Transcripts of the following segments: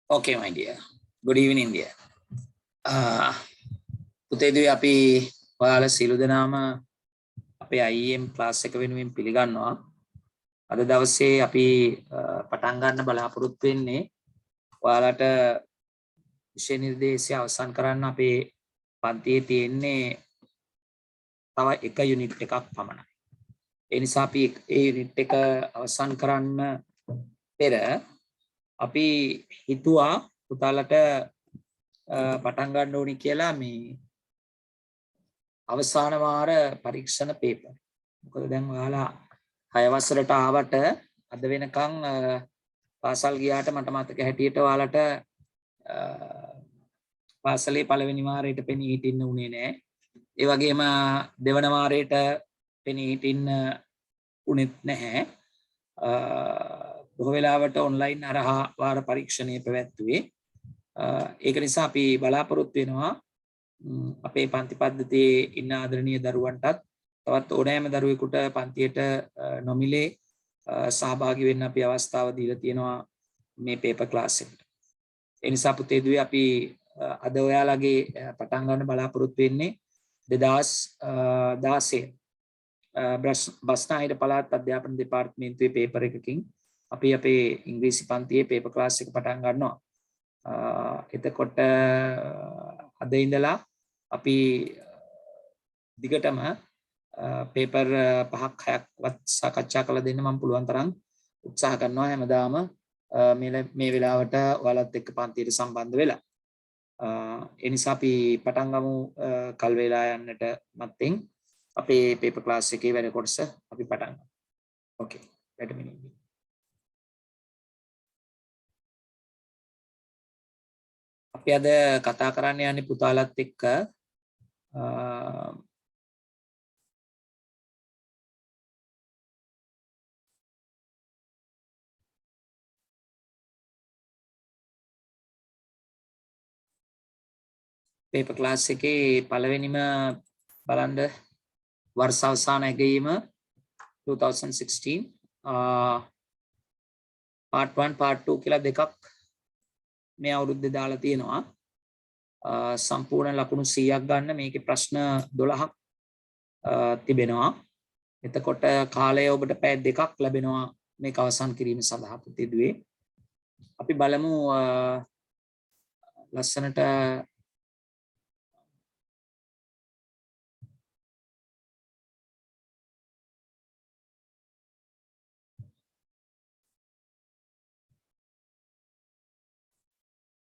Okay, my dear. Good evening, dear. පුතේදී අපි ඔයාලා සියලු දෙනාම අපේ IEM ක්ලාස් එක වෙනුවෙන් පිළිගන්නවා. අද දවසේ අපි පටන් ගන්න බලාපොරොත්තු වෙන්නේ ඔයාලට විෂය නිර්දේශය අවසන් කරන්න අපේ පන්තියේ තියෙන්නේ තව එක යුනිට් එකක් පමණයි. ඒ නිසා අපි ඒ යුනිට් එක අවසන් කරන්න පෙර අපි හිතුවා පුතාලට පටන් ගන්න ඕනි කියලා මේ අවසාන වාර පරීක්ෂණ පේපර්. මොකද දැන් ඔයාලා 6 වසරට ආවට අද වෙනකන් පාසල් ගියාට මට මතක හැටියට ඔයාලට පාසලේ පළවෙනි වාරයට පෙනී හිටින්න උනේ නැහැ. ඒ වගේම දෙවන වාරයට පෙනී හිටින්න උනේත් නැහැ. බොහෝ වෙලාවට ඔන්ලයින් හරහා වාර පරීක්ෂණය පැවැත්වුවේ. ඒක නිසා අපි බලාපොරොත්තු වෙනවා අපේ පන්ති පද්ධතියේ ඉන්න ආදරණීය දරුවන්ටත් තවත් ඕනෑම දරුවෙකුට පන්තියට නොමිලේ සහභාගී වෙන්න අපි අවස්ථාව දීලා තියෙනවා මේ පේපර් ක්ලාස් එකට. ඒ නිසා පුතේ දුවේ අපි අද ඔයාලගේ පටන් ගන්න බලාපොරොත්තු වෙන්නේ 2016 බස්නාහිර පළාත් අධ්‍යාපන දෙපාර්තමේන්තුවේ පේපර් එකකින් අපි අපේ ඉංග්‍රීසි පන්තියේ පේපර් ක්ලාස් එක පටන් ගන්නවා. එතකොට අද ඉඳලා අපි දිගටම පේපර් 5ක් 6ක්වත් සාකච්ඡා කරලා දෙන්න මම පුළුවන් තරම් උත්සාහ කරනවා හැමදාම මේ වෙලාවට ඔයාලත් එක්ක පන්තියට සම්බන්ධ වෙලා. ඒ නිසා අපි පටන් ගමු කල් වේලා යන්නට මත්තෙන් අපේ පේපර් ක්ලාස් එකේ වැඩ කොටස අපි පටන් ගමු. ඕකේ. wait a minute. අපි අද කතා කරන්න යන්නේ පුතාලත් එක්ක පේපර් ක්ලාස් එකේ පළවෙනිම බලන්න වර්ෂ අවසාන ඇගයීම 2016 part 1 part 2 කියලා දෙකක් මේ අවුරුද්දේ දාලා තියෙනවා. සම්පූර්ණ ලකුණු 100ක් ගන්න මේකේ ප්‍රශ්න 12ක් තිබෙනවා. එතකොට කාලය ඔබට පැය 2ක් ලැබෙනවා මේක අවසන් කිරීම සඳහා පුතේ දුවේ. අපි බලමු ලස්සනට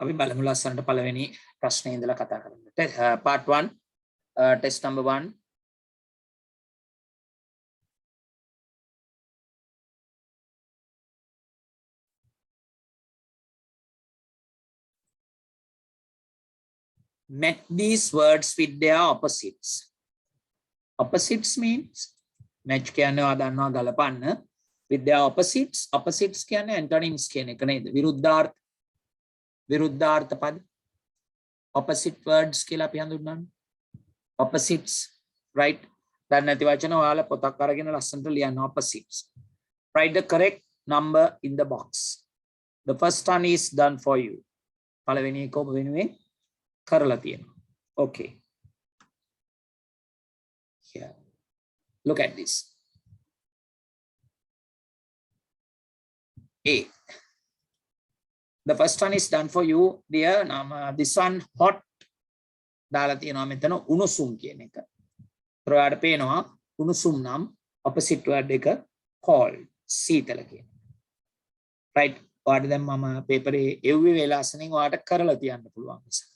අපි බලමු ලස්සනට පළවෙනි ප්‍රශ්නේ ඉඳලා කතා කරමු. part 1 test number 1. Match these words with their opposites. Opposites means match කියන්නේ ඔයා දන්නවා ගලපන්න. with their opposites. Opposites කියන්නේ antonyms කියන එක නේද? විරුද්ධාර්ථ පද. opposite words කියලා අපි හඳුන්වන්නේ. opposites, right? දැන් නැති වචන ඔයාලා පොතක් අරගෙන ලස්සනට ලියන්න opposites. Write the correct number in the box. The first one is done for you. පළවෙනි එක ඔබ වෙනුවෙන් කරලා තියෙනවා. Okay. Here. Look at this. A. The first one is done for you, dear. This one hot. දාලා තියෙනවා මෙතන උණුසුම් කියන එක. ඔයාලට පේනවා උණුසුම් නම් opposite word එක cold, සීතල කියන. right? ඔයාලට දැන් මම පේපරේ එව්වේ වේලාසනින් ඔයාලට කරලා තියන්න පුළුවන් නිසා.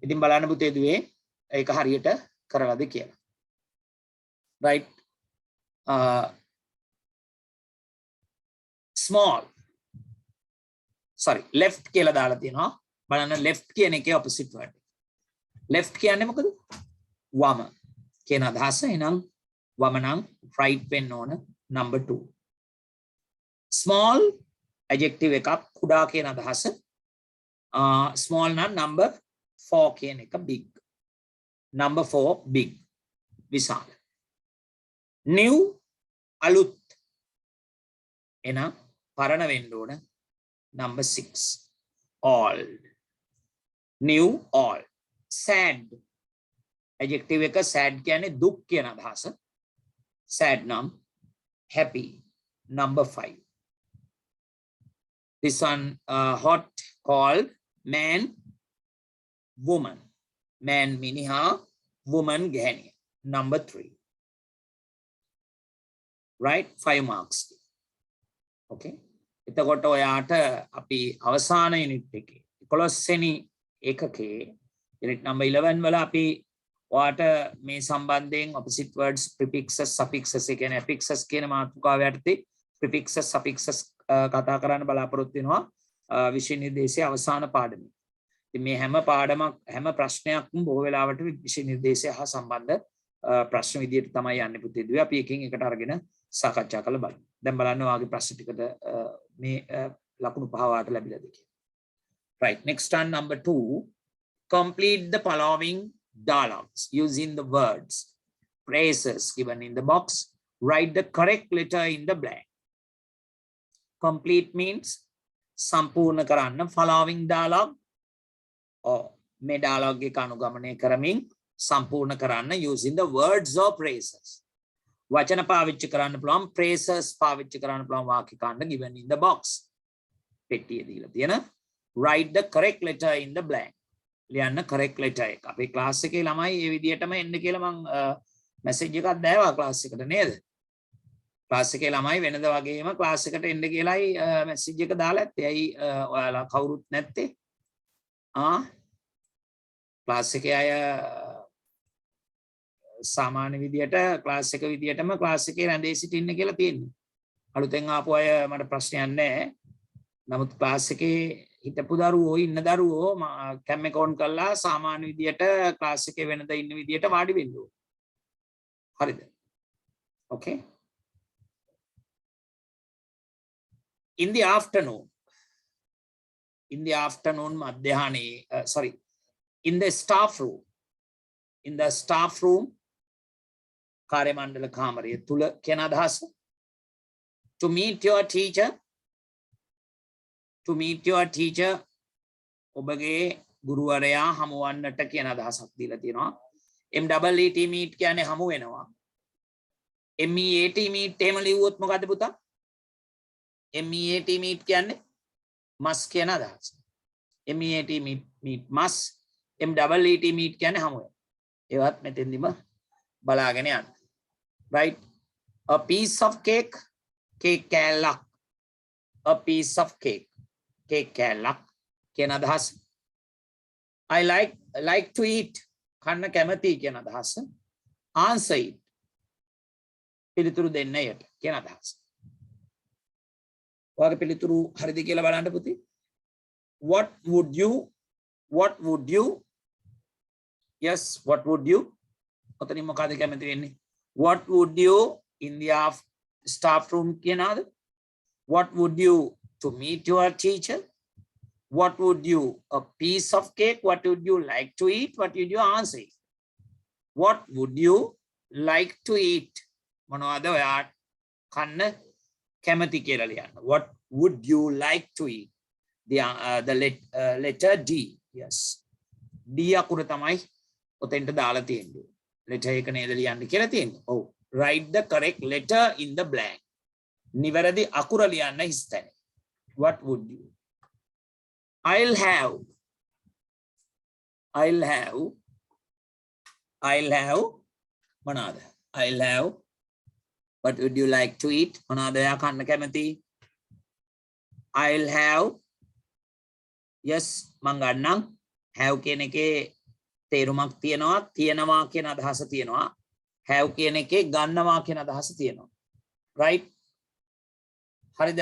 ඉතින් බලන්න පුතේ දුවේ ඒක හරියට කරලාද කියලා. right? Small. Sorry, left කියලා දාලා තියෙනවා. බලන්න left කියන එකේ opposite word. left කියන්නේ මොකද? වම කියන අදහස. එහෙනම් වම නම් right වෙන්න ඕන number 2. small adjective එකක් කුඩා කියන අදහස. small නම් number 4 කියන එක big. number 4 big විශාල. new අලුත් එහෙනම් පරණ වෙන්න ඕන number 6. old. New, old. Sad. Adjective එක sad කියන්නේ දුක් කියන අදහස. Sad නම් happy. Number 5. This one hot, cold, man, woman. Man මිනිහා, woman ගැහණිය. Number 3. Right? 5 marks. Okay. එතකොට ඔයාට අපි අවසාන යුනිට් එකේ 11 වෙනි එකකේ යුනිට් number 11 වල අපි ඔයාට මේ සම්බන්ධයෙන් opposite words, prefixes, suffixes ඒ කියන්නේ affixes කියන මාතෘකාව යටතේ prefixes, suffixes කතා කරන්න බලාපොරොත්තු වෙනවා විෂය නිර්දේශයේ අවසාන පාඩමේ. ඉතින් මේ හැම පාඩමක් හැම ප්‍රශ්නයක්ම බොහෝ වෙලාවට විෂය නිර්දේශය හා සම්බන්ධ ප්‍රශ්න විදියට තමයි යන්නේ පුතේ දුවේ. අපි එකින් එකට අරගෙන සාකච්ඡා කරලා බලමු. දැන් බලන්න ඔයාගේ ප්‍රශ්න ටිකට මේ ලකුණු පහ වාට ලැබිලාද කියලා. Right, next one, number 2. Complete the following dialogues using the words, phrases given in the box. Write the correct letter in the blank. Complete means සම්පූර්ණ කරන්න. Following dialogue මේ dialogue එක අනුගමනය කරමින් සම්පූර්ණ කරන්න using the words or phrases. වචන පාවිච්චි කරන්න පුළුවන්, phrases පාවිච්චි කරන්න පුළුවන් වාක්‍ය ඛණ්ඩ given in the box. පෙට්ටිය දීලා තියෙන write the correct letter in the blank. ලියන්න correct letter එක. අපේ ක්ලාස් එකේ ළමයි මේ විදිහටම එන්න කියලා මම මැසේජ් එකක් දැම්මා ක්ලාස් එකට නේද? ක්ලාස් එකේ ළමයි වෙනද වගේම ක්ලාස් එකට එන්න කියලායි මැසේජ් එක දාලා ඇත්තේ. ඇයි ඔයාලා කවුරුත් නැත්තේ? ක්ලාස් එකේ අය සාමාන්‍ය විදියට ක්ලාස් එක විදියටම ක්ලාස් එකේ රැඳී සිටින්න කියලා තියෙනවා. අලුතෙන් ආපු අය මට ප්‍රශ්නයක් නැහැ. නමුත් ක්ලාස් එකේ හිටපු දරුවෝ ඉන්න දරුවෝ කැම් එක ඔන් කරලා සාමාන්‍ය විදියට ක්ලාස් එකේ වෙනද ඉන්න විදියට වාඩි වෙන්න ඕන. හරිද? Okay. In the afternoon. In the afternoon මධ්‍යහ්නයේ sorry. In the staff room. In the staff room කාර්ය මණ්ඩල කාමරය තුල කියන අදහස. To meet your teacher. To meet your teacher ඔබගේ ගුරුවරයා හමුවන්නට කියන අදහසක් දීලා තියෙනවා. MEET meet කියන්නේ හමු වෙනවා. MEAT meet එහෙම ලිව්වොත් මොකද පුතා? MEAT meet කියන්නේ must කියන අදහස. MEAT meet must. MEET meet කියන්නේ හමු වෙනවා. ඒවත් මෙතෙන්දිම බලාගෙන යන්න. Right? A piece of cake. Cake කෑල්ලක්. A piece of cake. Cake කෑල්ලක් කියන අදහස. I like to eat. කන්න කැමති කියන අදහස. Answer it. පිළිතුරු දෙන්න යට කියන අදහස. ඔයාගේ පිළිතුරු හරිද කියලා බලන්න පුතේ. What would you yes, what would you ඔතනින් මොකද කැමති වෙන්නේ? What would you in the staff room කියනවාද? What would you to meet your teacher? What would you a piece of cake? What would you like to eat? What would you answer? What would you like to eat? මොනවද ඔයා කන්න කැමති කියලා ලියන්න. What would you like to eat? The letter D. Yes. D අකුර තමයි ඔතෙන්ට දාලා තියෙන්නේ. letter එක නේද ලියන්න කියලා තියෙන්නේ. ඔව්. Write the correct letter in the blank. නිවැරදි අකුර ලියන්න හිස්තැන. What would you? I'll have මොනවාද? I'll have. What would you like to eat? මොනවාද ඔයා කන්න කැමති? I'll have. Yes, මං ගන්නම්. Have කියන එකේ තේරුමක් තියෙනවා කියන අදහස තියෙනවා. Have කියන එකේ ගන්නවා කියන අදහස තියෙනවා. Right? හරිද?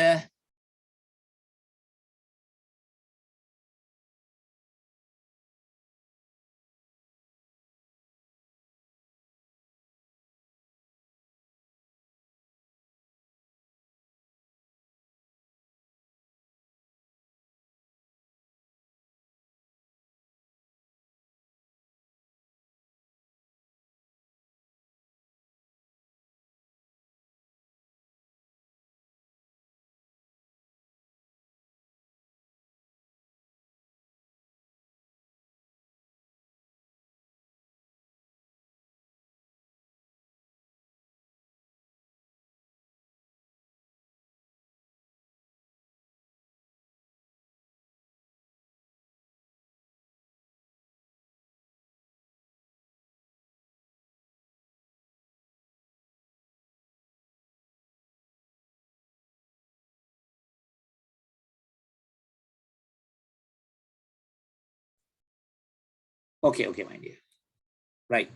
Okay, okay, my dear. Right.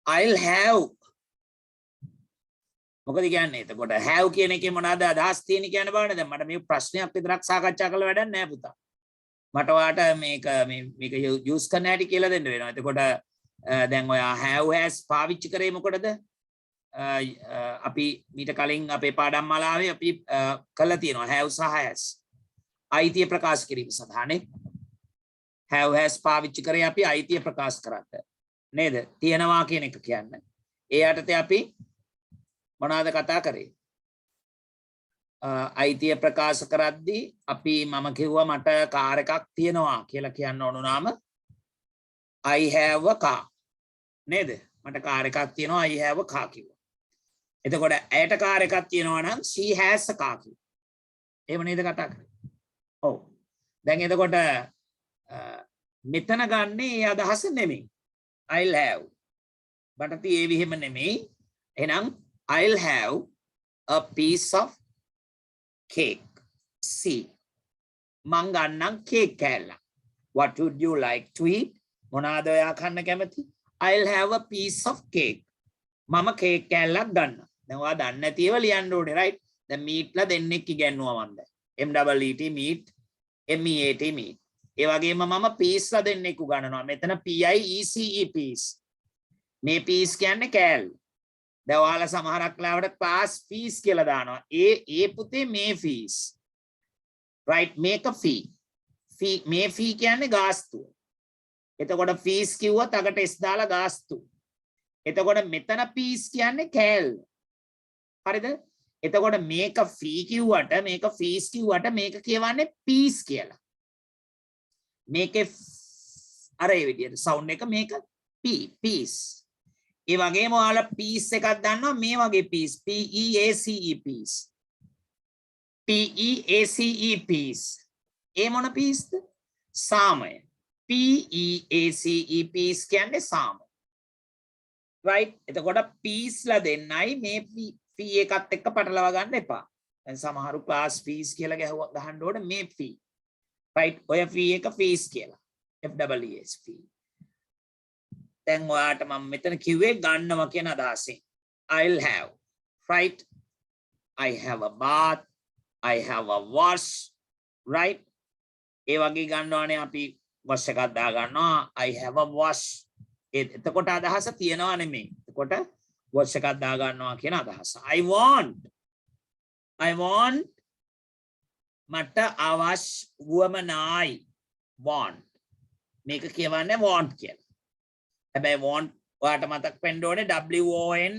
I'll have. මොකද කියන්නේ එතකොට have කියන එකේ මොනවාද අදහස් තියෙන්නේ කියන බලන්න දැන් මට මේ ප්‍රශ්නයක් විතරක් සාකච්ඡා කරලා වැඩක් නැහැ පුතා. මට ඔයාට මේක යූස් කරන්න හැටි කියලා දෙන්න වෙනවා. එතකොට දැන් ඔයා have has පාවිච්චි කරේ මොකටද? අපි මීට කලින් අපේ පාඩම් මාලාවේ අපි කළා තියෙනවා have සහ has. අයිතිය ප්‍රකාශ කිරීම සඳහානේ. have has පාවිච්චි කරේ අපි අයිතිය ප්‍රකාශ කරන්න. නේද? තියනවා කියන එක කියන්නේ. ඒ යටතේ අපි මොනවාද කතා කරේ? අයිතිය ප්‍රකාශ කරද්දී අපි මම කිව්වා මට කාර් එකක් තියෙනවා කියලා කියන්න ඕන නාම I have a car. නේද? මට කාර් එකක් තියෙනවා I have a car කිව්වා. එතකොට ඇයට කාර් එකක් තියෙනවා නම් she has a car කිව්වා. එහෙම නේද කතා කරේ? ඔව්. දැන් එතකොට මෙතන ගන්නේ ඒ අදහස නෙමෙයි. I'll have. බටති ඒ විහිම නෙමෙයි. එහෙනම් I'll have a piece of cake. See. මං ගන්නම් cake කෑල්ල. What would you like to eat? මොනවාද ඔයා කන්න කැමති? I'll have a piece of cake. මම cake කෑල්ලක් ගන්නවා. දැන් ඔයා දන්නේ නැතිව ලියන්න ඕනේ right? දැන් meat ලා දෙන්නෙක් ඉගෙනුවා මම දැන්. MEAT meat, MEAT meat. ඒ වගේම මම piece ලා දෙන්නෙක් උගන්වනවා. මෙතන PIECE piece. මේ piece කියන්නේ කෑල්ල. දැන් ඔයාලා සමහරක් ලාවට class fees කියලා දානවා. ඒ පුතේ මේ fees. right? make a fee. මේ fee කියන්නේ ගාස්තුව. එතකොට fees කිව්වොත් අකට s දාලා ගාස්තු. එතකොට මෙතන fees කියන්නේ කෑල්ල. හරිද? එතකොට මේක fee කිව්වට මේක fees කිව්වට මේක කියවන්නේ piece කියලා. මේකේ අර ඒ විදිහට sound එක මේක piece. ඒ වගේම ඔයාලා piece එකක් දන්නවා මේ වගේ piece PEACE piece. PEACE piece. ඒ මොන piece ද? සාමය. PEACE piece කියන්නේ සාමය. right? එතකොට piece ලා දෙන්නයි මේ fee එකත් එක්ක පටලවා ගන්න එපා. දැන් සමහරු class fees කියලා ගහන්න ඕනේ මේ fee. right? ඔය fee එක fees කියලා. FEES fee. දැන් ඔයාට මම මෙතන කිව්වේ ගන්නවා කියන අදහසින්. I'll have. right? I have a bath. I have a wash. right? ඒ වගේ ගන්නවානේ අපි wash එකක් දා ගන්නවා. I have a wash. එතකොට අදහස තියනවා නෙමෙයි. එතකොට wash එකක් දා ගන්නවා කියන අදහස. I want මට අවශ්‍ය වුවමනායි want. මේක කියවන්නේ want කියලා. හැබැයි want ඔයාට මතක් වෙන්න ඕනේ WON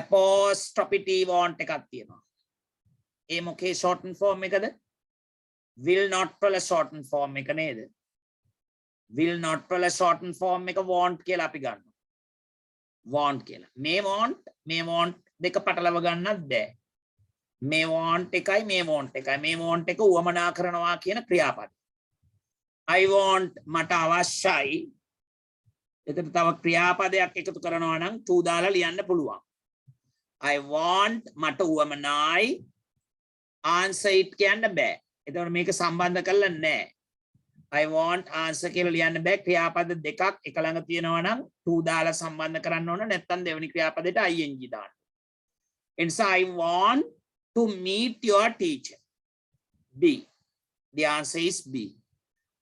apostrophe T want එකක් තියෙනවා. ඒ මොකේ shorten form එකද? will not වල shorten form එක නේද? will not වල shorten form එක want කියලා අපි ගන්නවා. want කියලා. මේ want දෙක පටලව ගන්නත් බෑ. මේ want එකයි මේ want එකයි. මේ want එක උවමනා කරනවා කියන ක්‍රියාපද. I want මට අවශ්‍යයි. එතන තව ක්‍රියාපදයක් එකතු කරනවා නම් to දාලා ලියන්න පුළුවන්. I want මට උවමනායි. answer it කියන්න බෑ. එතකොට මේක සම්බන්ධ කරලා නැහැ. I want answer කියලා ලියන්න බෑ. ක්‍රියාපද දෙකක් එක ළඟ තියෙනවා නම් to දාලා සම්බන්ධ කරන්න ඕන. නැත්නම් දෙවෙනි ක්‍රියාපදයට ing දාන්න. එනිසා I want to meet your teacher. B. The answer is B.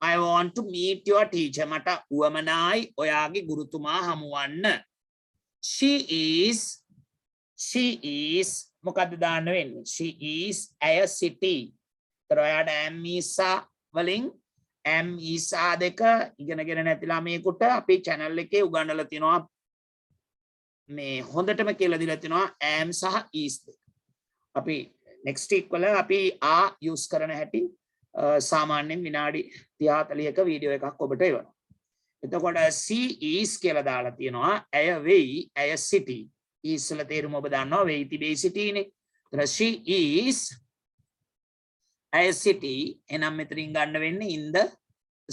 I want to meet your teacher. මට උවමනායි ඔයාගේ ගුරුතුමා හමුවන්න. She is මොකද්ද දාන්න වෙන්නේ? She is a city. ඒතර ඔයාට am is වලින් am is දෙක ඉගෙනගෙන නැති ළමයෙකුට අපේ channel එකේ උගන්වලා තිනවා. මේ හොඳටම කියලා දීලා තිනවා am සහ is දෙක. අපි next week වල අපි use කරන හැටි සාමාන්‍යයෙන් විනාඩි 30-40ක වීඩියෝ එකක් ඔබට එවනවා. එතකොට she is කියලා දාලා තියෙනවා ඇය වෙයි ඇය සිටි. is වල තේරුම ඔබ දන්නවා වෙයි තිබේ සිටිනේ. එතන she is ඇය සිටි. එනම් මෙතනින් ගන්න වෙන්නේ in the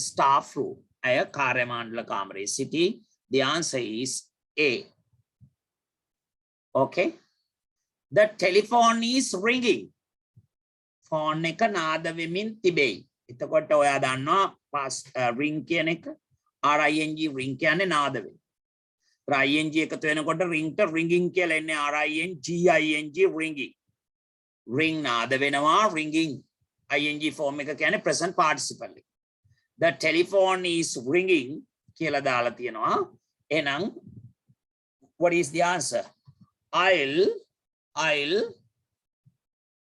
staff room. ඇය කාර්ය මණ්ඩල කාමරයේ සිටි. The answer is A. okay. The telephone is ringing. phone එක නාද වෙමින් තිබෙයි. එතකොට ඔයා දන්නවා past ring කියන එක ring ring කියන්නේ නාද වෙන. ing එකතු වෙනකොට ring ට ringing කියලා එන්නේ ring ringing. ring නාද වෙනවා ringing. ing form එක කියන්නේ present participle. The telephone is ringing කියලා දාලා තියෙනවා. එහෙනම් what is the answer? I'll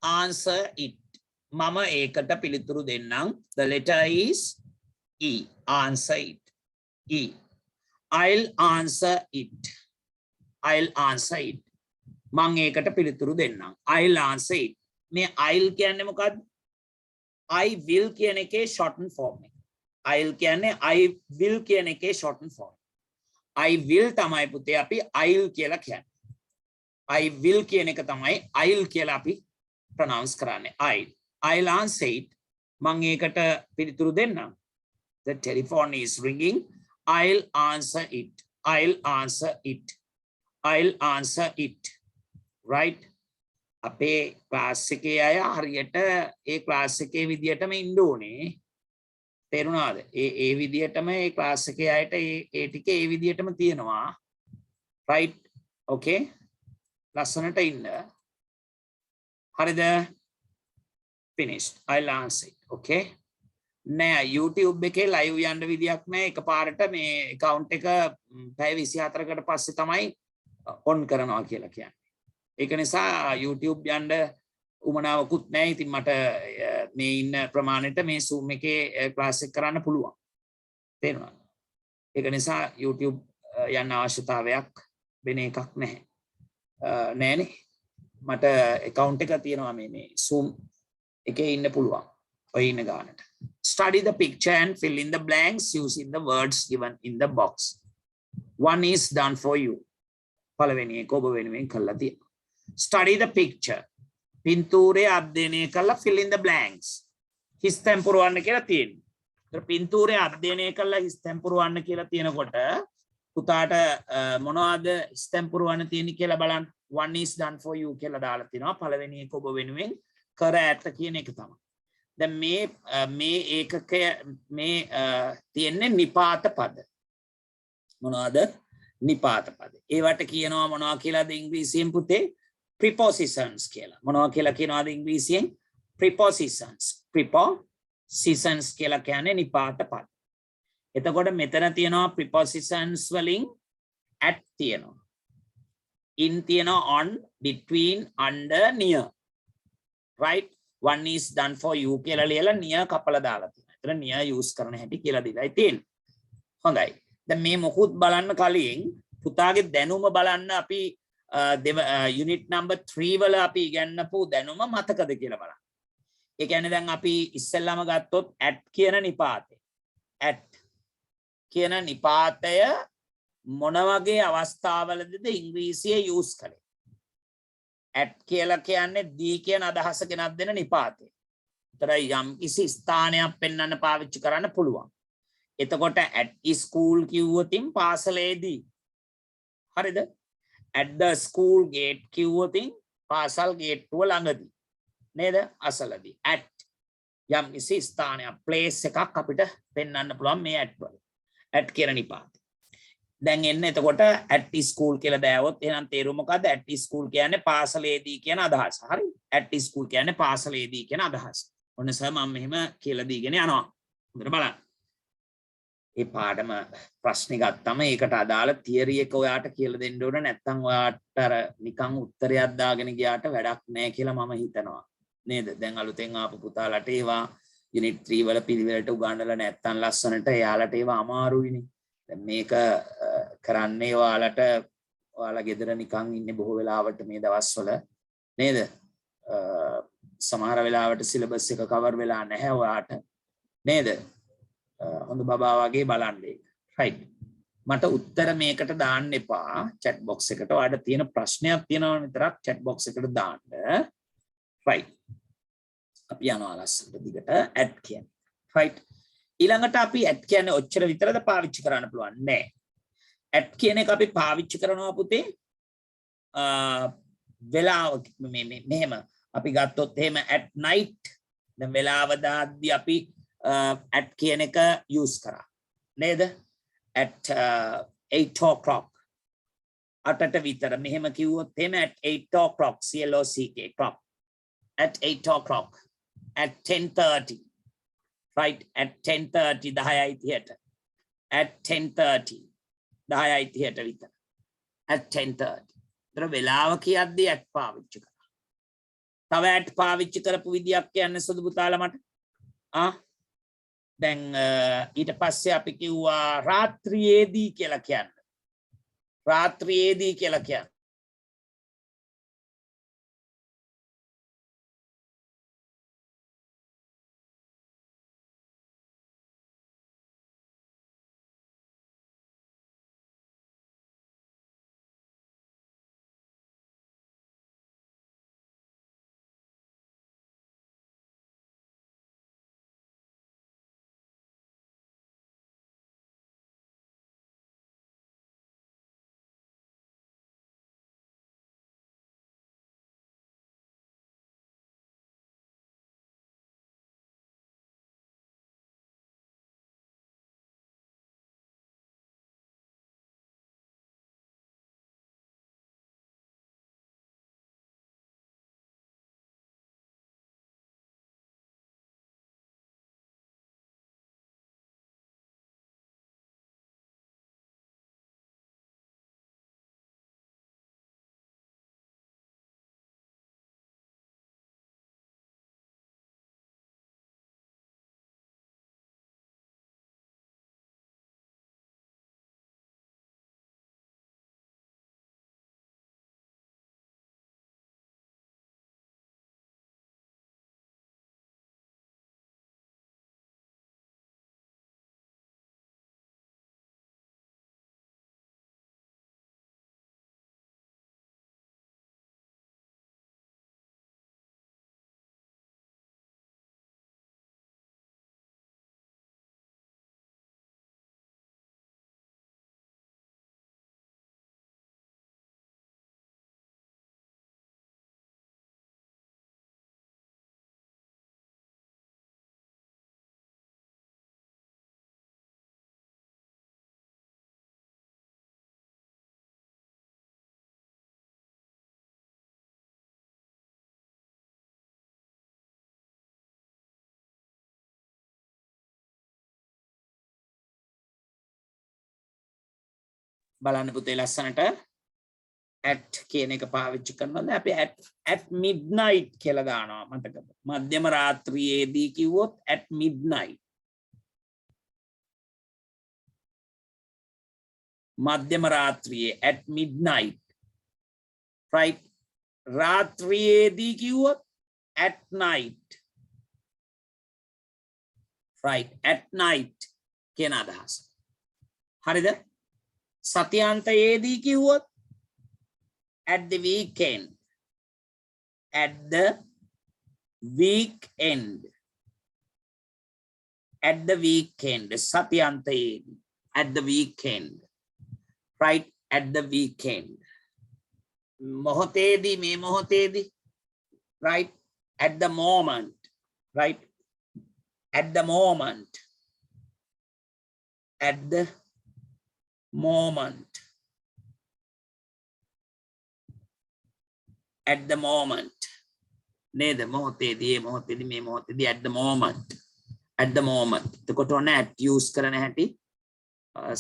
answer it. මම ඒකට පිළිතුරු දෙන්නම්. The letter is E. Answer it. E. I'll answer it. I'll answer it. මම ඒකට පිළිතුරු දෙන්නම්. I'll answer it. මේ I'll කියන්නේ මොකද්ද? I will කියන එකේ shorten form එක. I'll කියන්නේ I will කියන එකේ shorten form. I will තමයි පුතේ අපි I'll කියලා කියන්නේ. I will කියන එක තමයි I'll කියලා අපි pronounce කරන්නේ. I'll answer it. මම ඒකට පිළිතුරු දෙන්නම්. The telephone is ringing. I'll answer it. I'll answer it. I'll answer it. Right? අපේ ක්ලාස් එකේ අය හරියට ඒ ක්ලාස් එකේ විදියටම ඉන්න ඕනේ. තේරුණාද? ඒ විදියටම ඒ ක්ලාස් එකේ අයට ඒ ටික ඒ විදියටම තියෙනවා. Right? Okay? ලස්සනට ඉන්න. හරිද? Finished. I'll answer it. Okay? නෑ YouTube එකේ live යන්න විදියක් නෑ. එකපාරට මේ account එක පැය 24කට පස්සේ තමයි on කරනවා කියලා කියන්නේ. ඒක නිසා YouTube යන්න උමනාවකුත් නැහැ. ඉතින් මට මේ ඉන්න ප්‍රමාණයට මේ Zoom එකේ ක්ලාස් එක කරන්න පුළුවන්. තේරුණාද? ඒක නිසා YouTube යන්න අවශ්‍යතාවයක් වෙන එකක් නැහැ. නෑනේ. මට account එක තියෙනවා මේ Zoom එකේ ඉන්න පුළුවන්. ඔය ඉන්න ගානට. Study the picture and fill in the blanks using the words given in the box. One is done for you. පළවෙනි එක ඔබ වෙනුවෙන් කරලා තියෙනවා. Study the picture. පින්තූරය අධ්‍යයනය කරලා fill in the blanks. හිස් තැන් පුරවන්න කියලා තියෙනවා. ඒතර පින්තූරය අධ්‍යයනය කරලා හිස් තැන් පුරවන්න කියලා තියෙනකොට පුතාට මොනවද හිස් තැන් පුරවන්න තියෙන්නේ කියලා බලන්න. One is done for you කියලා දාලා තිනවා. පළවෙනි එක ඔබ වෙනුවෙන් කර ඇත කියන එක තමයි. දැන් මේ ඒකකය මේ තියෙන්නේ නිපාත පද. මොනවද? නිපාත පද. ඒවට කියනවා මොනවා කියලාද ඉංග්‍රීසියෙන් පුතේ? Prepositions කියලා. මොනවා කියලා කියනවාද ඉංග්‍රීසියෙන්? Prepositions. Prepositions කියලා කියන්නේ නිපාත පද. එතකොට මෙතන තියෙනවා prepositions වලින් at තියෙනවා. In තියෙනවා on, between, under, near. Right? One is done for you කියලා ලියලා near කපලා දාලා තියෙනවා. එතන near use කරන හැටි කියලා දීලා තියෙනවා. හොඳයි. දැන් මේ මොකුත් බලන්න කලින් පුතාගේ දැනුම බලන්න අපි unit number 3 වල අපි ඉගෙනපු දැනුම මතකද කියලා බලන්න. ඒ කියන්නේ දැන් අපි ඉස්සෙල්ලාම ගත්තොත් at කියන නිපාතය. at කියන නිපාතය මොන වගේ අවස්ථාවලදීද ඉංග්‍රීසියේ use කළේ? at කියලා කියන්නේ දී කියන අදහස ගෙනත් දෙන නිපාතය. ඒතර යම් කිසි ස්ථානයක් පෙන්වන්න පාවිච්චි කරන්න පුළුවන්. එතකොට at school කිව්වොතින් පාසලේදී. හරිද? at the school gate කිව්වොතින් පාසල් ගේට්ටුව ළඟදී. නේද? අසලදී. at යම් කිසි ස්ථානයක් place එකක් අපිට පෙන්වන්න පුළුවන් මේ at වල. at කියන නිපාතය. දැන් එන්න එතකොට at school කියලා දාවොත් එහෙනම් තේරුම මොකද්ද? at school කියන්නේ පාසලේදී කියන අදහස. හරි? at school කියන්නේ පාසලේදී කියන අදහස. ඔන්න සර් මම මෙහෙම කියලා දීගෙන යනවා. හොඳට බලන්න. ඒ පාඩම ප්‍රශ්නේ ගත්තම ඒකට අදාළ තියරි එක ඔයාට කියලා දෙන්න ඕන. නැත්නම් ඔයාට අර නිකන් උත්තරයක් දාගෙන ගියාට වැඩක් නැහැ කියලා මම හිතනවා. නේද? දැන් අලුතෙන් ආපු පුතාලට ඒවා unit 3 වල පිළිවෙලට උගන්වලා නැත්නම් ලස්සනට එයාලට ඒවා අමාරුයිනේ. දැන් මේක කරන්නේ ඔයාලා ගෙදර නිකන් ඉන්නේ බොහෝ වෙලාවට මේ දවස්වල නේද? සමහර වෙලාවට සිලබස් එක කවර් වෙලා නැහැ ඔයාට. නේද? හොඳ බබා වගේ බලන්න ඒක. right. මට උත්තර මේකට දාන්න එපා chat box එකට. ඔයාලට තියෙන ප්‍රශ්නයක් තියෙනවා විතරක් chat box එකට දාන්න. right. අපි යනවා ලස්සනට දිගට at කියන්නේ. right. ඊළඟට අපි at කියන්නේ ඔච්චර විතරද පාවිච්චි කරන්න පුළුවන් නෑ. at කියන එක අපි පාවිච්චි කරනවා පුතේ වෙලාව මෙහෙම අපි ගත්තොත් එහෙම at night දැන් වෙලාව දාද්දී අපි at කියන එක use කරා නේද at 8 o'clock අටට විතර මෙහෙම කිව්වොත් එහෙම at 8 o'clock CLOCK clock at 8 o'clock at 10:30 right at 10:30 10:30ට at 10:30 10:30ට විතර at 10:30 තර වෙලාව කියද්දී at පාවිච්චි කරා තව at පාවිච්චි කරපු විදියක් කියන්න සුදු පුතාලා මට දැන් ඊට පස්සේ අපි කිව්වා රාත්‍රියේදී කියලා කියන්න රාත්‍රියේදී කියලා කියන්න බලන්න පුතේ ලස්සනට at කියන එක පාවිච්චි කරනවා අපි at midnight කියලා දානවා මතකද මධ්‍යම රාත්‍රියේදී කිව්වොත් at midnight මධ්‍යම රාත්‍රියේ at midnight right රාත්‍රියේදී කිව්වොත් at night right at night කියන අදහස හරිද සතියාන්තයේදී කිව්වොත් at the weekend at the weekend at the weekend සතියාන්තයේදී at the weekend right at the weekend මොහොතේදී මේ මොහොතේදී right at the moment right at the moment at the moment at the moment නේද මොහොතේදී මේ මොහොතේදී මේ මොහොතේදී at the moment එතකොට ඔන්න at use කරන හැටි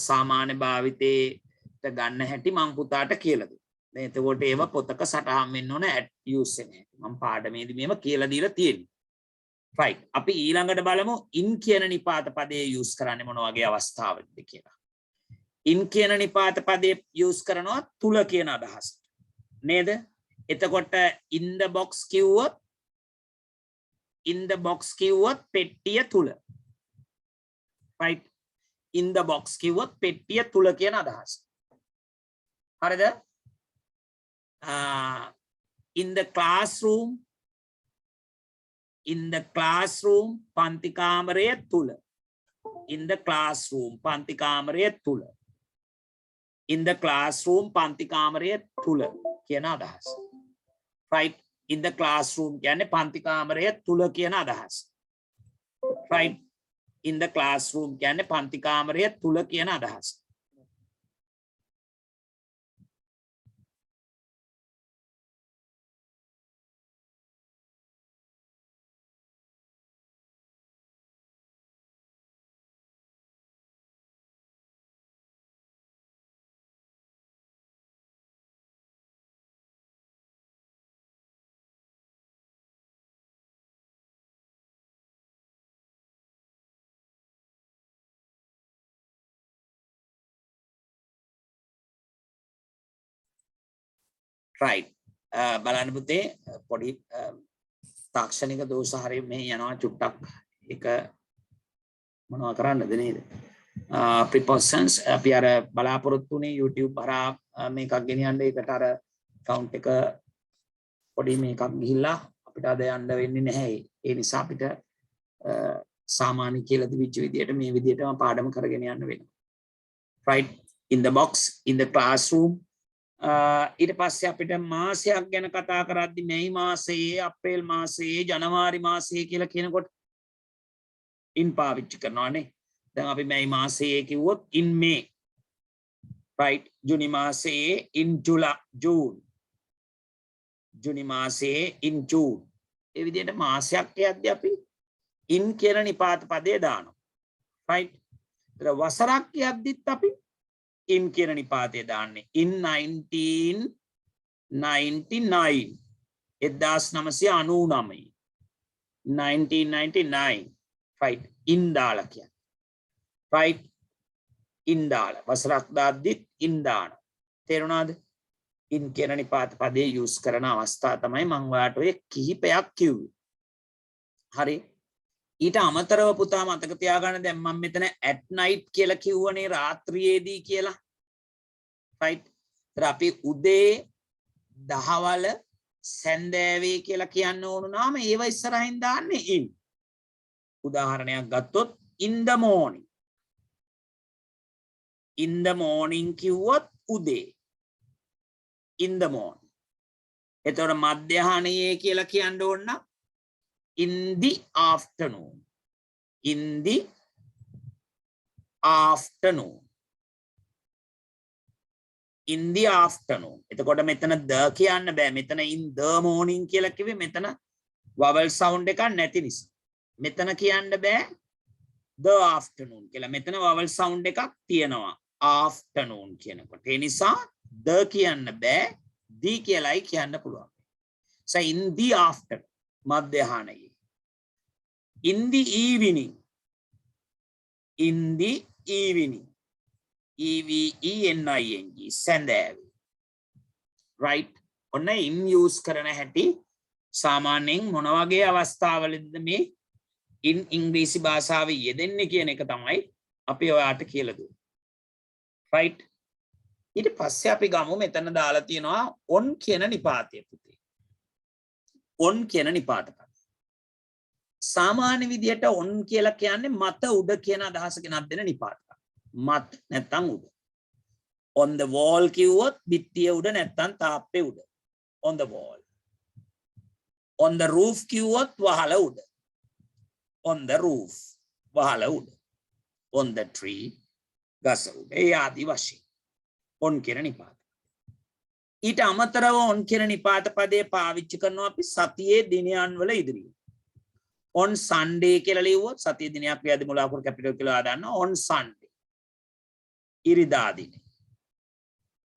සාමාන්‍ය භාවිතයට ගන්න හැටි මම පුතාට කියලා දුන්නා. දැන් එතකොට ඒව පොතක සටහන් වෙන්න ඕන at use වෙන හැටි. මම පාඩමේදී මේව කියලා දීලා තියෙනවා. right අපි ඊළඟට බලමු in කියන නිපාත පදයේ use කරන්නේ මොන වගේ අවස්ථාවකද කියලා. in කියන නිපාත පදයේ use කරනවා තුල කියන අදහස. නේද? එතකොට in the box කිව්වොත් පෙට්ටිය තුල. right in the box කිව්වොත් පෙට්ටිය තුල කියන අදහස. හරිද? in the classroom පන්ති කාමරය තුල. in the classroom පන්ති කාමරය තුල. in the classroom පන්ති කාමරය තුල කියන අදහස. right in the classroom කියන්නේ පන්ති කාමරය තුල කියන අදහස. right in the classroom කියන්නේ පන්ති කාමරය තුල කියන අදහස. right බලන්න පුතේ පොඩි තාක්ෂණික දෝෂ හරිය මේ යනවා චුට්ටක් ඒක මොනවා කරන්නද නේද prepositions අපි අර බලාපොරොත්තුනේ YouTube හරහා මේකක් ගෙනියන්න ඒකට අර account එක පොඩි මේකක් ගිහිල්ලා අපිට අද යන්න වෙන්නේ නැහැ ඒ නිසා අපිට සාමාන්‍ය කියලා තිබිච්ච විදියට මේ විදියටම පාඩම කරගෙන යන්න වෙනවා right in the box in the classroom ඊට පස්සේ අපිට මාසයක් ගැන කතා කරද්දි මැයි මාසයේ අප්‍රේල් මාසයේ ජනවාරි මාසයේ කියලා කියනකොට in පාවිච්චි කරනවානේ දැන් අපි මැයි මාසයේ කිව්වොත් in May right ජුනි මාසයේ in June ජුනි මාසයේ in June ඒ විදිහට මාසයක් යද්දී අපි in කියන නිපාත පදේ දානවා right ඊට වසරක් යද්දිත් අපි in කියන නිපාතය දාන්නේ in 1999 1999 right in දාලා කියන්නේ right in දාලා වසරක් දාද්දිත් in දානවා තේරුණාද in කියන නිපාත පදේ යූස් කරන අවස්ථාව තමයි මම ඔයාලට ඔය කිහිපයක් කිව්වේ හරි ඊට අමතරව පුතා මතක තියාගන්න දැන් මම මෙතන at night කියලා කිව්වනේ රාත්‍රියේදී කියලා right ඒතර අපි උදේ දහවල සැන්දෑවේ කියලා කියන්න ඕන නාම ඒව ඉස්සරහින් දාන්නේ in උදාහරණයක් ගත්තොත් in the morning කිව්වොත් උදේ in the morning එතකොට මධ්‍යහ්නයේ කියලා කියන්න ඕන නම් in the afternoon එතකොට මෙතන the කියන්න බෑ මෙතන in the morning කියලා කිව්වේ මෙතන vowel sound එකක් නැති නිසා මෙතන කියන්න බෑ the afternoon කියලා මෙතන vowel sound එකක් තියෙනවා afternoon කියනකොට ඒ නිසා the කියන්න බෑ the කියලායි කියන්න පුළුවන් so in the afternoon මධ්‍යහ්නයේ in the evening EVENING සැන්දෑවේ right ඔන්න in use කරන හැටි සාමාන්‍යයෙන් මොන වගේ අවස්ථාවලද මේ in ඉංග්‍රීසි භාෂාවේ යෙදෙන්නේ කියන එක තමයි අපි ඔයාලට කියලා දුන්නේ right ඊට පස්සේ අපි ගමු මෙතන දාලා තියෙනවා on කියන නිපාතය පුතේ on කියන නිපාත පද සාමාන්‍ය විදියට on කියලා කියන්නේ මත උඩ කියන අදහස ගෙනත් දෙන නිපාත පද මත නැත්තම් උඩ on the wall කිව්වොත් බිත්තිය උඩ නැත්තම් තාප්පේ උඩ on the wall on the roof කිව්වොත් වහල උඩ on the roof වහල උඩ on the tree ගස උඩ ඒ ආදි වශයෙන් on කියන නිපාත ඊට අමතරව on කියන නිපාත පදේ පාවිච්චි කරනවා අපි සතියේ දිනයන් වල ඉදිරියේ on Sunday කියලා ලියුවොත් සතියේ දිනයක් ව්‍යාධි මුලාකුරු කැපිටල් කියලා දාන්න on Sunday ඉරිදා දිනේ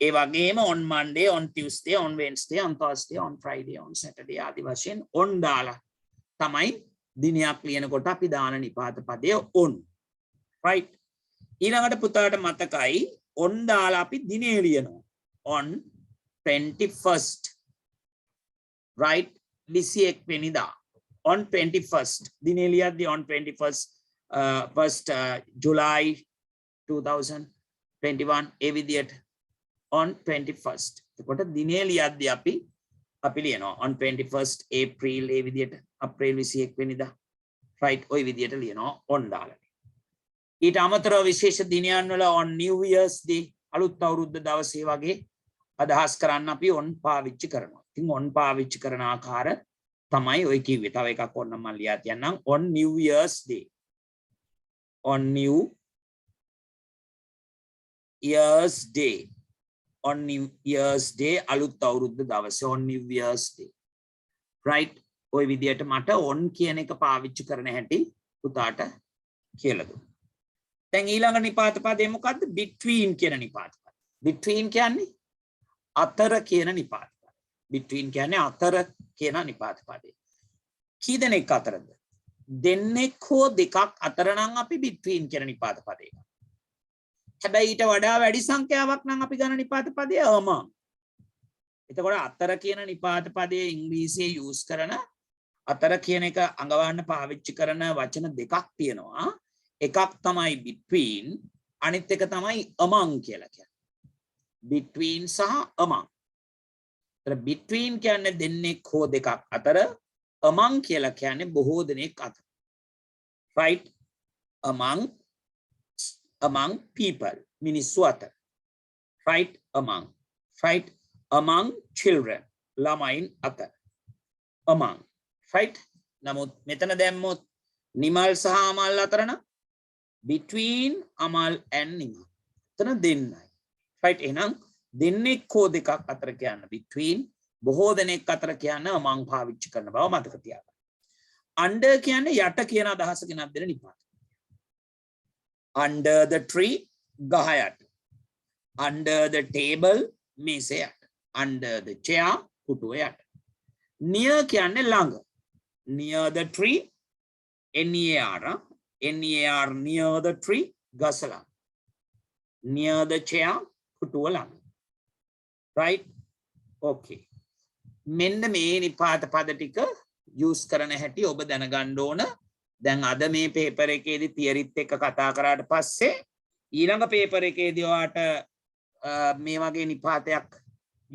ඒ වගේම on Monday on Tuesday on Wednesday on Thursday on Friday on Saturday ආදි වශයෙන් on දාලා තමයි දිනයක් ලියනකොට අපි දාන නිපාත පදය on right ඊළඟට පුතාට මතකයි on දාලා අපි දිනේ ලියනවා on 21st right 21 වෙනිදා on 21st දිනේ ලියද්දී on 21st July 2021 ඒ විදියට on 21st එතකොට දිනේ ලියද්දී අපි ලියනවා on 21st April ඒ විදියට අප්‍රේල් 21 වෙනිදා right ওই විදියට ලියනවා on දාලා ඊට අමතරව විශේෂ දිනයන් වල on New Year's Day අලුත් අවුරුද්ද දවසේ වගේ අදහස් කරන්න අපි on පාවිච්චි කරනවා. ඉතින් on පාවිච්චි කරන ආකාර තමයි ඔය කිව්වේ. තව එකක් ඕන නම් මම ලියා තියන්නම් on New Year's Day. on New Year's Day. On New Year's Day අලුත් අවුරුද්ද දවසේ on New Year's Day. Right? ඔය විදියට මට on කියන එක පාවිච්චි කරන හැටි පුතාට කියලා දුන්නා. දැන් ඊළඟ නිපාත පදේ මොකද්ද? between කියන නිපාත පදේ. between කියන්නේ අතර කියන නිපාත පදේ. between කියන්නේ අතර කියන නිපාත පදේ. කී දෙනෙක් අතරද? දෙන්නෙක් හෝ දෙකක් අතර නම් අපි between කියන නිපාත පදේ ගන්නවා. හැබැයි ඊට වඩා වැඩි සංඛ්‍යාවක් නම් අපි ගන්න නිපාත පදය among. එතකොට අතර කියන නිපාත පදයේ ඉංග්‍රීසියේ යූස් කරන අතර කියන එක අඟවන්න පාවිච්චි කරන වචන දෙකක් තියෙනවා. එකක් තමයි between, අනිත් එක තමයි among කියලා කියන්නේ. between සහ among. ඒතර between කියන්නේ දෙන්නෙක් හෝ දෙකක් අතර, among කියලා කියන්නේ බොහෝ දෙනෙක් අතර. right? among people, මිනිස්සු අතර. right? among children, ළමයින් අතර. among. right? නමුත් මෙතන දැම්මොත් නිමල් සහ අමල් අතර නම් between අමල් and නිමල්. එතන දෙන්නයි. right? එහෙනම් දෙන්නෙක් හෝ දෙකක් අතර කියන්න between, බොහෝ දෙනෙක් අතර කියන්න among පාවිච්චි කරන බව මතක තියාගන්න. under කියන්නේ යට කියන අදහස ගෙනත් දෙන නිපාත. under the tree, ගහ යට. under the table, මේස යට. under the chair, පුටුව යට. near කියන්නේ ළඟ. near the tree, near, near the tree, ගස ළඟ. near the chair, පුටුව ළඟ. right? okay. මෙන්න මේ නිපාත පද ටික යූස් කරන හැටි ඔබ දැනගන්න ඕන. දැන් අද මේ පේපර් එකේදී තියරිත් එක්ක කතා කරාට පස්සේ ඊළඟ පේපර් එකේදී ඔයාට මේ වගේ නිපාතයක්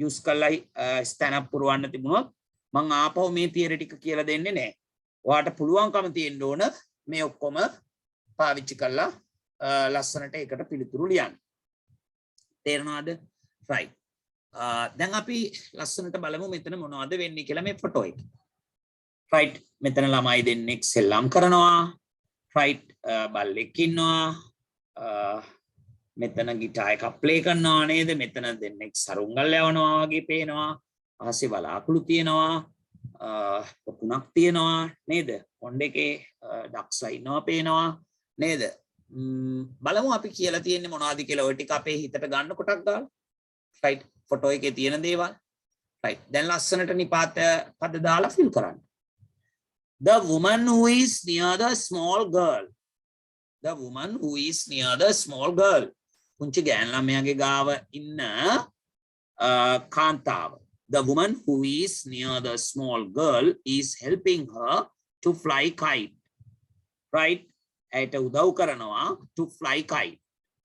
යූස් කරලා ස්ටැන්ඩ් පුරවන්න තිබුණොත් මම ආපහු මේ තියරි ටික කියලා දෙන්නේ නැහැ. ඔයාට පුළුවන්කම තියෙන්න ඕන මේ ඔක්කොම පාවිච්චි කරලා ලස්සනට ඒකට පිළිතුරු ලියන්න. තේරෙනවද? right. දැන් අපි ලස්සනට බලමු මෙතන මොනවද වෙන්නේ කියලා මේ ෆොටෝ එකේ. right? මෙතන ළමයි දෙන්නෙක් සෙල්ලම් කරනවා. right? බල්ලෙක් ඉන්නවා. මෙතන ගිටාර් එකක් ප්ලේ කරනවා නේද? මෙතන දෙන්නෙක් සරුංගල් යවනවා වගේ පේනවා. අහසේ බලාකුළු තියෙනවා. පොකුණක් තියෙනවා නේද? පොණ්ඩ එකේ ඩක්ස්ලා ඉන්නවා පේනවා නේද? බලමු අපි කියලා තියෙන්නේ මොනවද කියලා. ඔය ටික අපේ හිතට ගන්න කොටක් දාලා. right? ෆොටෝ එකේ තියෙන දේවල්. right? දැන් ලස්සනට නිපාත පද දාලා ෆිල් කරන්න. The woman who is near the small girl. The woman who is near the small girl. පුංචි ගෑන් ළමයාගේ ගාව ඉන්න කාන්තාව. The woman who is near the small girl is helping her to fly kite. right? ඇයට උදව් කරනවා to fly kite.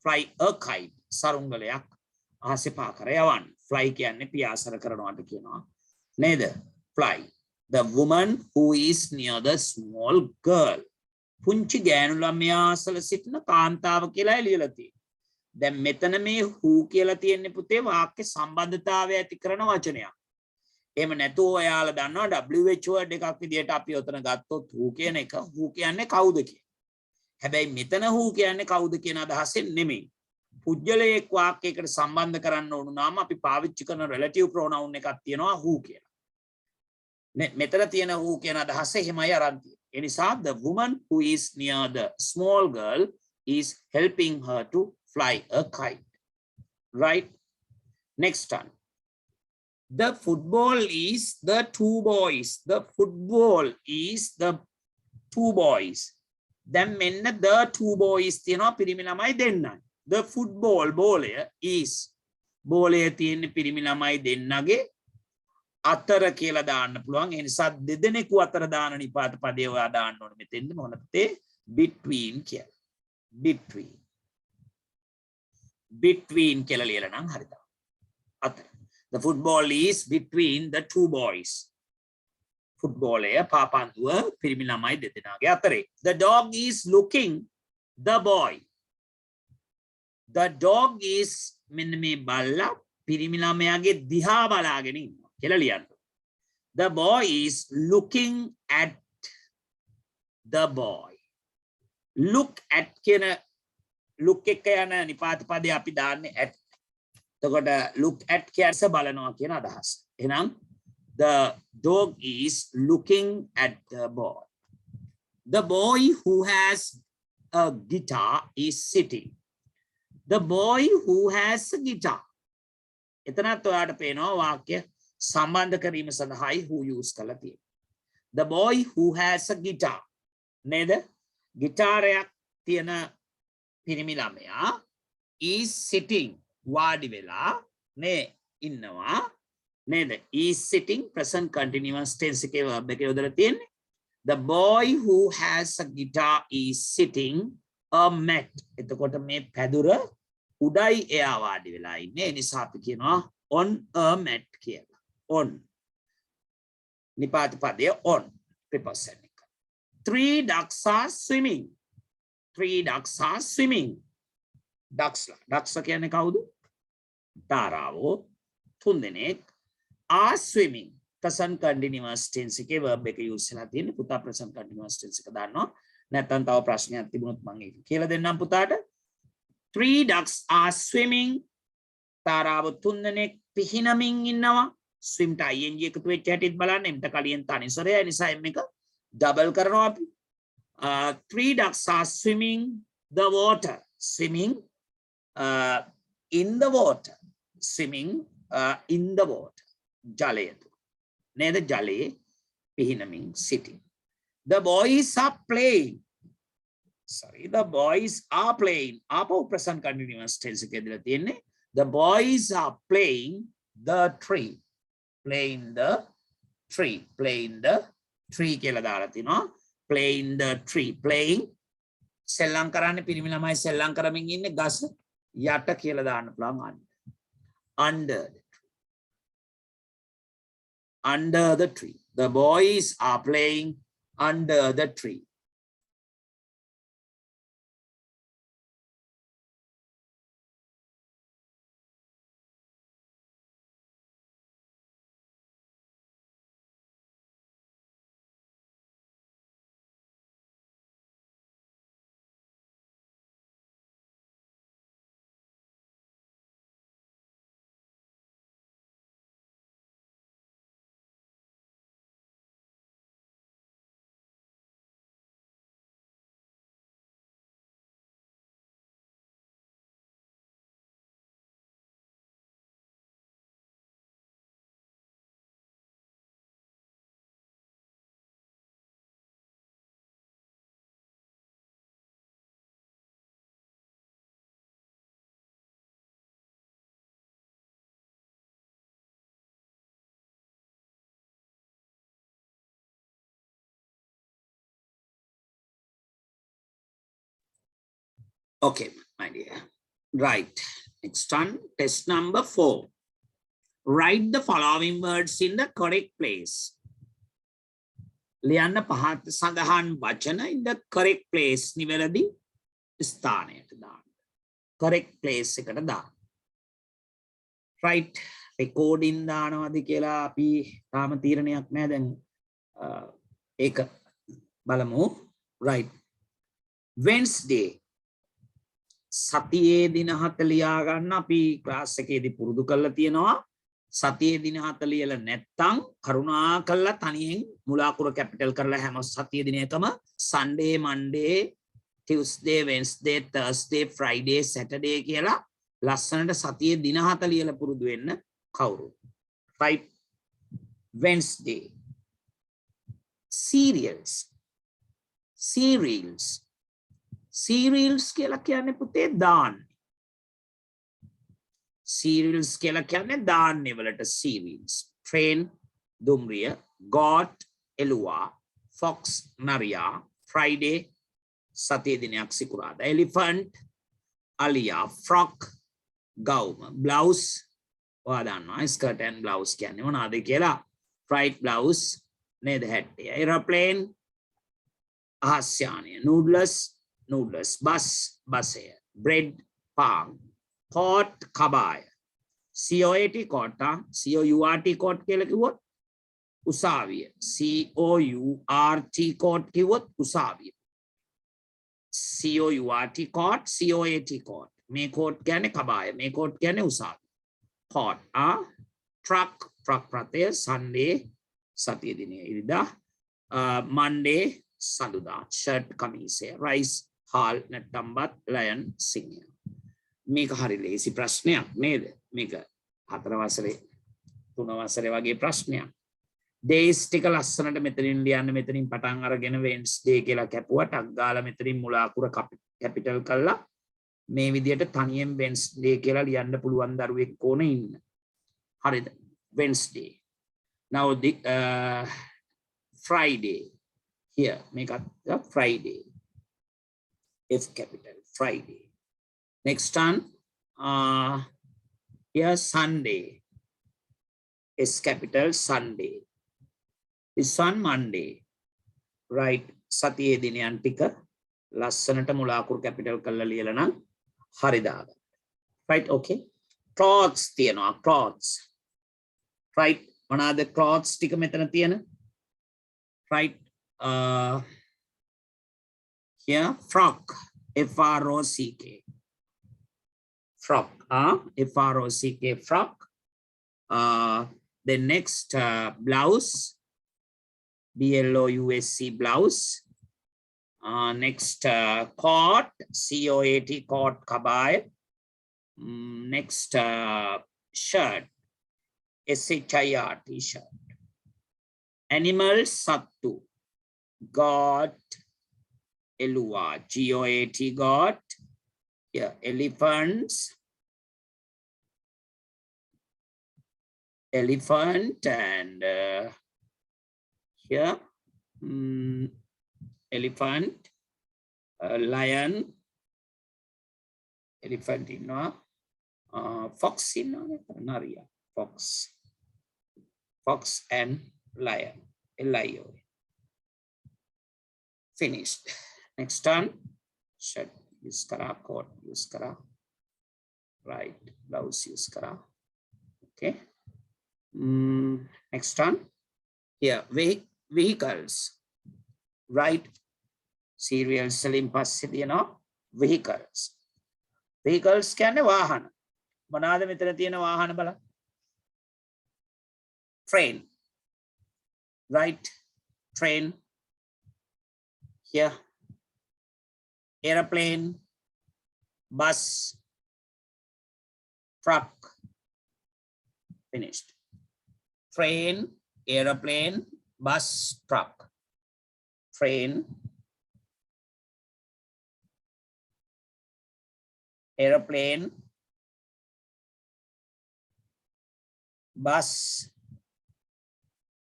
fly a kite. සරුංගලයක් අහසේ පා කර යවන්න. fly කියන්නේ පියාසර කරනවාට කියනවා නේද? fly. The woman who is near the small girl. පුංචි ගෑනු ළමයා අසල සිටින කාන්තාව කියලා ලියලා තියෙනවා. දැන් මෙතන මේ who කියලා තියෙන්නේ පුතේ වාක්‍ය සම්බන්ධතාවය ඇති කරන වචනයක්. එහෙම නැතුව ඔයාලා දන්නවා WH word එකක් විදියට අපි උතන ගත්තොත් who කියන එක who කියන්නේ කවුද කියන. හැබැයි මෙතන who කියන්නේ කවුද කියන අදහසෙන් නෙමෙයි. පුජ්‍යලයක් වාක්‍යයකට සම්බන්ධ කරන්න ඕන නම් අපි පාවිච්චි කරන relative pronoun එකක් තියෙනවා who කියලා. මෙතන තියෙන who කියන අදහස එහෙමයි අරන් තියෙන්නේ. ඒ නිසා the woman who is near the small girl is helping her to fly a kite. right? next one. The football is the two boys. The football is the two boys. දැන් මෙන්න the two boys තියෙනවා පිරිමි ළමයි දෙන්නයි. The football බෝලය is බෝලය තියෙන පිරිමි ළමයි දෙන්නගේ අතර කියලා දාන්න පුළුවන්. ඒ නිසා දෙදෙනෙකු අතර දාන නිපාත පදේ ඔයා දාන්න ඕනේ මෙතෙන්ද මොනවද between කියලා. between. between කියලා ලියලා නම් හරි තමයි. අතර. The football is between the two boys. Football පාපන්දුව පිරිමි ළමයි දෙදෙනාගේ අතරේ. The dog is looking the boy. The dog is මෙන්න මේ බල්ලා පිරිමි ළමයාගේ දිහා බලාගෙන ඉන්නවා කියලා ලියන්න. The boy is looking at the boy. look at කියන look එක යන නිපාත පදේ අපි දාන්නේ at. එතකොට look at කියන්නේ බලනවා කියන අදහස. එහෙනම් the dog is looking at the boy. The boy who has a guitar is sitting. The boy who has a guitar. එතනත් ඔයාලට පේනවා වාක්‍ය සම්බන්ධ කිරීම සඳහායි who use කරලා තියෙන්නේ. The boy who has a guitar. නේද? ගිටාරයක් තියෙන පිරිමි ළමයා is sitting වාඩි වෙලා නේ ඉන්නවා නේද? is sitting present continuous tense එකේ verb එකේ යොදලා තියෙන්නේ. The boy who has a guitar is sitting a mat. එතකොට මේ පැදුර උඩයි එයා වාඩි වෙලා ඉන්නේ. ඒ නිසා අපි කියනවා on a mat කියලා. on. නිපාත පදයේ on preposition එක. 3 ducks are swimming. 3 ducks are swimming. ducks කියන්නේ කවුද? තාරාවෝ තුන් දෙනෙක් are swimming. present continuous tense එකේ verb එක use කරලා තියෙන්නේ. පුතා present continuous tense එක දානවා. නැත්නම් තව ප්‍රශ්නයක් තිබුණොත් මම ඒක කියලා දෙන්නම් පුතාට. 3 ducks are swimming. තාරාව තුන් දෙනෙක් පිහිනමින් ඉන්නවා. swim ට ing එකතු වෙච්ච හැටිත් බලන්න. එම්ට කලින් තනි ස්වරය නිසා m එක double කරනවා අපි. 3 ducks are swimming the water. Swimming in the water. Swimming in the water. ජලය තුල. නේද? ජලයේ පිහිනමින් sitting. The boys are playing. Sorry, the boys are playing. ආපහු present continuous tense එකේ දාලා තියෙන්නේ. The boys are playing the tree. Playing the tree. Playing the tree කියලා දාලා තිනවා. Playing the tree. Playing සෙල්ලම් කරන්නේ පිරිමි ළමයි සෙල්ලම් කරමින් ඉන්නේ ගස යට කියලා දාන්න පුළුවන් under. Under the tree. The boys are playing under the tree. Okay, my dear. Right. Next one, test number 4. Write the following words in the correct place. ලියන්න පහත් සඳහන් වචන in the correct place. නිවැරදි ස්ථානයට දාන්න. correct place එකට දාන්න. Right. recording දානවාද කියලා අපි තාම තීරණයක් නැහැ දැන්. ඒක බලමු. Right. Wednesday. සතියේ දින 7 ලියා ගන්න අපි ක්ලාස් එකේදී පුරුදු කරලා තියෙනවා. සතියේ දින 7 ලියලා නැත්නම් කරුණාකරලා තනියෙන් මුලාකුර කැපිටල් කරලා හැම සතියේ දිනයකම Sunday, Monday, Tuesday, Wednesday, Thursday, Friday, Saturday කියලා ලස්සනට සතියේ දින 7 ලියලා පුරුදු වෙන්න කවුරු. Right. Wednesday. Cereals. Cereals. Cereals කියලා කියන්නේ පුතේ දාන්නේ. Cereals කියලා කියන්නේ දාන්නේ වලට cereals. Train දුම්රිය, goat එළුවා, fox නරියා, Friday සතියේ දිනයක් සිකුරාදා, elephant අලියා, frock ගවුම, blouse ඔයා දන්නවා skirt and blouse කියන්නේ මොනවාද කියලා. Right blouse නේද හැට්ටය. aeroplane ආස්‍යානය, noodles bus basය, bread palm, coat kabaya, coat coat coat කියලා කිව්වොත් උසාවිය, court court කිව්වොත් උසාවිය. COURT court, COAT court. මේ court කියන්නේ කබාය. මේ court කියන්නේ උසාවි. Court truck ප්‍රත්‍ය Sunday සතිය දිනේ ඉරිදා Monday සඳුදා shirt කමීසය rice hall නැත්නම් බත් lion සිංහය. මේක හරි ලේසි ප්‍රශ්නයක් නේද? මේක 4 වසරේ 3 වසරේ වගේ ප්‍රශ්නයක්. days ටික ලස්සනට මෙතනින් ලියන්න මෙතනින් පටන් අරගෙන Wednesday කියලා කැපුවා ටක් ගාලා මෙතනින් මුල අකුර කැපිටල් කරලා මේ විදිහට තනියෙන් Wednesday කියලා ලියන්න පුළුවන් දරුවෙක් ඕන ඉන්න. හරිද? Wednesday. Now the Friday here make up Friday. F capital Friday. Next one here Sunday. S capital Sunday. This one Monday. Right. සතියේ දිනයන් ටික ලස්සනට මුල අකුරු කැපිටල් කරලා ලියලා නම් හරි දාගන්න. Right, okay. Clothes තියනවා clothes. Right. මොනවාද clothes ටික මෙතන තියෙන? Right. Here frock. FROCK. Frock. FROCK frock. Then next blouse. BLOUSE blouse. Next coat. COAT coat kabay. Next shirt. SHIR t-shirt. Animals sattu. Goat. Elua. GOAT goat. Yeah, elephants. Elephant and here elephant, lion, elephant in fox in Naria, fox and lion, lion. Finished. Next one, shirt use kara, coat use kara, right, blouse use kara. Okay. Next one, here vehicles, right, serial selling passe තියෙනවා vehicles. Vehicles කියන්නේ වාහන. මොනවාද මෙතන තියෙන වාහන බලන්න? Train, right, train. Here airplane, bus, truck. Finished. Train, airplane, bus, truck. Train, airplane, bus,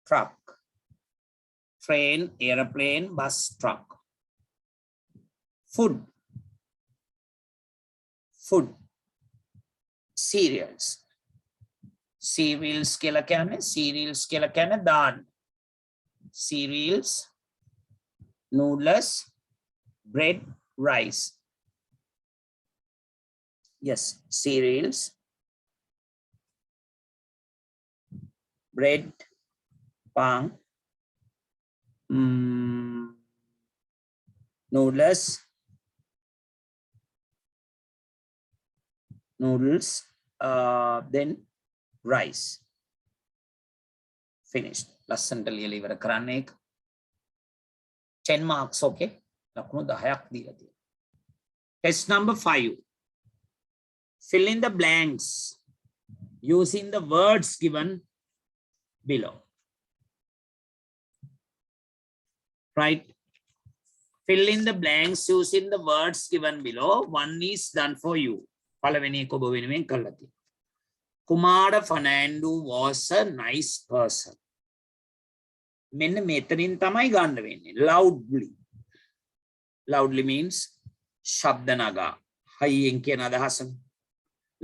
truck. Train, airplane, bus, truck. Food, food, cereals. Cereals කියලා කියන්නේ cereals කියලා කියන්නේ දාන්න. Cereals, noodles, bread, rice. Yes, cereals, bread, pan, noodles, then rice. Finished. ලස්සනට ලියලා ඉවර කරන්න එක. 10 marks, okay? ලකුණු 10ක් දීලා තියෙනවා. Test number 5. Fill in the blanks using the words given below. Right? Fill in the blanks using the words given below. One is done for you. පළවෙනි එක ඔබ වෙනුවෙන් කරලා තියෙනවා. Kumara Fernando was a nice person. මෙන්න මෙතනින් තමයි ගන්න වෙන්නේ. Loudly. Loudly means ශබ්ද නගා. හයියෙන් කියන අදහස.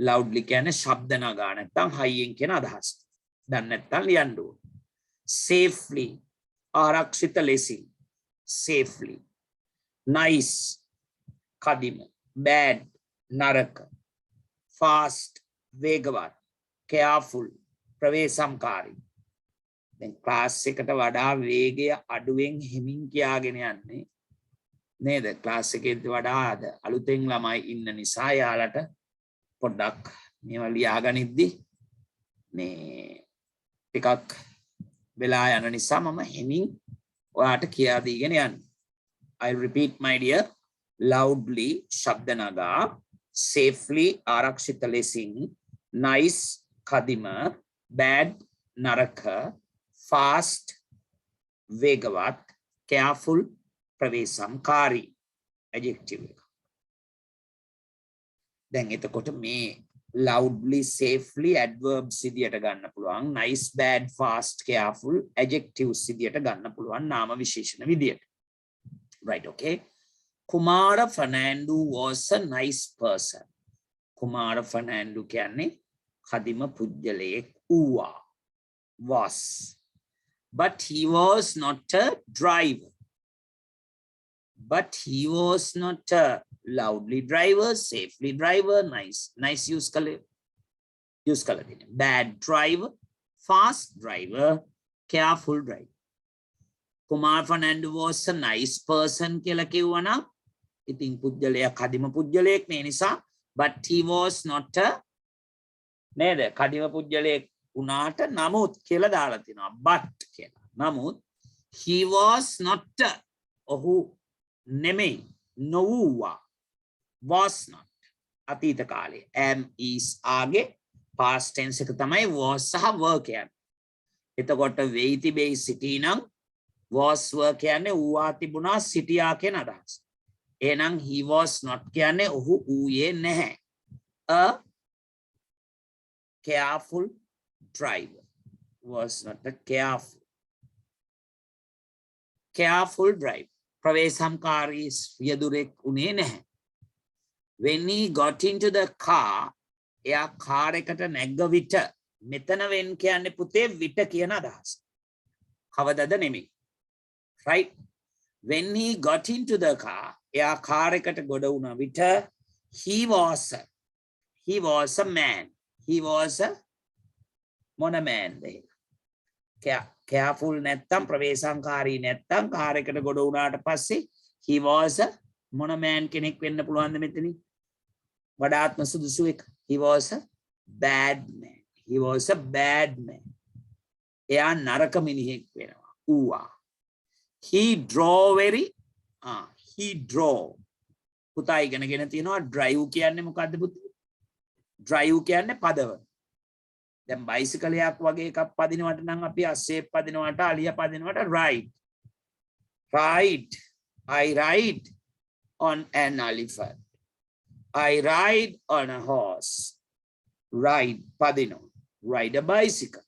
Loudly කියන්නේ ශබ්ද නගා නැත්නම් හයියෙන් කියන අදහස. දැන් නැත්නම් ලියන්න ඕන. Safely. ආරක්ෂිත ලෙසින්. Safely. Nice. කදිම. Bad. නරක. Fast. වේගවත්. Careful. ප්‍රවේශම්කාරී. දැන් ක්ලාස් එකට වඩා වේගය අඩුවෙන් හිමින් කියාගෙන යන්නේ නේද ක්ලාස් එකේදී වඩා අද අලුතෙන් ළමයි ඉන්න නිසා යාලට පොඩ්ඩක් මේවා ලියාගනිද්දි මේ ටිකක් වෙලා යන නිසා මම හෙමින් ඔයාට කියා දීගෙන යන්නේ. I'll repeat my dear loudly ශබ්ද නගා safely ආරක්ෂිත ලෙසින් nice කදිම bad නරක fast වේගවත් careful ප්‍රවේශම්කාරී adjective එක. දැන් එතකොට මේ loudly safely adverbs විදියට ගන්න පුළුවන් nice bad fast careful adjectives විදියට ගන්න පුළුවන් නාම විශේෂණ විදියට. Right, okay. Kumara Fernando was a nice person. Kumara Fernando කියන්නේ කදිම පුජ්‍යලයක් වූවා was. But he was not a driver. But he was not a loudly driver, safely driver, nice use color. Bad driver, fast driver, careful driver. Kumar Fernando was a nice person කියලා කිව්වනම් ඉතින් පුජ්‍යලයක් කදිම පුජ්‍යලයක් නේ නිසා but he was not a නේද කදිම පුජ්‍යලයක් උනාට නමුත් කියලා දාලා තිනවා but කියලා. නමුත් he was not a ඔහු නෙමෙයි නොවුවා was not අතීත කාලේ am is ආගේ past tense එක තමයි was සහ were කියන්නේ. එතකොට වෙයි තිබෙයි සිටී නම් was were කියන්නේ ඌවා තිබුණා සිටියා කියන අදහස. එහෙනම් he was not කියන්නේ ඔහු ඌයේ නැහැ. A careful driver was not a careful driver. ප්‍රවේශම්කාරී විදුරෙක් උනේ නැහැ. When he got into the car එයා කාර් එකට නැග්ග විට මෙතන වෙන් කියන්නේ පුතේ විට කියන අදහස. කවදද නෙමෙයි. Right? When he got into the car එයා කාර් එකට ගොඩ වුණා විට he was a man. He was a මොන man ද? careful නැත්තම් ප්‍රවේශම්කාරී නැත්තම් කාර් එකට ගොඩ වුණාට පස්සේ he was a මොන man කෙනෙක් වෙන්න පුළුවන්ද මෙතනින්? වඩාත්ම සුදුසු එක. He was a bad man. He was a bad man. එයා නරක මිනිහෙක් වෙනවා. ඌවා. He drove. පුතා ඉගෙනගෙන තියෙනවා drive කියන්නේ මොකද්ද පුතේ? drive කියන්නේ පදවන. දැන් බයිසිකලයක් වගේ එකක් පදිනවට නම් අපි අස්සේ පදිනවට අලිය පදිනවට ride. I ride on an elephant. I ride on a horse. Ride padino. Ride a bicycle.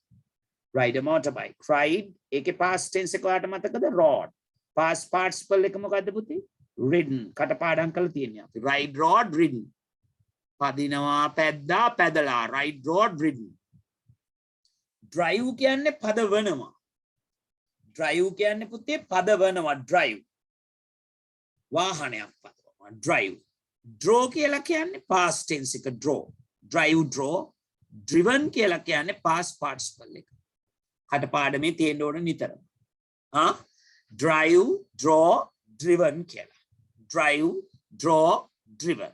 Ride a motorbike. Ride ඒකේ past tense එක ඔයාලට මතකද? rod. Past participle එක මොකද්ද පුතේ? ridden. කටපාඩම් කරලා තියෙනවා අපි. ride rod ridden. පදිනවා පැද්දා පැදලා. ride rod ridden. drive කියන්නේ පදවනවා. drive කියන්නේ පුතේ පදවනවා. drive වාහනයක් පදවනවා. drive. draw කියලා කියන්නේ past tense එක draw. drive draw. driven කියලා කියන්නේ past participle එක. කටපාඩමේ තියෙන්න ඕන නිතරම. drive draw driven කියලා. drive draw driven.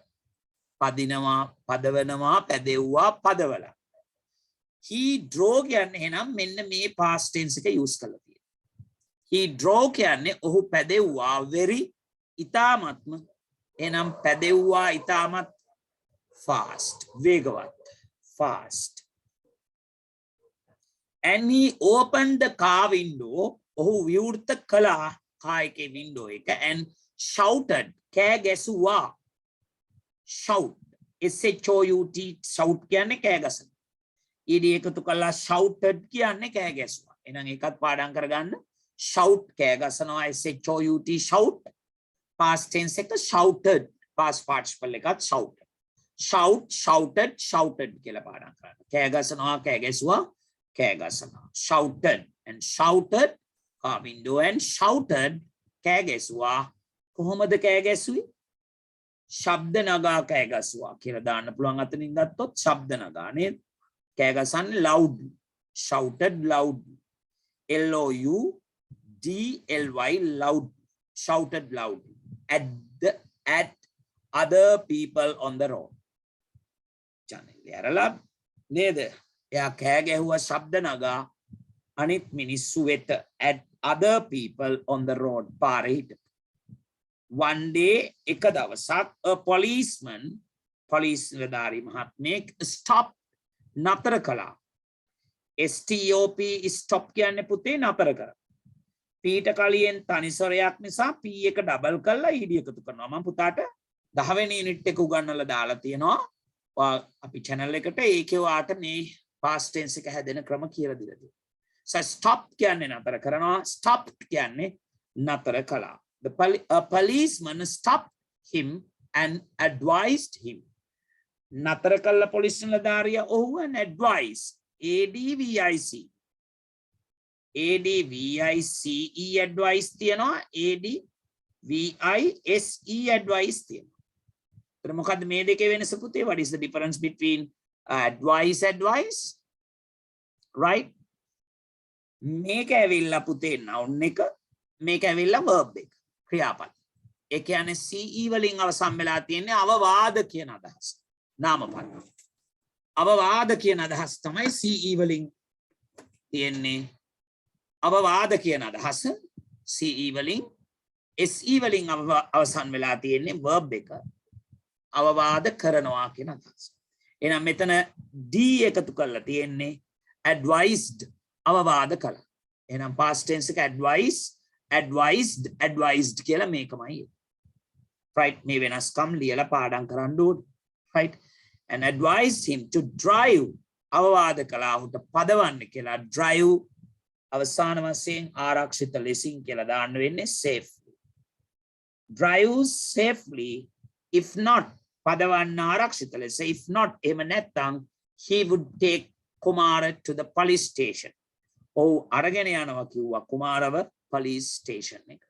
පදිනවා පදවනවා පැදෙව්වා පදවලා. he drove කියන්නේ එහෙනම් මෙන්න මේ past tense එක use කරලා තියෙනවා. he drove කියන්නේ ඔහු පැදෙව්වා very ඉතාමත්ම එහෙනම් පැදෙව්වා ඉතාමත් fast වේගවත් fast. And he opened the car window ඔහු විවෘත කළා car එකේ window එක and shouted කෑ ගැසුවා. shout shout shout කියන්නේ කෑ ගසන. ඊඩි එකතු කළා shouted කියන්නේ කෑ ගැසුවා. එහෙනම් ඒකත් පාඩම් කරගන්න. shout කෑ ගසනවා shout shout. past tense එක shouted past participle එකත් shouted. shout shouted shouted කියලා පාඩම් කරන්න. කෑ ගසනවා කෑ ගැසුවා කෑ ගසනවා. shouted and shouted car window and shouted කෑ ගැසුවා. කොහොමද කෑ ගැසුවේ? ශබ්ද නගා කෑ ගැසුවා කියලා දාන්න පුළුවන්. අතනින් ගත්තොත් ශබ්ද නගා නේද? කෑ ගසන්නේ loud. shouted loud. loudly loud. shouted loud. at other people on the road. ජනේලය ඇරලා නේද? එයා කෑ ගැහුවා ශබ්ද නගා අනිත් මිනිස්සු වෙත at other people on the road පාරේ හිටපු. One day එක දවසක් a policeman police නිලධාරී මහත්මයෙක් stop නතර කළා. stop stop කියන්නේ පුතේ නතර කර. පීට කලියෙන් තනිසරයක් නිසා p එක ඩබල් කරලා ed එකතු කරනවා. මම පුතාට 10 වෙනි යුනිට් එක උගන්වලා දාලා තියෙනවා. අපි channel එකට ඒකේ වාට මේ past tense එක හැදෙන ක්‍රම කියලා දීලා තියෙනවා. So stop කියන්නේ නතර කරනවා. stopped කියන්නේ නතර කළා. A policeman stopped him and advised him. නතර කළ පොලිස් නිලධාරියා ඔහුව advice advice advice තියනවා advice advice තියනවා. එතන මොකද්ද මේ දෙකේ වෙනස පුතේ? What is the difference between advice right? මේක ඇවිල්ලා පුතේ noun එක, මේක ඇවිල්ලා verb එක, ක්‍රියාපද. ඒ කියන්නේ ce වලින් අවසන් වෙලා තියෙන්නේ අවවාද කියන අදහස. නාමපද. අවවාද කියන අදහස තමයි ce වලින් තියෙන්නේ. අවවාද කියන අදහස ce වලින් se වලින් අවසන් වෙලා තියෙන්නේ verb එක. අවවාද කරනවා කියන අදහස. එහෙනම් මෙතන d එකතු කරලා තියෙන්නේ advised අවවාද කළා. එහෙනම් past tense එක advised කියලා මේකමයි. right? මේ වෙනස්කම් ලියලා පාඩම් කරන්න ඕනේ. right? and advised him to drive අවවාද කළා උට පදවන්න කියලා. drive අවසාන වශයෙන් ආරක්ෂිත ලෙසින් කියලා දාන්න වෙන්නේ safely. drive safely if not පදවන්න ආරක්ෂිත ලෙස. if not එහෙම නැත්නම් he would take Kumara to the police station. ඔව් අරගෙන යනවා කිව්වා කුමාරව police station එකට.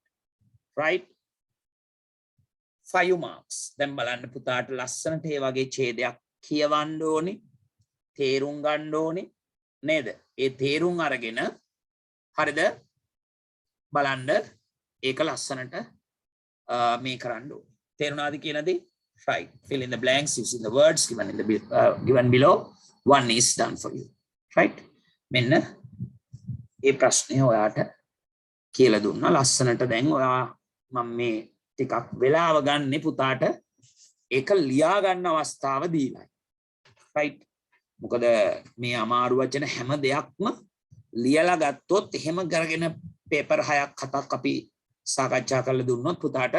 right? 5 marks. දැන් බලන්න පුතාට ලස්සනට මේ වගේ ඡේදයක් කියවන්න ඕනේ, තේරුම් ගන්න ඕනේ නේද? ඒ තේරුම් අරගෙන හරිද? බලන්න ඒක ලස්සනට මේ කරන්න ඕනේ. තේරුණාද කියන දේ? right. Fill in the blanks using the words given in the given below. One is done for you. right? මෙන්න ඒ ප්‍රශ්නේ ඔයාට කියලා දුන්නා. ලස්සනට දැන් ඔයා මම මේ ටිකක් වෙලාව ගන්න පුතාට ඒක ලියා ගන්න අවස්ථාව දීලා. right? මොකද මේ අමාරු වචන හැම දෙයක්ම ලියලා ගත්තොත් එහෙම කරගෙන පේපර් 6ක් 7ක් අපි සාකච්ඡා කරලා දුන්නොත් පුතාට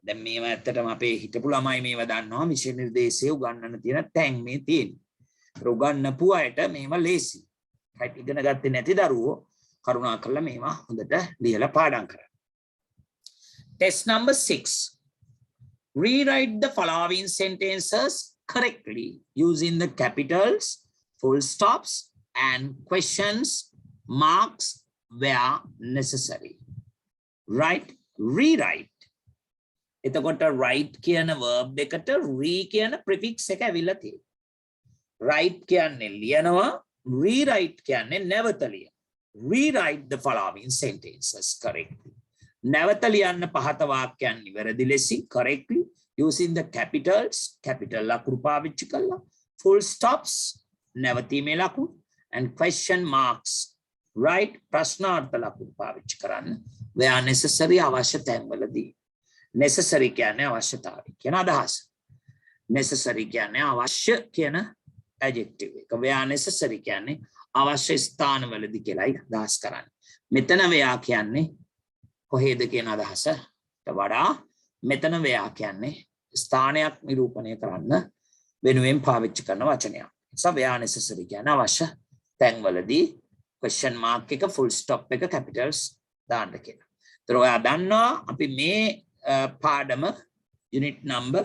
දැන් මේවා ඇත්තටම අපේ හිටපු ළමයි මේවා දන්නවා. විෂය නිර්දේශයේ උගන්වන්න තියෙන තැන් මේ තියෙන්නේ. උගන්වපු අයට මේවා ලේසි. right? ඉගෙන ගත්තේ නැති දරුවෝ කරුණාකරලා මේවා හොඳට ලියලා පාඩම් කරන්න. Test number 6. Rewrite the following sentences correctly using the capitals, full stops, and questions marks where necessary. Right? Rewrite. එතකොට write කියන verb එකට re කියන prefix එක ඇවිල්ලා තියෙනවා. write කියන්නේ ලියනවා, rewrite කියන්නේ නැවත ලියන. Rewrite the following sentences correctly. නැවත ලියන්න පහත වාක්‍යයන් නිවැරදි ලෙසින් correctly using the capitals, capital ලකුණු පාවිච්චි කළා, full stops නැවතීමේ ලකුණු, and question marks, right? ප්‍රශ්නාර්ථ ලකුණු පාවිච්චි කරන්න where necessary අවශ්‍ය තැන්වලදී. necessary කියන්නේ අවශ්‍යතාවය කියන අදහස. necessary කියන්නේ අවශ්‍ය කියන adjective එක. where necessary කියන්නේ අවශ්‍ය ස්ථානවලදී කියලායි අදහස් කරන්නේ. මෙතන where කියන්නේ කොහෙද කියන අදහසට වඩා මෙතන where කියන්නේ ස්ථානයක් නිරූපණය කරන්න වෙනුවෙන් පාවිච්චි කරන වචනයක්. So where necessary කියන්නේ අවශ්‍ය තැන්වලදී question mark එක, full stop එක, capitals දාන්න කියලා. ඒතර ඔයා දන්නවා අපි මේ පාඩම unit number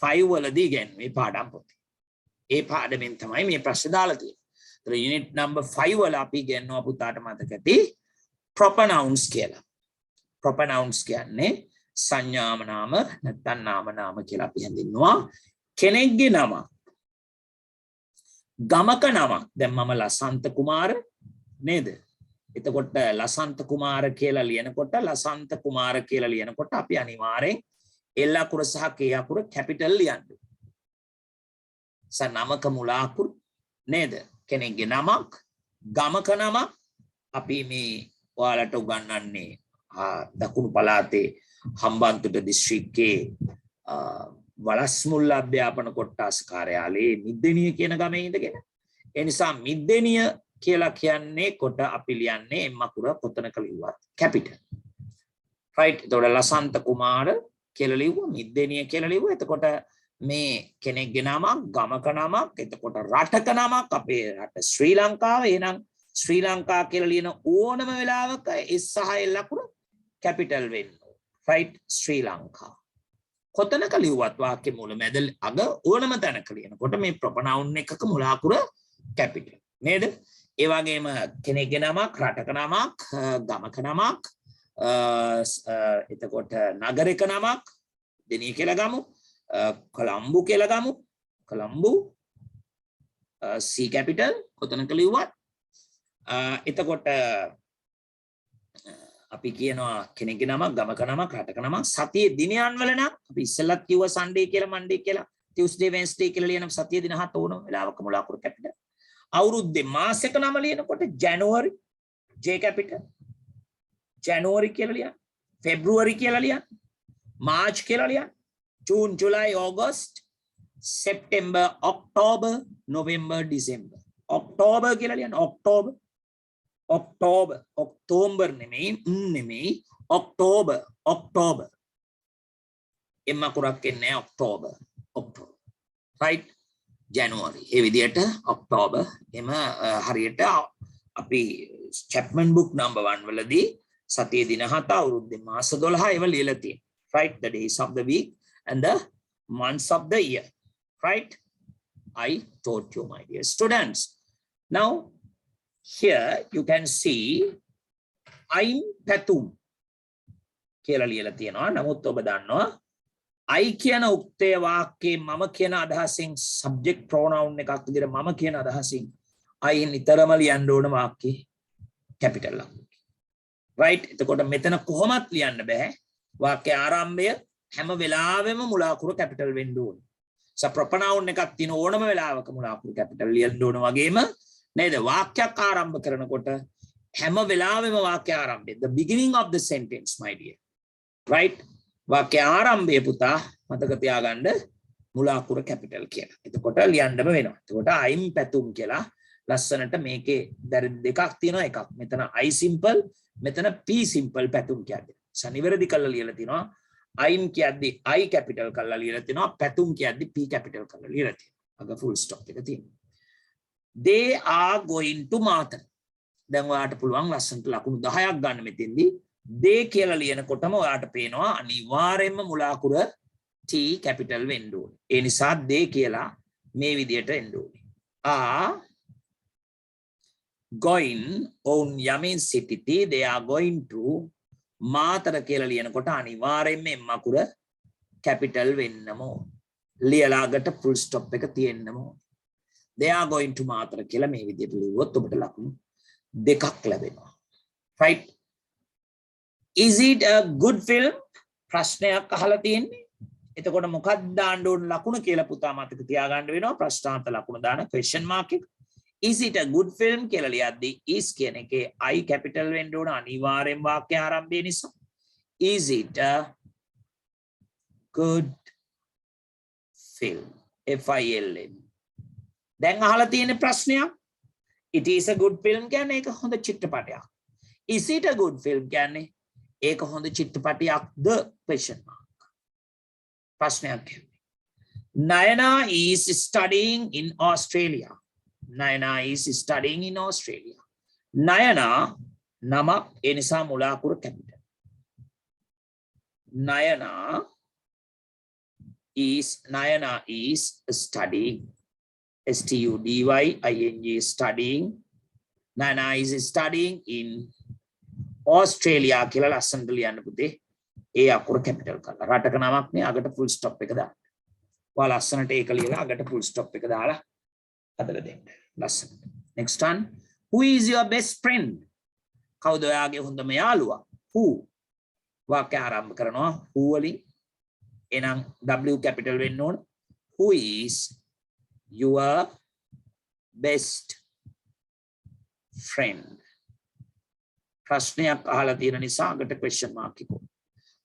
5 වලදී ඉගෙනුවේ පාඩම් පොතේ. ඒ පාඩමෙන් තමයි මේ ප්‍රශ්න දාලා තියෙන්නේ. ඒතර unit number 5 වල අපි ඉගෙනුවා පුතාට මතක ඇති proper nouns කියලා. proper nouns කියන්නේ සංඥාම නාම නැත්නම් නාම නාම කියලා අපි හඳුන්වනවා. කෙනෙක්ගේ නම, ගමක නම. දැන් මම ලසන්ත කුමාර නේද? එතකොට ලසන්ත කුමාර කියලා ලියනකොට අපි අනිවාර්යෙන් එල් අකුර සහ කේ අකුර කැපිටල් ලියන්න. නමක මුල අකුරු නේද? කෙනෙක්ගේ නමක්, ගමක නමක්. අපි මේ ඔයාලට උගන්වන්නේ දකුණු පළාතේ හම්බන්තොට දිස්ත්‍රික්කයේ වලස්මුල්ල අධ්‍යාපන කොට්ටාස කාර්යාලයේ මිද්දෙනිය කියන ගමේ ඉඳගෙන. ඒ නිසා මිද්දෙනිය කියලා කියන්නේ කොට අපි ලියන්නේ එම් අකුර කොතනක ලිව්වත් කැපිටල්. right? එතකොට ලසන්ත කුමාර කියලා ලිව්වා, මිද්දෙනිය කියලා ලිව්වා. එතකොට මේ කෙනෙක්ගේ නමක්, ගමක නමක්, එතකොට රටක නමක්. අපේ රට ශ්‍රී ලංකාව. එහෙනම් ශ්‍රී ලංකා කියලා ලියන ඕනම වෙලාවක S සහ L අකුර කැපිටල් වෙන්න. right? ශ්‍රී ලංකා. කොතනක ලිව්වත් වාක්‍ය මුල මැද අග ඕනම තැනක ලියනකොට මේ ප්‍රොපනවුන් එකක මුල අකුර කැපිටල් නේද? ඒ වගේම කෙනෙක්ගේ නමක්, රටක නමක්, ගමක නමක්, එතකොට නගරයක නමක්, දෙනිය කියලා ගමු, කොළඹ කියලා ගමු. කොළඹ C කැපිටල් කොතනක ලිව්වත්. එතකොට අපි කියනවා කෙනෙක්ගේ නමක්, ගමක නමක්, රටක නමක්, සතියේ දිනයන් වල නම් අපි ඉස්සෙල්ලත් කිව්වා සන්ඩේ කියලා, මන්ඩේ කියලා, ටියුස්ඩේ, වෙන්ස්ඩේ කියලා ලියන සතියේ දින හත ඕන වෙලාවක මුල අකුර කැපිටල්. අවුරුද්දේ මාසෙක නම ලියනකොට ජනවාරි J කැපිටල්, ජනවාරි කියලා ලියන්න, ෆෙබ්‍රුවරි කියලා ලියන්න, මාර්ච් කියලා ලියන්න, June, July, August, September, October, November, December. October කියලා ලියන්න, ඔක්තෝබර්. ඔක්තෝබර්, ඔක්තෝබර් නෙමෙයි ඔක්තෝබර්, ඔක්තෝබර්. එම් අකුරක් එන්නේ ඔක්තෝබර්, ඔක්තෝබර්. right? ජනවාරි. ඒ විදිහට ඔක්තෝබර්. එම හරියට අපි චැප්මන් බුක් නම්බර් 1 වලදී සතියේ දින 7 අවුරුද්දේ මාස 12 ඒව ලියලා තියෙනවා. right? The days of the week and the months of the year. right? I taught you, my dear students. Now here you can see I'm patum කියලා ලියලා තියෙනවා. නමුත් ඔබ දන්නවා I කියන උක්තේ වාක්‍යයේ මම කියන අදහසින් subject pronoun එකක් විදිහට මම කියන අදහසින් I නිතරම ලියන්න ඕන වාක්‍යයේ capital එක. right? එතකොට මෙතන කොහොමත් ලියන්න බෑ. වාක්‍ය ආරම්භය හැම වෙලාවෙම මුල අකුර capital වෙන්න ඕන. pronoun එකක් තියෙන ඕනම වෙලාවක මුල අකුර capital ලියන්න ඕන වගේම නේද? වාක්‍යයක් ආරම්භ කරනකොට හැම වෙලාවෙම වාක්‍ය ආරම්භය the beginning of the sentence, my dear. right? වාක්‍ය ආරම්භය පුතා මතක තියාගන්න මුල අකුර කැපිටල් කියලා. එතකොට ලියන්නම වෙනවා. එතකොට I'm පැතුම් කියලා ලස්සනට මේකේ දෙකක් තියෙනවා. එකක් මෙතන I simple, මෙතන P simple පැතුම් කියන්නේ. සනිවැරදි කළා ලියලා තිනවා. I'm කියද්දි I capital කරලා ලියලා තිනවා. පැතුම් කියද්දි P capital කරලා ලියලා තියෙනවා. අග full stop එක තියෙනවා. They are going to Matara. දැන් ඔයාලට පුළුවන් ලස්සනට ලකුණු 10ක් ගන්න මෙතෙන්දී. they කියලා ලියනකොටම ඔයාලට පේනවා අනිවාර්යයෙන්ම මුල අකුර T capital වෙන්න ඕනේ. ඒ නිසා they කියලා මේ විදියට එන්න ඕනේ. are going on යමින් සිටිති. they are going to Matara කියලා ලියනකොට අනිවාර්යයෙන්ම එම් අකුර capital වෙන්නම ඕනේ. ලියලාකට full stop එක තියෙන්නම ඕනේ. they are going to Matara කියලා මේ විදියට ලියුවොත් ඔබට ලකුණු දෙකක් ලැබෙනවා. right? Is it a good film? ප්‍රශ්නයක් අහලා තියෙන්නේ. එතකොට මොකක්ද දාන්න ඕන ලකුණ කියලා පුතා මතක තියාගන්න වෙනවා. ප්‍රශ්නාර්ථ ලකුණ දාන question mark එක. Is it a good film කියලා ලියද්දී is කියන එකේ I capital වෙන්න ඕන අනිවාර්යෙන් වාක්‍ය ආරම්භය නිසා. Is it a good film? F-I-L-M. දැන් අහලා තියෙන ප්‍රශ්නයක්. It is a good film කියන්නේ ඒක හොඳ චිත්‍රපටයක්. Is it a good film කියන්නේ ඒක හොඳ චිත්‍රපටයක්ද? question mark. ප්‍රශ්නයක්. Nayana is studying in Australia. Nayana is studying in Australia. Nayana නමක් ඒ නිසා මුල අකුර capital. Nayana is studying. S-T-U-D-Y-I-N-G studying. Nayana is studying in Australia කියලා ලස්සනට ලියන්න පුතේ. ඒ අකුර capital කරලා. රටක නමක් නේ අගට full stop එක දාන්න. ඔයාලා ලස්සනට ඒක ලියලා අගට full stop එක දාලා හදලා දෙන්න. ලස්සනට. Next one. Who is your best friend? කවුද ඔයාගේ හොඳම යාළුවා? Who. වාක්‍ය ආරම්භ කරනවා who වලින්. එහෙනම් W capital වෙන්න ඕන. Who is your best friend? ප්‍රශ්නයක් අහලා තියෙන නිසා අගට question mark එක.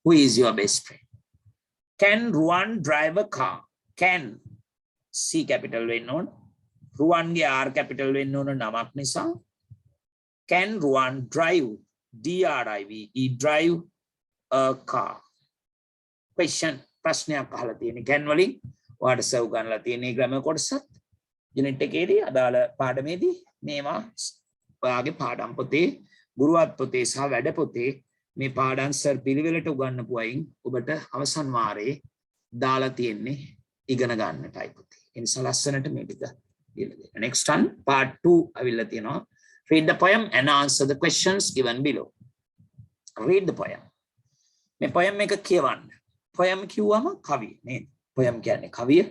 Who is your best friend? Can Ruwan drive a car? Can C capital වෙන්න ඕන. රුවන්ගේ R capital වෙන්න ඕන නමක් නිසා. Can Ruwan drive DRIVE drive a car? Question ප්‍රශ්නයක් අහලා තියෙන can වලින් ඔයාලට සව් ගන්නලා තියෙන grammar කොටසත් unit එකේදී අදාළ පාඩමේදී මේවා ඔයාගේ පාඩම් පොතේ ගුරුවත් පොතේ සහ වැඩ පොතේ මේ පාඩම් සර් පිළිවෙලට උගන්වපු අයින් ඔබට අවසන් වාරයේ දාලා තියෙන්නේ ඉගෙන ගන්නටයි පොතේ. ඒ නිසා ලස්සනට මේ ටික ලියලා දෙන්න. Next one part 2 අවිල්ල තියෙනවා. Read the poem and answer the questions given below. Read the poem. මේ poem එක කියවන්න. poem කිව්වම කවිය නේද? poem කියන්නේ කවිය.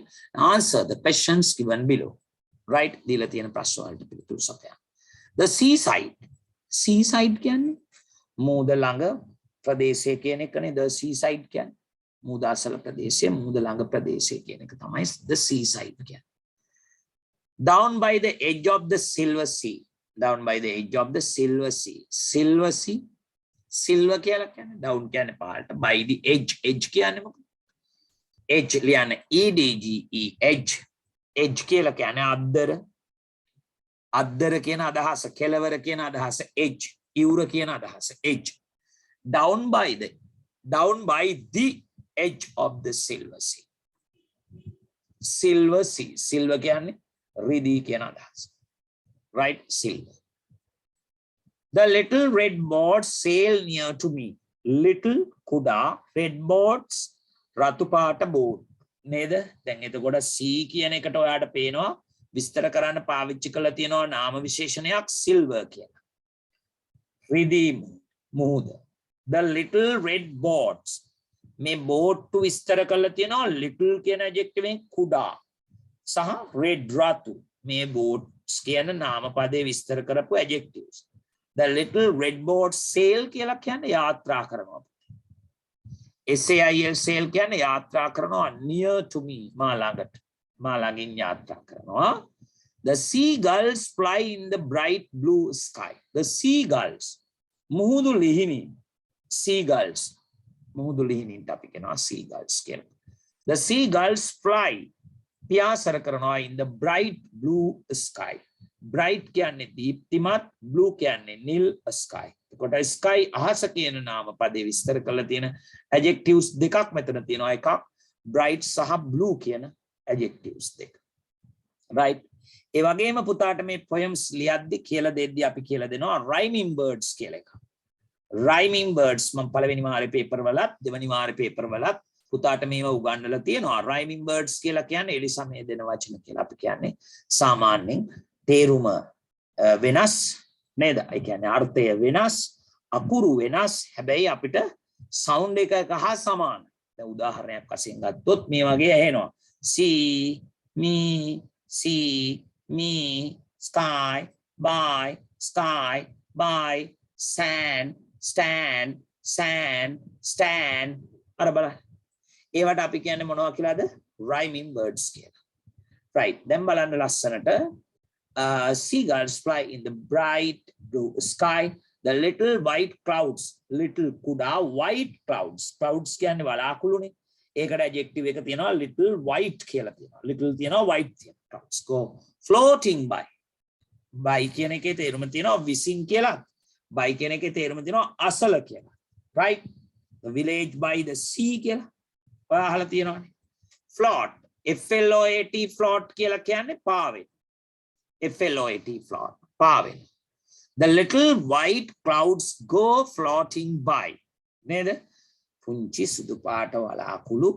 Answer the questions given below. Right? දීලා තියෙන ප්‍රශ්න වලට පිළිතුරු සපයන්න. The seaside. Seaside කියන්නේ මූද ළඟ ප්‍රදේශය කියන එකනේ the seaside කියන්නේ. මූද අසල ප්‍රදේශය, මූද ළඟ ප්‍රදේශය කියන එක තමයි the seaside කියන්නේ. Down by the edge of the silver sea. Down by the edge of the silver sea. Silver sea. Silver කියලා කියන්නේ down කියන්නේ පහළට. By the edge. Edge කියන්නේ මොකක්ද? Edge ලියන්නේ EDGE. Edge. Edge කියලා කියන්නේ අද්දර. අද්දර කියන අදහස. කෙළවර කියන අදහස. Edge. ඉවුර කියන අදහස. Edge. Down by the edge of the silver sea. Silver sea. Silver කියන්නේ රිදී කියන අදහස. Right? Silver. The little red boats sail near to me. Little කුඩා red boats රතු පාට බෝට් නේද? දැන් එතකොට sea කියන එකට ඔයාලට පේනවා විස්තර කරන්න පාවිච්චි කරලා තියෙනවා නාම විශේෂණයක් silver කියලා. රිදී මුහුද. The little red boats මේ බෝට් විස්තර කරලා තියෙනවා little කියන adjective එකෙන් කුඩා සහ red රතු මේ boats කියන නාම පදේ විස්තර කරපු adjectives. The little red boat sail කියලා කියන්නේ යාත්‍රා කරනවා. SAIL sail කියන්නේ යාත්‍රා කරනවා near to me මා ළඟට. මා ළඟින් යාත්‍රා කරනවා. The seagulls fly in the bright blue sky. The seagulls මුහුදු ලිහිණි. Seagulls මුහුදු ලිහිණින්ට අපි කියනවා seagulls කියලා. The seagulls fly පියාසර කරනවා in the bright blue sky. Bright කියන්නේ දීප්තිමත්, blue කියන්නේ නිල් sky. එතකොට sky අහස කියන නාම පදේ විස්තර කරලා තියෙන adjectives දෙකක් මෙතන තියෙනවා. එකක් bright සහ blue කියන adjectives දෙක. Right? ඒ වගේම පුතාට මේ poems ලියද්දි කියලා දෙද්දි අපි කියලා දෙනවා rhyming words කියලා එකක්. Rhyming words මම පළවෙනි වාරේ paper වලත් දෙවෙනි වාරේ paper වලත් පුතාට මේවා උගන්වලා තියෙනවා. rhyming words කියලා කියන්නේ එලි සමය දෙන වචන කියලා අපි කියන්නේ සාමාන්‍යයෙන් තේරුම වෙනස් නේද? ඒ කියන්නේ අර්ථය වෙනස්, අකුරු වෙනස්. හැබැයි අපිට sound එක හා සමාන. දැන් උදාහරණයක් වශයෙන් ගත්තොත් මේ වගේ ඇහෙනවා. see, me, sky, by, sand, stand. අර බලන්න. ඒවට අපි කියන්නේ මොනවා කියලාද? rhyming words කියලා. Right. දැන් බලන්න ලස්සනට seagulls fly in the bright blue sky. The little white clouds. Little කුඩා white clouds. Clouds කියන්නේ වලාකුළුනේ. ඒකට adjective එක තියෙනවා little white කියලා තියෙනවා. Little තියෙනවා white තියෙනවා. Clouds go floating by. By කියන එකේ තේරුම තියෙනවා විසින් කියලා. By කියන එකේ තේරුම තියෙනවා අසල කියලා. Right? The village by the sea කියලා. ඔයා අහලා තියෙනවනේ. Float. FLOAT float කියලා කියන්නේ පාවෙන. FLOAT float. පාවෙන. The little white clouds go floating by. නේද? පුංචි සුදු පාට වලාකුළු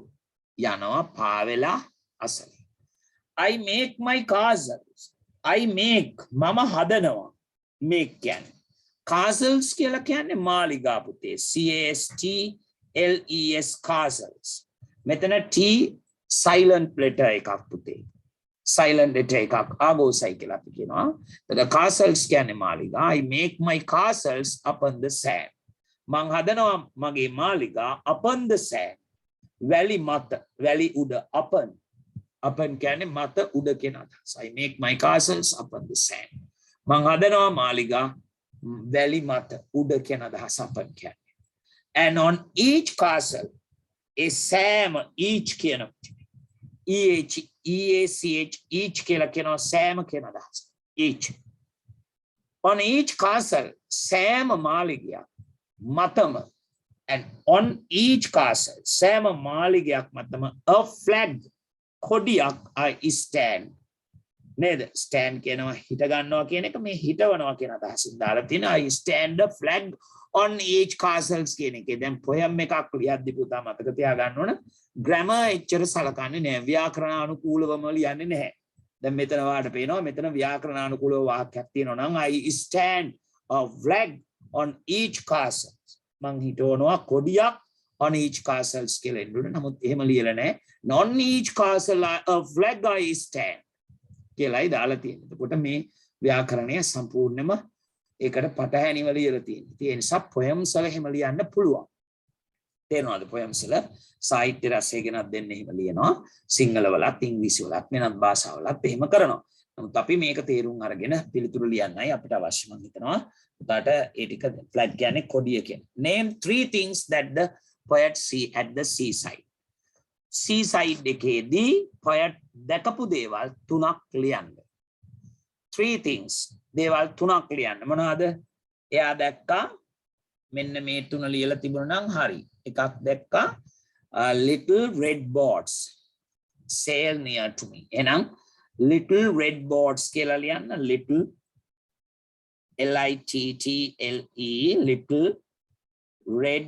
යනවා පාවෙලා අසලේ. I make my castles. I make මම හදනවා. make කියන්නේ. castles කියලා කියන්නේ මාලිගා පුතේ. CASTLES castles. මෙතන T silent letter එකක් පුතේ. silent letter එකක් ආගෝසයි කියලා අපි කියනවා. the castles කියන්නේ මාලිගා. I make my castles upon the sand. මං හදනවා මගේ මාලිගා upon the sand. වැලි මත වැලි උඩ upon කියන්නේ මත උඩ කියන අදහස. I make my castles upon the sand. මං හදනවා මාලිගා වැලි මත උඩ කියන අදහස upon කියන්නේ. And on each castle a සෑම each කියන EACH each කියලා කියනවා සෑම කියන අදහස. each on each castle සෑම මාලිගයක් මතම and on each castle සෑම මාලිගයක් මතම a flag කොඩියක් I stand නේද stand කියනවා හිට ගන්නවා කියන එක මේ හිටවනවා කියන අදහසින් දාලා තියෙනවා I stand a flag on each castles කියන එකේ දැන් poem එකක් ලියද්දි පුතා මතක තියාගන්න ඕන grammar එච්චර සලකන්නේ නැහැ ව්‍යාකරණානුකූලවම ලියන්නේ නැහැ දැන් මෙතන වාට පේනවා මෙතන ව්‍යාකරණානුකූලව වාක්‍යයක් තියෙනවා නම් I stand a flag on each castle මං හිටවනවා කොඩියක් on each castles කියලා එන්න නමුත් එහෙම ලියලා නැහැ on each castle a flag I stand කියලායි දාලා තියෙන්නේ. එතකොට මේ ව්‍යාකරණය සම්පූර්ණයෙන්ම ඒකට පටහැනිව ලියලා තියෙනවා. ඒ නිසා poems වල එහෙම ලියන්න පුළුවන්. තේරෙනවද poems වල සාහිත්‍ය රසය ගැන දෙන්න එහෙම ලියනවා. සිංහල වලත් ඉංග්‍රීසි වලත් වෙනත් භාෂාවලත් එහෙම කරනවා. නමුත් අපි මේක තේරුම් අරගෙන පිළිතුරු ලියන්නයි අපිට අවශ්‍ය මම හිතනවා. උදාට ඒ ටික flag කියන්නේ කොඩිය කියන්නේ. Name 3 things that the poet see at the seaside. Seaside එකේදී poet දැකපු දේවල් තුනක් ලියන්න. 3 things දේවල් තුනක් ලියන්න. මොනවාද? එයා දැක්කා මෙන්න මේ තුන ලියලා තිබුණා නම් හරි. එකක් දැක්කා little red boats sail near to me. එහෙනම් little red boats කියලා ලියන්න. little LITTLE little red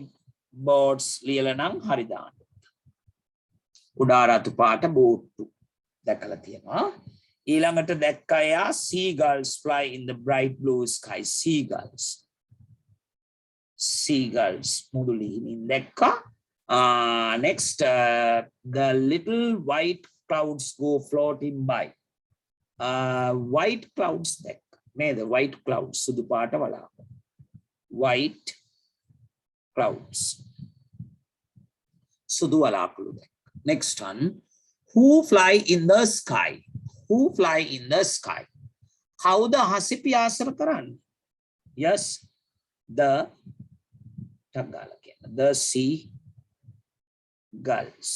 boats ලියලා නම් හරි දාන්න. උඩාරතු පාට බෝට්ටු දැකලා තියෙනවා ඊළඟට දැක්කා යා seagulls fly in the bright blue sky seagulls මුදුලින් දැක්කා next the little white clouds go floating by white clouds දැක්ක නේද white clouds සුදු පාට වලාකුළු white clouds සුදු වලාකුළු දැක්ක Next one, who fly in the sky? Who fly in the sky? How the hasipiasar karan? Yes, the seagulls.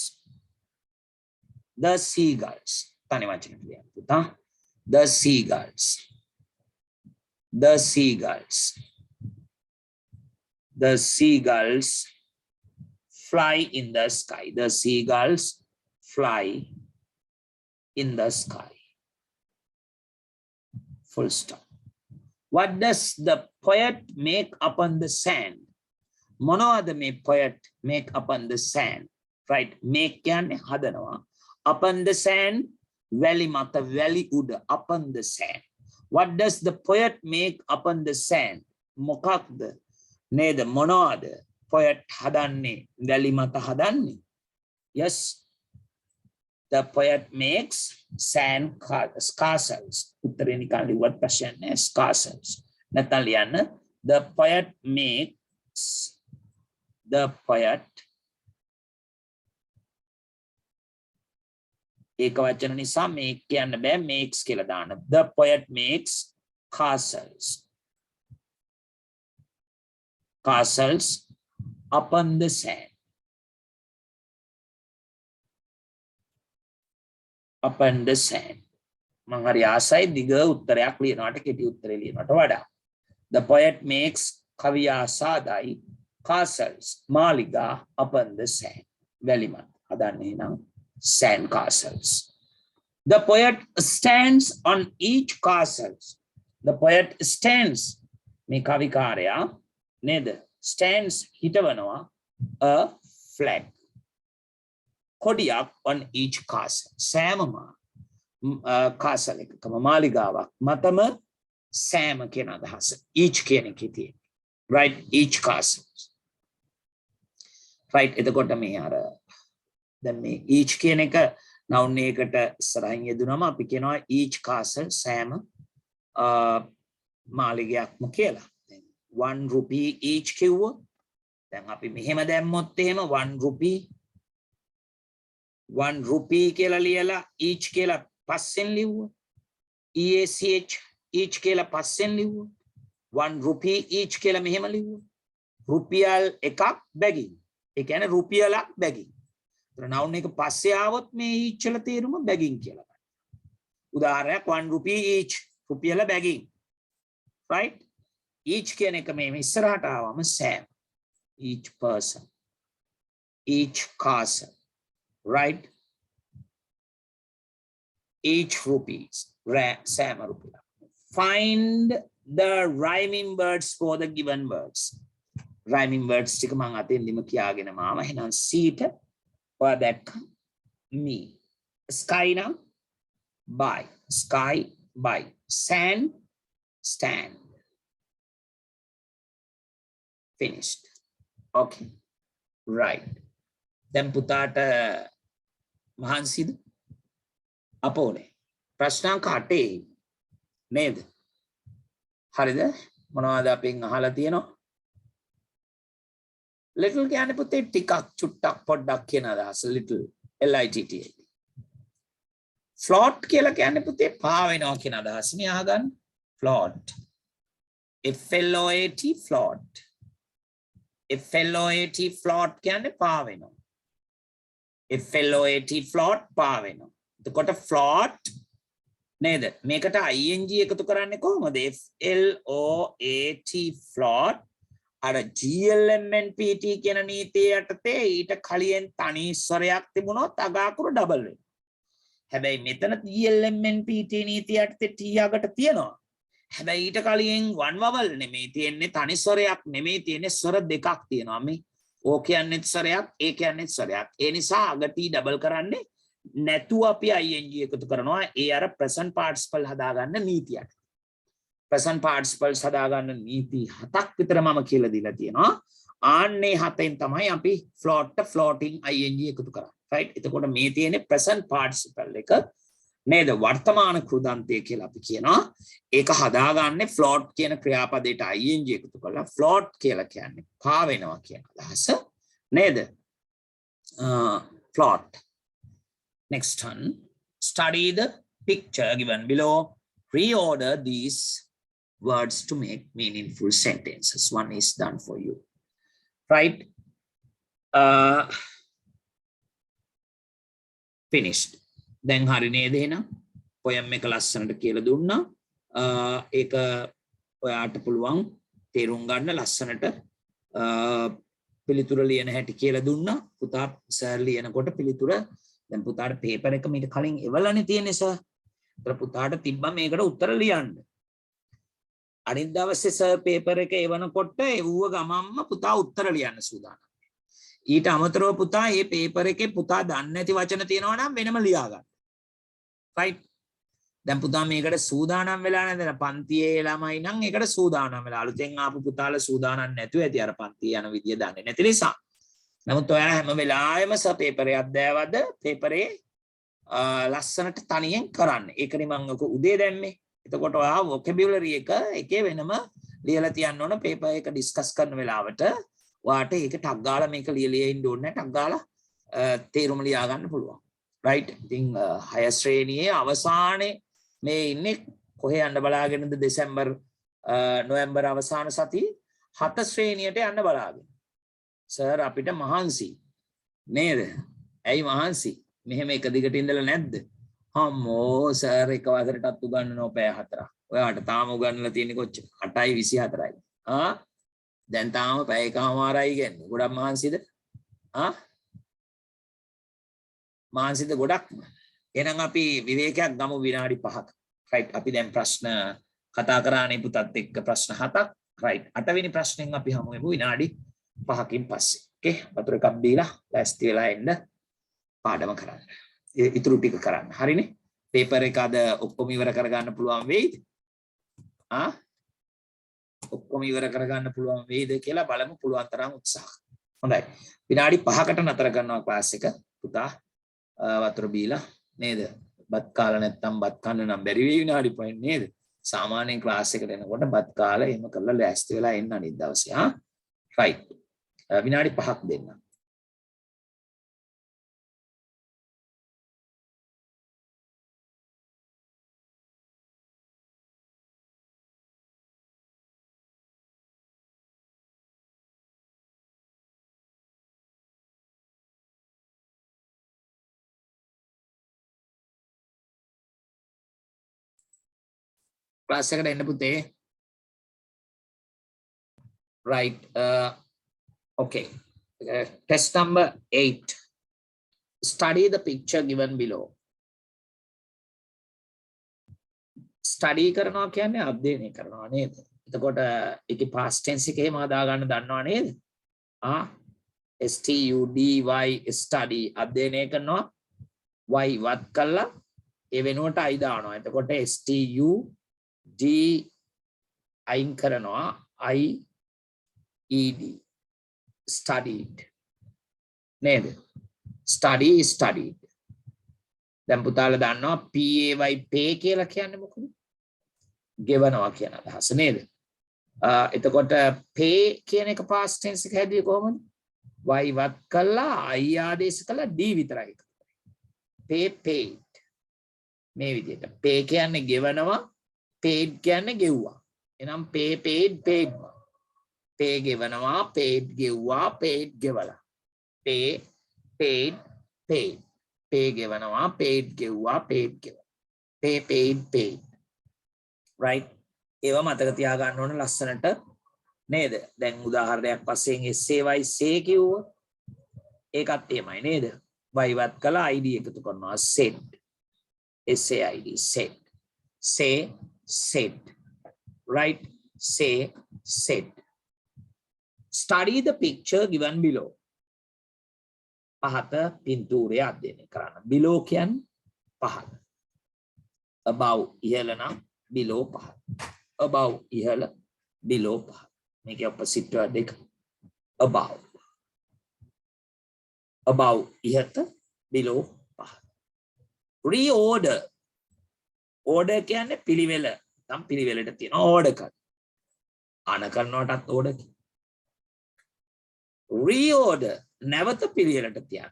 The seagulls. Tani wachana liya puta. The seagulls. The seagulls. The seagulls. Fly in the sky. The seagulls fly in the sky. Full stop. What does the poet make upon the sand? Monoada me poet make upon the sand. Right? Make yanne hadanawa. Upon the sand, valley mata valley uda upon the sand. What does the poet make upon the sand? Mokakda. Neda monoada. Poet hadanne valley mata hadanne. Yes, the poet makes sand castles. Uttareni kalli word prashanne castles. Nataliana, the poet makes ekavachana nisa make kiyanna bෑ makes කියලා දාන්න. The poet makes castles upon the sand. Upon the sand. මම හරි ආසයි දිග උත්තරයක් ලියනවාට කෙටි උත්තරේ ලියනවාට වඩා. The poet makes කවියා සාදයි castles Maligawa upon the sand. වැලිමත් හදන්නේ නම් sand castles. The poet stands on each castles. The poet stands මේ කවිකාරයා නේද? Stands හිටවනවා a flag කොඩියක් on each castle සෑම castle එකකම මාලිගාවක් මතම සෑම කියන අදහස each කියන එකේ තියෙන right each castle right එතකොට මේ අර දැන් මේ each කියන එක noun එකකට ඉස්සරහින් යෙදුනම අපි කියනවා each castle සෑම මාලිගයක්ම කියලා 1 rupee each කිව්වොත් දැන් අපි මෙහෙම දැම්මොත් එහෙම 1 rupee 1 rupee කියලා ලියලා each කියලා පස්සෙන් ලිව්වා. EACH each කියලා පස්සෙන් ලිව්වා. 1 rupee each කියලා මෙහෙම ලිව්වා. රුපියල් එකක් බැගින්. ඒ කියන්නේ රුපියලක් බැගින්. ඒතර noun එක පස්සේ ආවොත් මේ each වල තේරුම බැගින් කියලා ගන්න. උදාහරණයක් 1 rupee each රුපියල බැගින්. right? each කියන එක මේ ඉස්සරහට ආවම Sam. each person. each castle. right? each rupees. Sam rupiya. Find the rhyming words for the given words. Rhyming words ටික මම අතෙන්දිම කියාගෙන මාම එහෙනම් සීට ඔයා දැක්ක me. Sky නම් by. Sky by. Sand stand. Finished. Okay. Right. දැන් පුතාට මහන්සිද? අපෝනේ. ප්‍රශ්නාංක 8 නේද? හරිද? මොනවද අපෙන් අහලා තියෙනවා? little කියන්නේ පුතේ ටිකක් චුට්ටක් පොඩ්ඩක් කියන අදහස little LITT. float කියලා කියන්නේ පුතේ පා වෙනවා කියන අදහස නේ අහගන්න. float. FLOAT float. FLOAT float කියන්නේ පා වෙනවා. FLOAT float පා වෙනවා. එතකොට float නේද? මේකට ing එකතු කරන්නේ කොහොමද? FLOAT float අර GLMNPT කියන නීතිය යටතේ ඊට කලින් තනි ස්වරයක් තිබුණොත් අගාකුරු ඩබල් වෙනවා. හැබැයි මෙතන GLMNPT නීතිය යටතේ T අගට තියෙනවා. හැබැයි ඊට කලින් one vowel නෙමෙයි තියෙන්නේ, තනි ස්වරයක් නෙමෙයි තියෙන්නේ, ස්වර දෙකක් තියෙනවා. මේ O කියන්නේත් ස්වරයක්, A කියන්නේත් ස්වරයක්. ඒ නිසා අග T ඩබල් කරන්නේ නැතුව අපි ing එකතු කරනවා. ඒ අර present participle හදාගන්න නීතියට. present participles හදාගන්න නීති 7ක් විතර මම කියලා දීලා තියෙනවා. ආන්නේ 7න් තමයි අපි float floating ing එකතු කරන්නේ. right? එතකොට මේ තියෙන්නේ present participle එක නේද? වර්තමාන කෘදන්තය කියලා අපි කියනවා. ඒක හදාගන්නේ float කියන ක්‍රියාපදයට ing එකතු කරලා float කියලා කියන්නේ පා වෙනවා කියන අදහස නේද? float. Next one, study the picture given below. Reorder these words to make meaningful sentences. One is done for you. Right? Finished. Then hari neda එහෙනම් poem එක ලස්සනට කියලා දුන්නා. ඒක ඔයාට පුළුවන් තේරුම් ගන්න ලස්සනට පිළිතුර ලියන හැටි කියලා දුන්නා. පුතා සර් ලියනකොට පිළිතුර දැන් පුතාට පේපර් එක මීට කලින් එවලානේ තියෙන්නේ සර්. ඒතර පුතාට තිබ්බා මේකට උත්තර ලියන්න. අනිත් දවසේ සර් පේපර් එක එවනකොට එවුව ගමම්ම පුතා උත්තර ලියන්න සූදානම්. ඊට අමතරව පුතා මේ පේපර් එකේ පුතා දන්නේ නැති වචන තියෙනවා නම් වෙනම ලියා ගන්න. right? දැන් පුතා මේකට සූදානම් වෙලා නැද්ද? පන්තියේ ළමයි නම් ඒකට සූදානම් වෙලා. අලුතෙන් ආපු පුතාලා සූදානම් නැතුව ඇති අර පන්තිය යන විදිය දන්නේ නැති නිසා. නමුත් ඔයා හැම වෙලාවෙම සර් පේපරයක් දෑවද පේපරේ ලස්සනට තනියෙන් කරන්න. ඒකනේ මම ඔක උදේ දැම්මේ. එතකොට ඔයා vocabulary එක එකේ වෙනම ලියලා තියන්න ඕන. පේපර් එක ඩිස්කස් කරන වෙලාවට ඔයාට ඒක ටක් ගාලා මේක ලියලා ඉන්න ඕනේ නැහැ. ටක් ගාලා තේරුම ලියා ගන්න පුළුවන්. right? ඉතින් 6 ශ්‍රේණියේ අවසානයේ මේ ඉන්නේ කොහේ යන්න බලාගෙනද? දෙසැම්බර් නොවැම්බර් අවසාන සතියේ 7 ශ්‍රේණියට යන්න බලාගෙන. සර් අපිට මහන්සි නේද? ඇයි මහන්සි? මෙහෙම එක දිගට ඉඳලා නැද්ද? අම්මෝ සර් එක වසරටත් උගන්වනවා පැය 4ක්. ඔයාට තාම උගන්වලා තියෙන්නේ කොච්චර? 8යි 24යි. දැන් තාම පැය එකමාරයි කියන්නේ. ගොඩක් මහන්සිද? මහන්සිද ගොඩක්? එහෙනම් අපි විවේකයක් ගමු විනාඩි 5ක්. right? අපි දැන් ප්‍රශ්න කතා කරානේ පුතත් එක්ක ප්‍රශ්න 7ක්. right? 8 වෙනි ප්‍රශ්නෙන් අපි හමු වෙමු විනාඩි 5කින් පස්සේ. okay? වතුර එකක් බීලා ලෑස්ති වෙලා එන්න පාඩම කරන්න. ඉතුරු ටික කරන්න. හරිනේ? පේපර් එක අද ඔක්කොම ඉවර කරගන්න පුළුවන් වෙයිද? ඔක්කොම ඉවර කරගන්න පුළුවන් වෙයිද කියලා බලමු. පුළුවන් තරම් උත්සාහ. හොඳයි. විනාඩි 5කට නතර කරනවා ක්ලාස් එක. පුතා වතුර බීලා නේද? බත් කාලා නැත්තම් බත් කන්න නම් බැරි වෙයි විනාඩි 5 නේද? සාමාන්‍යයෙන් ක්ලාස් එකට එනකොට බත් කාලා එහෙම කරලා ලෑස්ති වෙලා එන්න අනිත් දවසේ. right. විනාඩි 5ක් දෙන්න. ක්ලාස් එකට එන්න පුතේ. Right. Okay. Test number 8. Study the picture given below. Study කරනවා කියන්නේ අධ්‍යයනය කරනවා නේද? එතකොට ඒකේ past tense එක එහෙම හදා ගන්න දන්නවා නේද? study study අධ්‍යයනය කරනවා y වත් කළා ඒ වෙනුවට i දානවා. එතකොට stud අයින් කරනවා i ed studied නේද? study studied. දැන් පුතාලා දන්නවා pay pay කියලා කියන්නේ මොකද? ගෙවනවා කියන අදහස නේද? එතකොට pay කියන එක past tense එක හැදුවේ කොහොමද? y වත් කළා i ආදේශ කළා d විතරයි. pay paid මේ විදිහට pay කියන්නේ ගෙවනවා paid කියන්නේ ගෙව්වා. එහෙනම් pay paid paid pay ගෙවනවා paid ගෙව්වා paid ගෙවලා. pay paid paid pay ගෙවනවා paid ගෙව්වා paid ගෙවලා. pay paid paid. right. ඒවා මතක තියාගන්න ඕන ලස්සනට නේද? දැන් උදාහරණයක් වශයෙන් say say කිව්වා. ඒකත් එහෙමයි නේද? y වත් කළා id එකතු කරනවා said. said said. say said. right. say said. Study the picture given below. පහත පින්තූරය අධ්‍යයනය කරන්න. below කියන්නේ පහත. above ඉහළ නම් below පහත. above ඉහළ below පහත. මේකේ opposite word එක above. above ඉහත below පහත. reorder. order කියන්නේ පිළිවෙල. නම් පිළිවෙලට තියෙන order කරන. අන කරනකොටත් order reorder නැවත පිළිවෙලට තියන්න.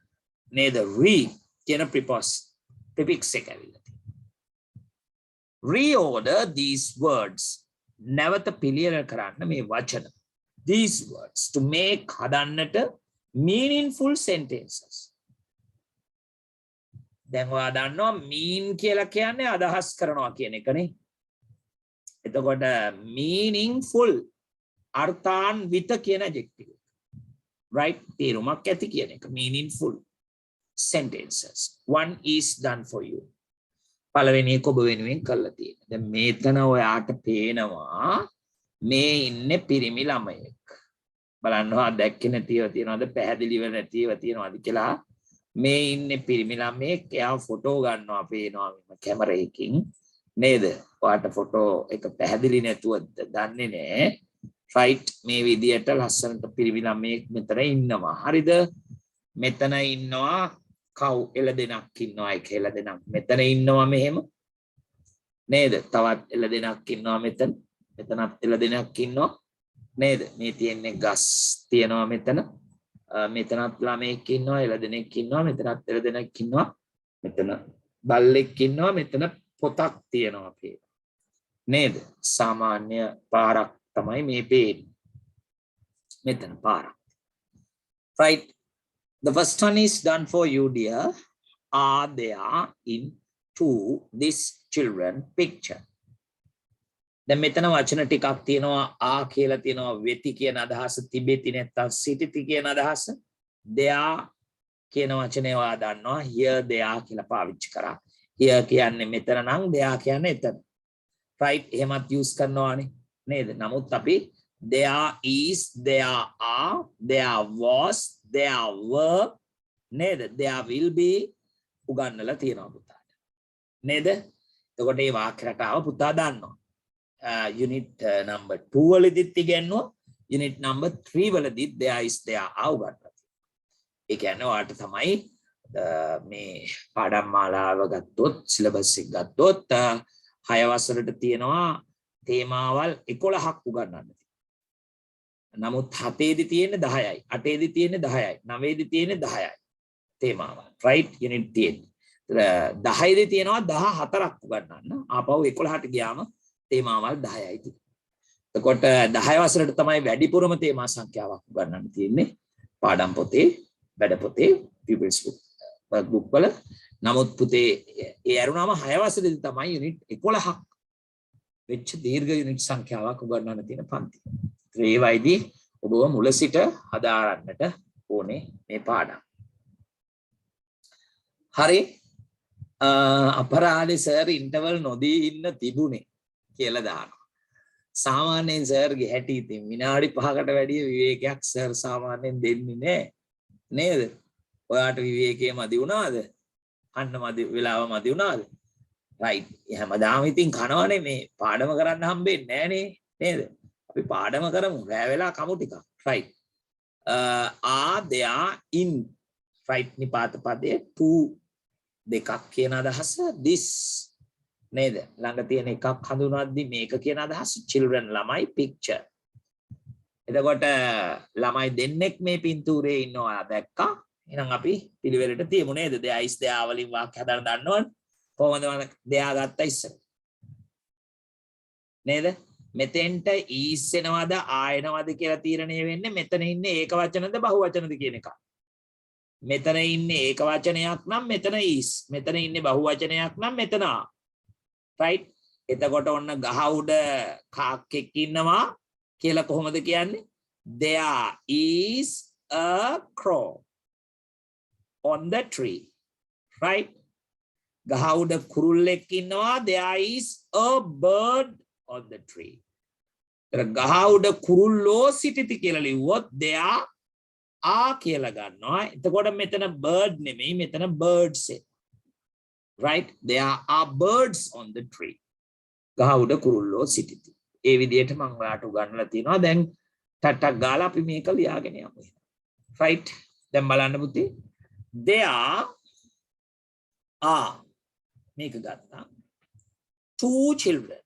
නේද? re කියන prefix එක ඇවිල්ලා තියෙනවා. reorder these words. නැවත පිළිවෙල කරන්න මේ වචන. these words to make හදන්නට meaningful sentences. දැන් ඔයා දන්නවා mean කියලා කියන්නේ අදහස් කරනවා කියන එකනේ. එතකොට meaningful අර්ථාන්විත කියන adjective. right. තේරුමක් ඇති කියන එක meaningful sentences. one is done for you. පළවෙනි එක ඔබ වෙනුවෙන් කරලා තියෙනවා. දැන් මේතන ඔයාට පේනවා මේ ඉන්නේ පිරිමි ළමයෙක්. බලන්නවා දැක්කේ නැතිව තියනවාද පැහැදිලිව නැතිව තියනවාද කියලා. මේ ඉන්නේ පිරිමි ළමයෙක්. එයා ෆොටෝ ගන්නවා පේනවා මේ කැමරාවකින් නේද? ඔයාට ෆොටෝ එක පැහැදිලි නැතුව දන්නේ නැහැ. right. මේ විදියට ලස්සනට පිරිමි ළමයෙක් මෙතන ඉන්නවා. හරිද? මෙතන ඉන්නවා කව් එළදෙනක් ඉන්නවා. ඒක එළදෙනක් මෙතන ඉන්නවා මෙහෙම නේද? තවත් එළදෙනක් ඉන්නවා මෙතන. මෙතනත් එළදෙනක් ඉන්නවා නේද? මේ තියෙන්නේ ගස් තියෙනවා මෙතන. මෙතනත් ළමයෙක් ඉන්නවා එළදෙනෙක් ඉන්නවා. මෙතනත් එළදෙනෙක් ඉන්නවා. මෙතන බල්ලෙක් ඉන්නවා. මෙතන පොතක් තියෙනවා නේද? සාමාන්‍ය පාරක් තමයි මේ පේන්නේ. මෙතන පාරක්. right. The first one is done for you, dear. Are there into this children picture? දැන් මෙතන වචන ටිකක් තියෙනවා. ආ කියලා තියෙනවා. වෙති කියන අදහස තිබෙති නැත්නම් සිටිති කියන අදහස. there කියන වචනේ ඔයා දන්නවා. here there කියලා පාවිච්චි කරා. here කියන්නේ මෙතන නම් there කියන්නේ එතන. right. එහෙමත් use කරනවානේ නේද? නමුත් අපි there is, there are, there was, there were නේද? there will be උගන්නලා තියෙනවා පුතාට. නේද? එතකොට මේ වාක්‍ය රටාව පුතා දන්නවා. unit number 2 වලදීත් ඉගෙනුවා. unit number 3 වලදීත් there is, there are උගන්වලා. ඒ කියන්නේ ඔයාලට තමයි මේ පාඩම් මාලාව ගත්තොත් සිලබස් එක ගත්තොත් 6 වසරට තියෙනවා තේමාවල් 11ක් උගන්වන්න. නමුත් 7 දී තියෙන්නේ 10යි, 8 දී තියෙන්නේ 10යි, 9 දී තියෙන්නේ 10යි තේමාවල්. right. unit තියෙන්නේ 10 දී තියෙනවා 14ක් උගන්වන්න. ආපහු 11ට ගියාම තේමාවල් 10යි තියෙන්නේ. එතකොට 10 වසරට තමයි වැඩිපුරම තේමා සංඛ්‍යාවක් උගන්වන්න තියෙන්නේ පාඩම් පොතේ, වැඩ පොතේ, pupils book වල. නමුත් පුතේ ඒ අරුණාම 6 වසරේදී තමයි unit 11ක් වෙච්ච දීර්ඝ යුනිට් සංඛ්‍යාවක් උගන්වන්න තියෙන පන්ති. ඒ වයිදී ඔබව මුල සිට හදාරන්නට ඕනේ මේ පාඩම්. හරි. අපරාධේ සර් ඉන්ටර්වල් නොදී ඉන්න තිබුණේ කියලා දානවා. සාමාන්‍යයෙන් සර්ගේ හැටි ඉතින් විනාඩි 5කට වැඩිය විවේකයක් සර් සාමාන්‍යයෙන් දෙන්නේ නැහැ. නේද? ඔයාට විවේකයේ මදි වුණාද? අන්න මදි වෙලාව මදි වුණාද? රයිට්. හැමදාම ඉතින් කනවනේ මේ පාඩම කරන්න හම්බෙන්නේ නැහනේ නේද? අපි පාඩම කරමු. රැ වෙලා කමු ටිකක්. Right. are there in right නිපාත පදයේ to දෙකක් කියන අදහස this නේද? ළඟ තියෙන එකක් හඳුනද්දි මේක කියන අදහස children ළමයි picture. එතකොට ළමයි දෙන්නෙක් මේ පින්තූරේ ඉන්නවා දැක්කා. එහෙනම් අපි පිළිවෙලට තියමු නේද? there is there වලින් වාක්‍ය හදන්න දන්නවනේ. කොහොමද මම දෙයා ගත්තා ඉස්සර. නේද? මෙතෙන්ට is එනවද ආයනවද කියලා තීරණය වෙන්නේ මෙතන ඉන්නේ ඒක වචනද බහු වචනද කියන එක. මෙතන ඉන්නේ ඒක වචනයක් නම් මෙතන is. මෙතන ඉන්නේ බහු වචනයක් නම් මෙතන are. right? එතකොට ඔන්න ගහ උඩ කාක්කෙක් ඉන්නවා කියලා කොහොමද කියන්නේ? There is a crow on the tree. right? ගහ උඩ කුරුල්ලෙක් ඉන්නවා. There is a bird on the tree. ගහ උඩ කුරුල්ලෝ සිටිති කියලා ලිව්වොත් there are කියලා ගන්නවා. එතකොට මෙතන bird නෙමෙයි මෙතන birds. right? There are birds on the tree. ගහ උඩ කුරුල්ලෝ සිටිති. ඒ විදිහට මම ඔයාලට උගන්වලා තිනවා. දැන් ටට්ටක් ගාලා අපි මේක ලියාගෙන යමු. right? දැන් බලන්න පුතේ. There are මේක ගත්තා. two children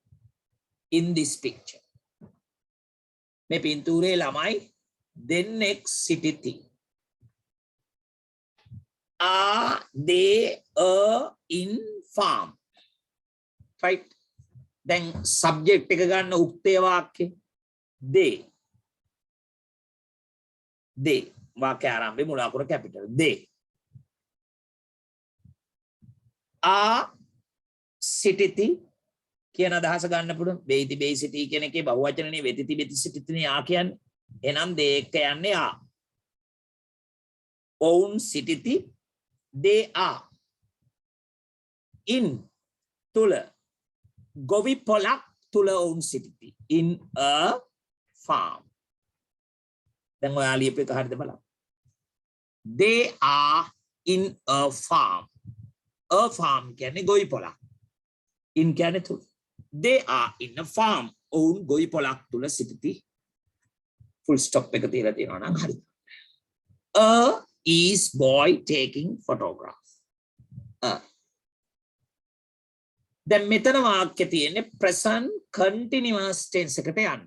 in this picture. මේ පින්තූරේ ළමයි දෙන්නෙක් සිටිති. Are they in farm? right? දැන් subject එක ගන්න උක්තේ වාක්‍ය they වාක්‍ය ආරම්භයේ මුල අකුර capital they are සිටිති කියන අදහස ගන්න පුළුවන්. බේති බේ සිටි කියන එකේ බහුවචනනේ වෙතිති වෙති සිටිතිනේ ආ කියන්නේ. එහෙනම් they එක යන්නේ ආ. ඔවුන් සිටිති they are in තුල ගොවි පොලක් තුල ඔවුන් සිටිති in a farm. දැන් ඔයා ලියපු එක හරියද බලන්න. they are in a farm. a farm කියන්නේ ගොවි පොලක්. in කියන්නේ තුල. they are in a farm. ඔවුන් ගොවි පොලක් තුල සිටිති. full stop එක තියලා තියෙනවා නම් හරි. a is boy taking photograph. දැන් මෙතන වාක්‍ය තියෙන්නේ present continuous tense එකට යන්න.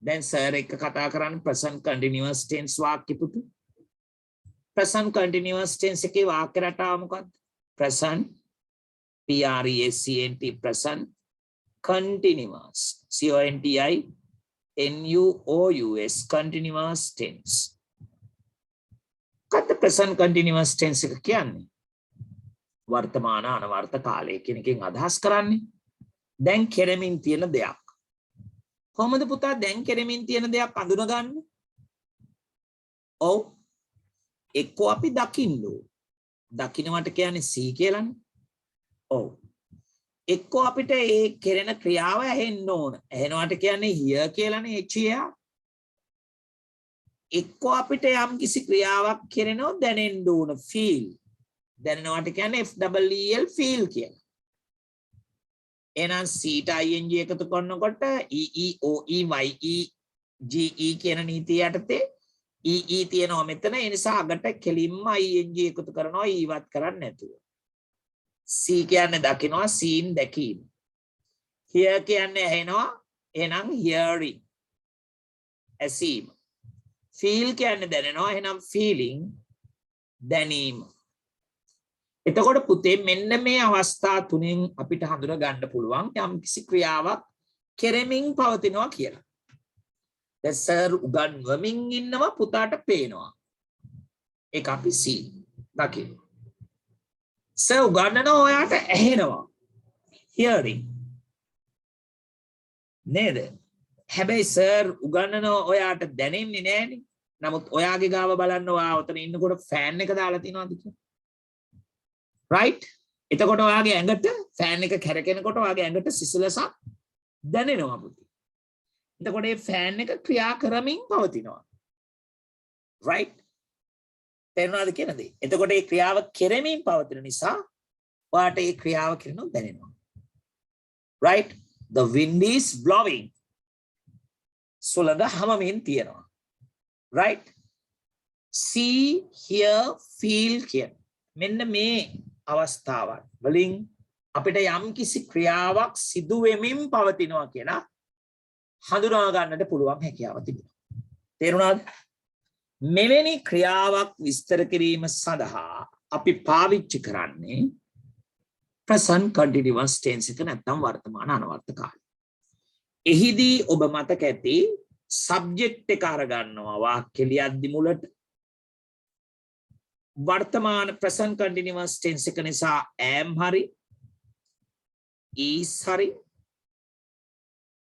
දැන් සර් එක්ක කතා කරන්නේ present continuous tense වාක්‍ය පුතු. present continuous tense එකේ වාක්‍ය රටාව මොකක්ද? present present present continuous continuous continuous tense. කත present continuous tense එක කියන්නේ වර්තමාන අනවර්ත කාලය කියන එකෙන් අදහස් කරන්නේ දැන් කෙරෙමින් තියෙන දෙයක්. කොහොමද පුතා දැන් කෙරෙමින් තියෙන දෙයක් අඳුනගන්නේ? ඔව් එක්කෝ අපි දකින්න ඕන. දකින්නවට කියන්නේ see කියලානේ. ඔව් එක්කෝ අපිට ඒ කෙරෙන ක්‍රියාව ඇහෙන්න ඕන. ඇහෙනවට කියන්නේ hear කියලානේ hear. එක්කෝ අපිට යම් කිසි ක්‍රියාවක් කෙරෙනව දැනෙන්න ඕන feel. දැනෙනවට කියන්නේ FEEL feel කියලා. එහෙනම් C ට ing එකතු කරනකොට EE කියන නීතිය යටතේ තියෙනවා මෙතන. ඒ නිසා අගට කෙලින්ම ing එකතු කරනවා ඊවත් කරන්නේ නැතුව. C කියන්නේ දකිනවා seen දැකීම. hear කියන්නේ ඇහෙනවා එහෙනම් hearing ඇසීම. feel කියන්නේ දැනෙනවා එහෙනම් feeling දැනීම. එතකොට පුතේ මෙන්න මේ අවස්ථා තුනෙන් අපිට හඳුනා ගන්න පුළුවන් යම් කිසි ක්‍රියාවක් කෙරෙමින් පවතිනවා කියලා. දැන් සර් උගන්වමින් ඉන්නවා පුතාට පේනවා. ඒක අපි see දකින්න. සර් උගන්වනවා ඔයාට ඇහෙනවා hearing. නේද? හැබැයි සර් උගන්නන ඔයාට දැනෙන්නේ නැහනේ. නමුත් ඔයාගේ ගාව බලන්න ඔයා උතන ඉන්නකොට ෆෑන් එක දාලා තියනවාද කියලා. right? එතකොට ඔයාගේ ඇඟට ෆෑන් එක කැරකෙනකොට ඔයාගේ ඇඟට සිසිලසක් දැනෙනවා පුතේ. එතකොට මේ ෆෑන් එක ක්‍රියා කරමින් පවතිනවා. right? තේරුණාද කියන දේ? එතකොට මේ ක්‍රියාව කෙරෙමින් පවතින නිසා ඔයාට මේ ක්‍රියාව කරනව දැනෙනවා. right? The wind is blowing. සුළඟ හමමින් තියෙනවා. right? see, hear, feel කියන මෙන්න මේ අවස්ථාවන් වලින් අපිට යම් කිසි ක්‍රියාවක් සිදු වෙමින් පවතිනවා කියලා හඳුනා ගන්නට පුළුවන් හැකියාව තිබෙනවා. තේරුණාද? මෙවැනි ක්‍රියාවක් විස්තර කිරීම සඳහා අපි පාවිච්චි කරන්නේ present continuous tense එක නැත්නම් වර්තමාන අනවර්ත කාලය. එහිදී ඔබ මතක ඇති subject එක අරගන්නවා වාක්‍ය ලියද්දි මුලට වර්තමාන present continuous tense එක නිසා am හරි is හරි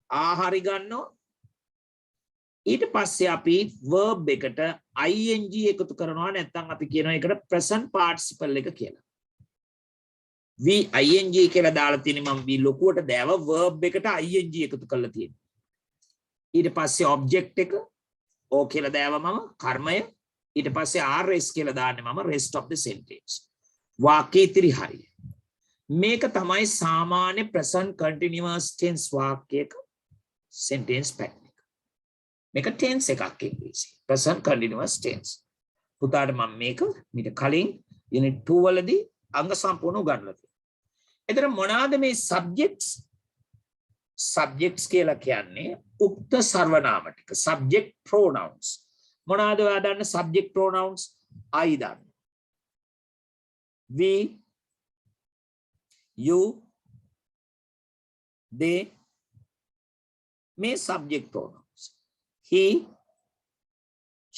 are හරි ගන්නවා. ඊට පස්සේ අපි verb එකට ing එකතු කරනවා නැත්නම් අපි කියනවා ඒකට present participle එක කියලා. we ing කියලා දාලා තියෙන්නේ මම we ලොකුවට දැව verb එකට ing එකතු කරලා තියෙනවා. ඊට පස්සේ object එක o කියලා දැව මම කර්මය ඊට පස්සේ rs කියලා දාන්නේ මම rest of the sentence. වාක්‍යයේ ඉතිරි හරිය. මේක තමයි සාමාන්‍ය present continuous tense වාක්‍යයක sentence pattern. මේක tense එකක් ඉංග්‍රීසි. present continuous tense. පුතාට මම මේක මීට කලින් unit 2 වලදී අංග සම්පූර්ණ උගන්වලා තියෙනවා. එතන මොනවාද මේ subjects? subjects කියලා කියන්නේ උක්ත සර්වනාම ටික. subject pronouns. මොනවාද ඔයා දන්න subject pronouns? I දන්න. we, you, they මේ subject pronouns. he,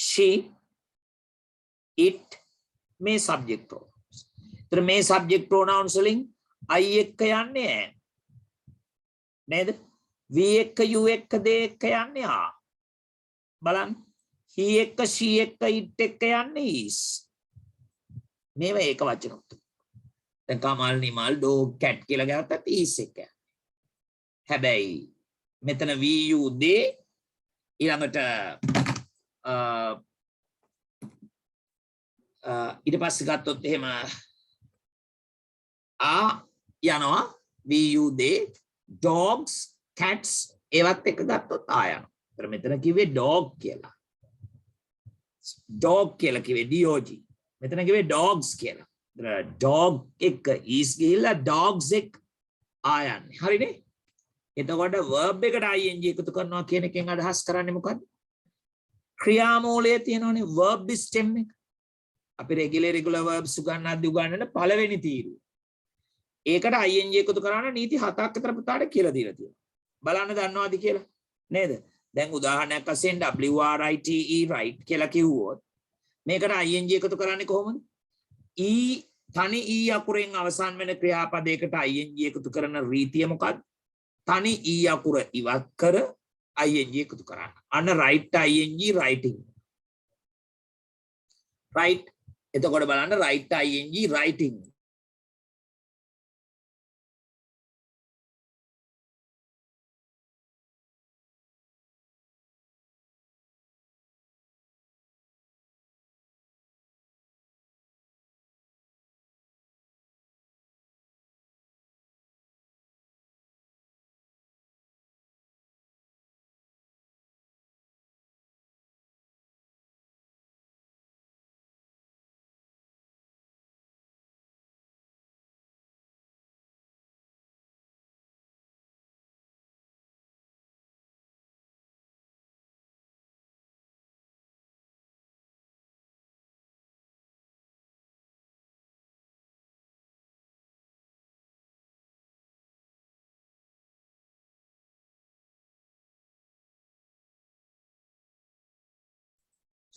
she, it මේ subject pronouns. එතන මේ subject pronouns වලින් I එක්ක යන්නේ am. නේද? we එක්ක you එක්ක they එක්ක යන්නේ are. බලන්න. he එක්ක she එක්ක it එක්ක යන්නේ is. මේවා ඒක වචන උත්තර. දැන් කමල් නිමල් dog cat කියලා ගත්තත් is එක්ක යන්නේ. හැබැයි මෙතන we you they ඊළඟට ඊට පස්සේ ගත්තොත් එහෙම යනවා we you they dogs cats ඒවත් එක ගත්තොත් යනවා. ඒතර මෙතන කිව්වේ dog කියලා. dog කියලා කිව්වේ dog. මෙතන කිව්වේ dogs කියලා. ඒතර dog එක is ගිහිල්ලා dogs එක යන්නේ. හරිනේ? එතකොට verb එකට ing එකතු කරනවා කියන එකෙන් අදහස් කරන්නේ මොකද්ද? ක්‍රියාමූලයේ තියෙනවනේ verb stem එක. අපි regular verbs උගන්නන පළවෙනි තීරුව. ඒකට ing එකතු කරන්න නීති 7ක් විතර පුතාට කියලා දීලා තියෙනවා. බලන්න දන්නවද කියලා? නේද? දැන් උදාහරණයක් වශයෙන් write right කියලා කිව්වොත් මේකට ing එකතු කරන්නේ කොහොමද? තනි අකුරෙන් අවසන් වෙන ක්‍රියාපදයකට ing එකතු කරන රීතිය මොකක්ද? තනි අකුර ඉවත් කර ing එකතු කරන්න. අන්න right ing writing. right. එතකොට බලන්න right ing writing.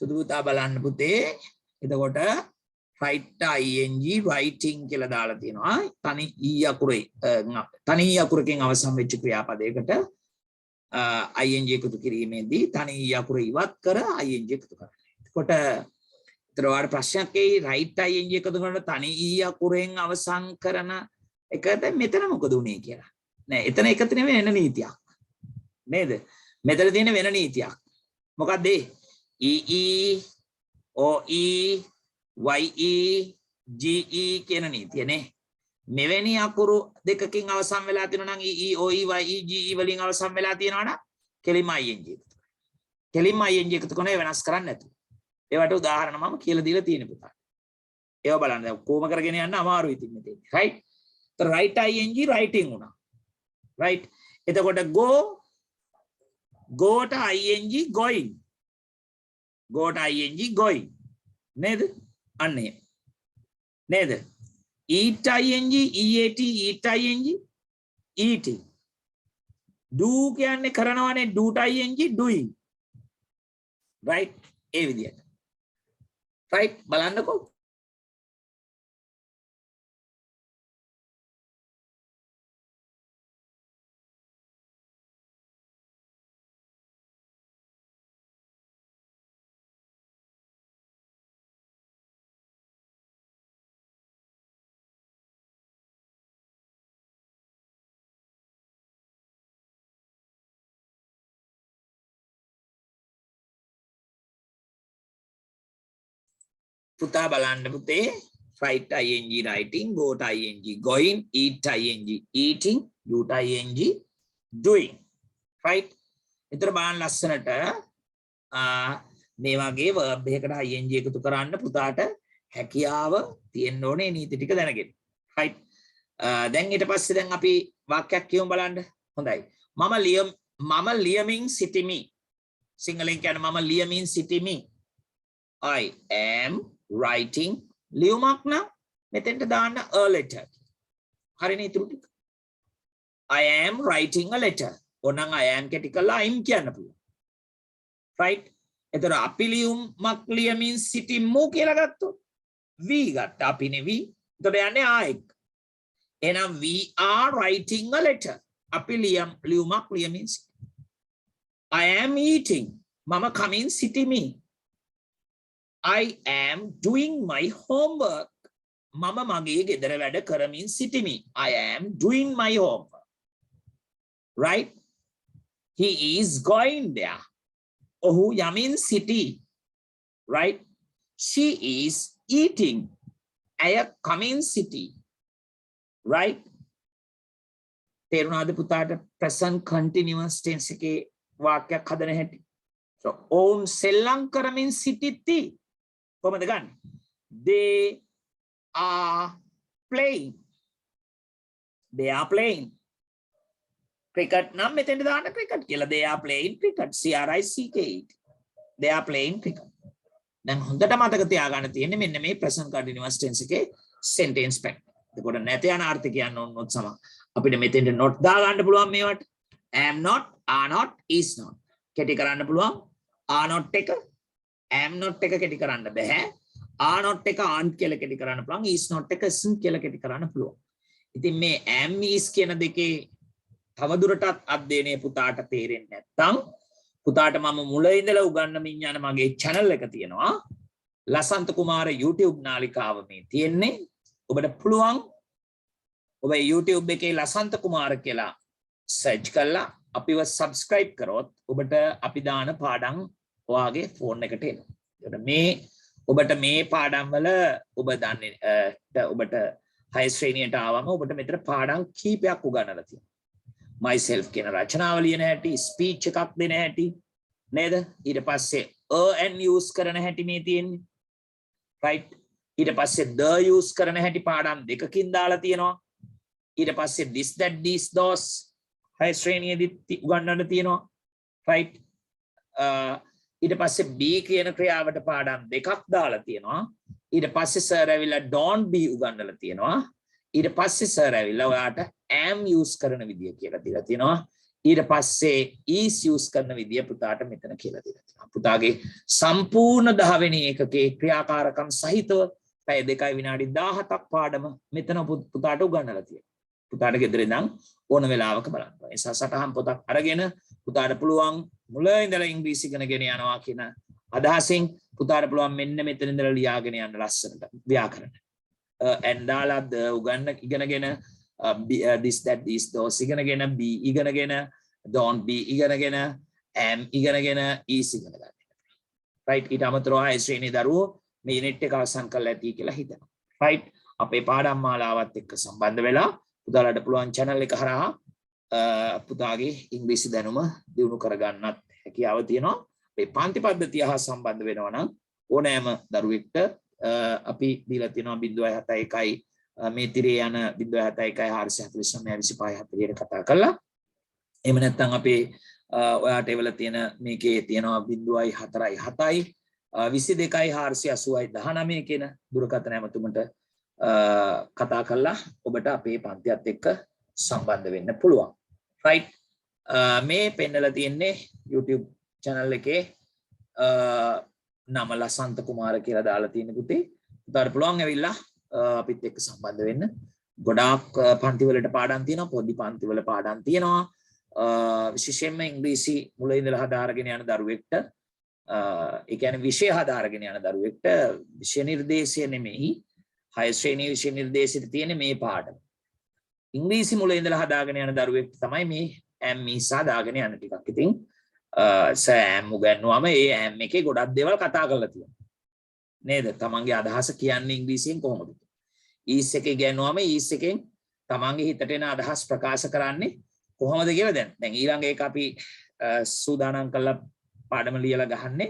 සුදු පුතා බලන්න පුතේ. එතකොට right ing writing කියලා දාලා තියෙනවා. තනි අකුරේ තනි අකුරකින් අවසන් වෙච්ච ක්‍රියාපදයකට ing එකතු කිරීමේදී තනි අකුර ඉවත් කර ing එකතු කරන්න. එතකොට ඊතර ප්‍රශ්නයක් එයි right ing එකතු කරන තනි අකුරෙන් අවසන් කරන එක දැන් මෙතන මොකද උනේ කියලා. නෑ එතන එකතු නෙවෙයි වෙන නීතියක්. නේද? මෙතන තියෙන වෙන නීතියක්. මොකක්ද ඒ? EE OE YE GE කියන නීතිය නේ. මෙවැනි අකුරු දෙකකින් අවසන් වෙලා තියෙනවා නම් EE OE YE GE වලින් අවසන් වෙලා තියෙනවා නම් කෙලින්ම ing එකතු කරනවා. කෙලින්ම ing එකතු කරන වෙනස් කරන්නේ නැතුව. ඒවට උදාහරණ මම කියලා දීලා තියෙන පුතා. ඒව බලන්න දැන් කොහොම කරගෙන යන්න අමාරුයි ඉතින් මෙතෙන්. right? તો right ing writing වුණා. right? එතකොට go ට ing going. go ට ing going. නේද? අන්න එහෙම. නේද? eat ing eat eat ing eating. do කියන්නේ කරනවානේ do ට ing doing. right? ඒ විදිහට. right? බලන්නකෝ. පුතා බලන්න පුතේ right ing writing go ට ing going eat ing eating do ට ing doing right ඊතර බලන්න ලස්සනට මේ වගේ verb එකකට ing එකතු කරන්න පුතාට හැකියාව තියෙන්න ඕනේ නීති ටික දැනගෙන right දැන් ඊට පස්සේ දැන් අපි වාක්‍යයක් කියමු බලන්න හොඳයි මම ලියමින් සිටිමි සිංහලෙන් කියන්නේ මම ලියමින් සිටිමි I am writing ලියුමක් නම් මෙතෙන්ට දාන්න a letter. හරිනේ ඊටු ටික. I am writing a letter. ඕනනම් I am කැටිකලා I'm කියන්න පුළුවන්. right? එතකොට අපි ලියුමක් ලියමින් සිටිමු කියලා ගත්තොත් we ගත්ත අපි නෙවි. එතකොට යන්නේ I එක්ක. එහෙනම් we are writing a letter. අපි ලියුමක් ලියමින් සිටිමු. I am eating. මම කමින් සිටිමි. I am doing my homework. Mama mage gedara wada karamin sitimi. I am doing my homework. Right? He is going there. Ohu yamin city. Right? She is eating. Aya coming city. Right? තේරුණාද පුතාට present continuous tense එකේ වාක්‍යයක් හදන හැටි. So own සෙල්ලම් කරමින් සිටිති. කොහමද ගන්න? They are playing. They are playing. Cricket නම් මෙතෙන්ට දාන්න cricket කියලා. They are playing cricket. CRICKET. They are playing cricket. දැන් හොඳට මතක තියාගන්න තියෙන්නේ මෙන්න මේ present continuous tense එකේ sentence pattern. එතකොට නැත යන අර්ථ කියන්න ඕනොත් සම අපිට මෙතෙන්ට not දා ගන්න පුළුවන් මේවට. am not, are not, is not. කැටි කරන්න පුළුවන්. are not එක am not එක කෙටි කරන්න බෑ. are not එක aren't කියලා කෙටි කරන්න පුළුවන්. is not එක isn't කියලා කෙටි කරන්න පුළුවන්. ඉතින් මේ am is කියන දෙකේ තවදුරටත් අධ්‍යයනය පුතාට තේරෙන්නේ නැත්නම් පුතාට මම මුල ඉඳලා උගන්වමින් යන මගේ channel එක තියෙනවා. ලසන්ත කුමාර YouTube නාලිකාව මේ තියෙන්නේ. ඔබට පුළුවන් ඔබ YouTube එකේ ලසන්ත කුමාර කියලා search කරලා අපිව subscribe කරොත් ඔබට අපි දාන පාඩම් ඔයාගේ ෆෝන් එකට එනවා. ඒකට මේ ඔබට මේ පාඩම් වල ඔබ දන්නේ ඔබට 6 ශ්‍රේණියට ආවම ඔබට මෙතන පාඩම් කීපයක් උගන්වලා තියෙනවා. myself කියන රචනාව ලියන හැටි, ස්පීච් එකක් දෙන හැටි නේද? ඊට පස්සේ and use කරන හැටි මේ තියෙන්නේ. right? ඊට පස්සේ the use කරන හැටි පාඩම් දෙකකින් දාලා තියෙනවා. ඊට පස්සේ this that these those 6 ශ්‍රේණියේදී උගන්වන්න තියෙනවා. right? ඊට පස්සේ be කියන ක්‍රියාවට පාඩම් දෙකක් දාලා තියෙනවා. ඊට පස්සේ sir ඇවිල්ලා don't be උගන්වලා තියෙනවා. ඊට පස්සේ sir ඇවිල්ලා ඔයාට am use කරන විදිය කියලා දීලා තියෙනවා. ඊට පස්සේ is use කරන විදිය පුතාට මෙතන කියලා දීලා තියෙනවා. පුතාගේ සම්පූර්ණ 10 වෙනි ඒකකේ ක්‍රියාකාරකම් සහිතව පැය 2 විනාඩි 17ක් පාඩම මෙතන පුතාට උගන්වලා තියෙනවා. පුතාට ගෙදර ඉඳන් ඕන වෙලාවක බලන්න. ඒ නිසා සටහන් පොතක් අරගෙන පුතාට පුළුවන් මුල ඉඳලා ඉංග්‍රීසි ඉගෙනගෙන යනවා කියන අදහසින් පුතාට පුළුවන් මෙන්න මෙතන ඉඳලා ලියාගෙන යන්න ලස්සනට ව්‍යාකරණ. and දාලා ඉගෙනගෙන this that these those ඉගෙනගෙන be ඉගෙනගෙන don't be ඉගෙනගෙන am ඉගෙනගෙන is ඉගෙන ගන්න. right ඊට අමතරව ආයෙ ශ්‍රේණි දරුවෝ මේ යුනිට් එක අවසන් කරලා ඇති කියලා හිතනවා. right අපේ පාඩම් මාලාවත් එක්ක සම්බන්ධ වෙලා පුතාලට පුළුවන් channel එක හරහා පුතාගේ ඉංග්‍රීසි දැනුම දියුණු කරගන්නත් හැකියාව තියෙනවා. මේ පන්ති පද්ධතිය හා සම්බන්ධ වෙනවා නම් ඕනෑම දරුවෙක්ට අපි දීලා තියෙනවා 0.71 මේ තිරේ යන 0.71 කතා කරලා. එහෙම නැත්නම් අපේ ඔයාට එවල තියෙන මේකේ තියෙනවා 0.47 22.480.19 කියන දුරකථන ඇමතුමට කතා කරලා ඔබට අපේ පන්තියත් එක්ක සම්බන්ධ වෙන්න පුළුවන්. right මේ පෙන්නලා තියෙන්නේ YouTube channel එකේ නම ලසන්ත කුමාර කියලා දාලා තියෙන පුතේ. උදාහරණ පුළුවන් ඇවිල්ලා අපිත් එක්ක සම්බන්ධ වෙන්න. ගොඩාක් පන්ති වලට පාඩම් තියෙනවා, පොඩි පන්ති වල පාඩම් තියෙනවා. විශේෂයෙන්ම ඉංග්‍රීසි මුල ඉඳලා හදාගෙන යන දරුවෙක්ට ඒ කියන්නේ විෂය හදාගෙන යන දරුවෙක්ට විෂය නිර්දේශය නෙමෙයි 6 ශ්‍රේණියේ විෂය නිර්දේශයට තියෙන මේ පාඩම. ඉංග්‍රීසි මුල ඉඳලා හදාගෙන යන දරුවෙක්ට තමයි මේ ඇම් මීසා දාගෙන යන ටිකක්. ඉතින් සෑම් උගන්වුවම ඒ ඇම් එකේ ගොඩක් දේවල් කතා කරලා තියෙනවා. නේද? තමන්ගේ අදහස කියන්නේ ඉංග්‍රීසියෙන් කොහොමද? ඊස් එකේ ඉගෙනුවම ඊස් එකෙන් තමන්ගේ හිතට එන අදහස් ප්‍රකාශ කරන්නේ කොහොමද කියලා දැන් ඊළඟ එක අපි සූදානම් කරලා පාඩම ලියලා ගහන්නේ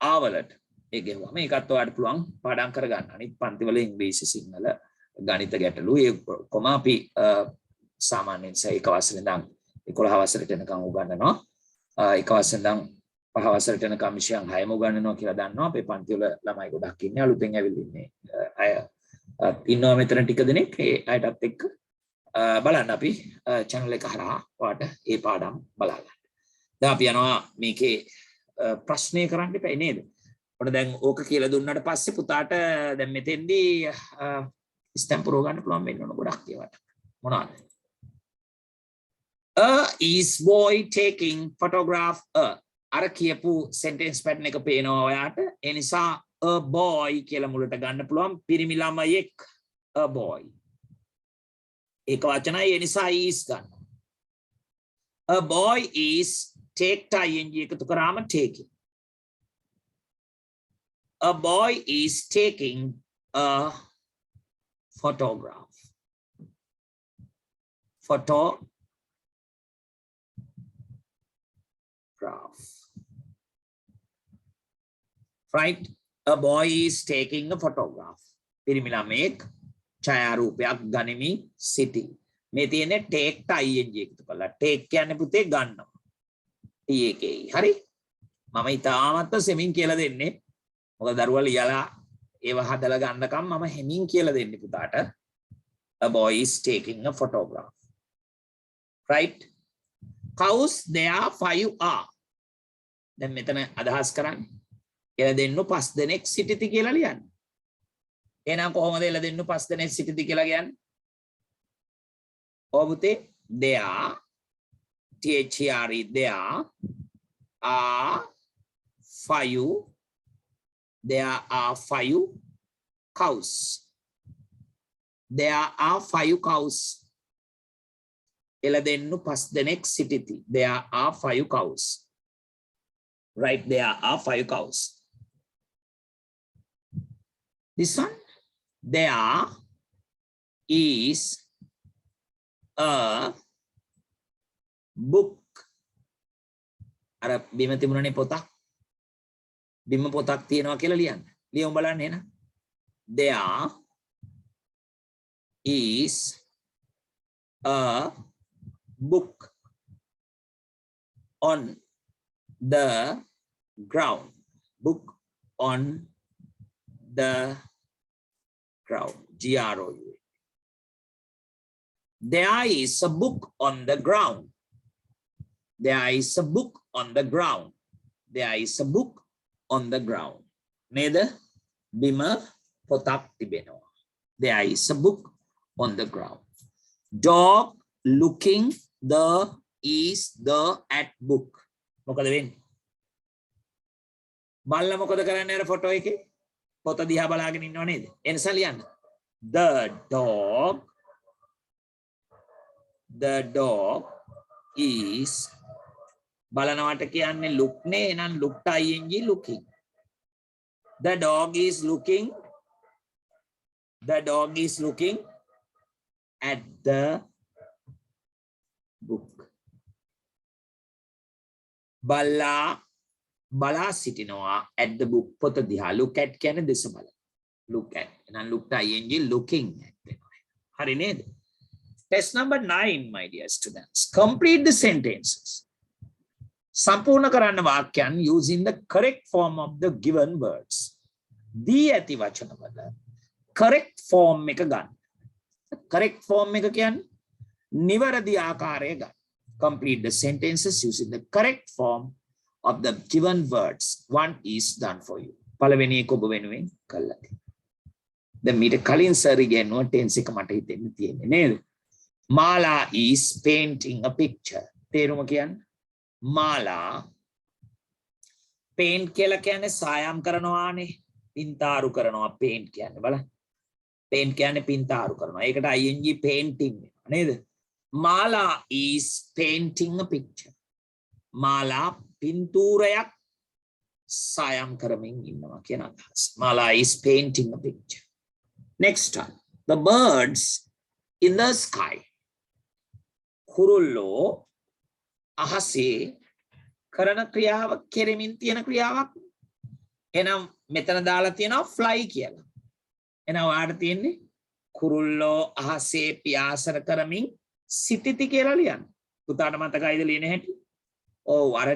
ආවලට. ඒ ගෙවුවම ඒකත් ඔයාලට පුළුවන් පාඩම් කරගන්න. අනිත් පන්තිවල ඉංග්‍රීසි සිංහල ගණිත ගැටලු ඒ කොහොම අපි සාමාන්‍යයෙන් ඒක වසරේ ඉඳන් 11 වසරට එනකම් උගන්වනවා. එක වසරෙන් ඉඳන් 5 වසරට එනකම් විෂයන් 6ම උගන්වනවා කියලා දන්නවා. අපේ පන්තිවල ළමයි ගොඩක් ඉන්නේ අලුතෙන් ඇවිල්ලා ඉන්නේ. අය ඉන්නවා මෙතන ටික දෙනෙක්. ඒ අයටත් එක්ක බලන්න අපි channel එක හරහා ඔයාලට ඒ පාඩම් බලා ගන්න. දැන් අපි යනවා මේකේ ප්‍රශ්නේ කරන්න එපා නේද? ඔන්න දැන් ඕක කියලා දුන්නාට පස්සේ පුතාට දැන් මෙතෙන්දී ස්ටැම්ප් පුරව ගන්න පුළුවන් වෙන්න ඕන ගොඩක් ඒවාට. මොනවාද? is boy taking photograph අර කියපු sentence pattern එක පේනවා ඔයාට. ඒ නිසා a boy කියලා මුලට ගන්න පුළුවන් පිරිමි ළමයෙක් a boy. ඒක වචනයි ඒ නිසා is ගන්න. A boy is take ing එකතු කරාම taking. A boy is taking a photograph. Right? A boy is taking a photograph. පිරිමි ළමයෙක් ඡායාරූපයක් ගනිමින් සිටි. මේ තියෙන්නේ take ing එකතු කරලා. take කියන්නේ පුතේ ගන්නවා. take. හරි? මම ඉතාමත්ම සෙමින් කියලා දෙන්නේ. මොකද දරුවා ලියලා ඒව හදලා ගන්නකම් මම හැමින් කියලා දෙන්නේ පුතාට. A boy is taking a photograph. Right? Cows there 5 are. දැන් මෙතන අදහස් කරන්නේ එළ දෙන්නු 5 දෙනෙක් සිටිති කියලා ලියන්න. එහෙනම් කොහොමද එළ දෙන්නු 5 දෙනෙක් සිටිති කියලා කියන්නේ? ඔව් පුතේ there there are 5 cows. There are 5 cows. එළ දෙන්නු 5 දෙනෙක් සිටිති. There are 5 cows. Right, there are 5 cows. This one, there is a book. අර බිම තිබුණනේ පොතක්. බිම පොතක් තියෙනවා කියලා ලියන්න. ලියමු බලන්න එන. There is a book on the ground. Book on the ground. GROU. There is a book on the ground. There is a book on the ground. There is a book on the ground. නේද? බිම පොතක් තිබෙනවා. There is a book on the ground. dog looking the is the at book මොකද වෙන්නේ බල්ලා මොකද කරන්නේ අර ෆොටෝ එකේ පොත දිහා බලාගෙන ඉන්නව නේද ඒ නිසා ලියන්න the dog is බලනවට කියන්නේ look නේ එහෙනම් looked ing looking the dog is looking at the book බලා සිටිනවා at the book පොත දිහා look at කියන්නේ දෙස බල look at එහෙනම් looked ing looking at වෙනවා හරි නේද test number 9 my dear students complete the sentences සම්පූර්ණ කරන්න වාක්‍යයන් using the correct form of the given words දී ඇති වචන වල correct form එක ගන්න correct form එක කියන්නේ නිවැරදි ආකාරය ගන්න complete the sentences using the correct form of the given words one is done for you පළවෙනි එක ඔබ වෙනුවෙන් කළා දැන් මීට කලින් සර් ඉගෙනුවා tense එක මට හිතෙන්න තියෙන්නේ නේද Mala is painting a picture තේරුම කියන්නේ Mala paint කියලා කියන්නේ සායම් කරනවානේ පින්තාරු කරනවා paint කියන්නේ බලන්න paint කියන්නේ පින්තාරු කරනවා ඒකට ing painting වෙනවා නේද Mala is painting a picture Mala පින්තූරයක් සායම් කරමින් ඉන්නවා කියන අදහස Mala is painting a picture next one the birds in the sky කුරුල්ලෝ අහසේ කරන ක්‍රියාව කෙරෙමින් තියෙන ක්‍රියාවක් එහෙනම් මෙතන දාලා තියෙනවා fly කියලා එහෙනම් ඔයාලට තියෙන්නේ කුරුල්ලෝ අහසේ පියාසර කරමින් සිටිති කියලා ලියන්න පුතාට මතකයිද ලියන හැටි ඔව් අර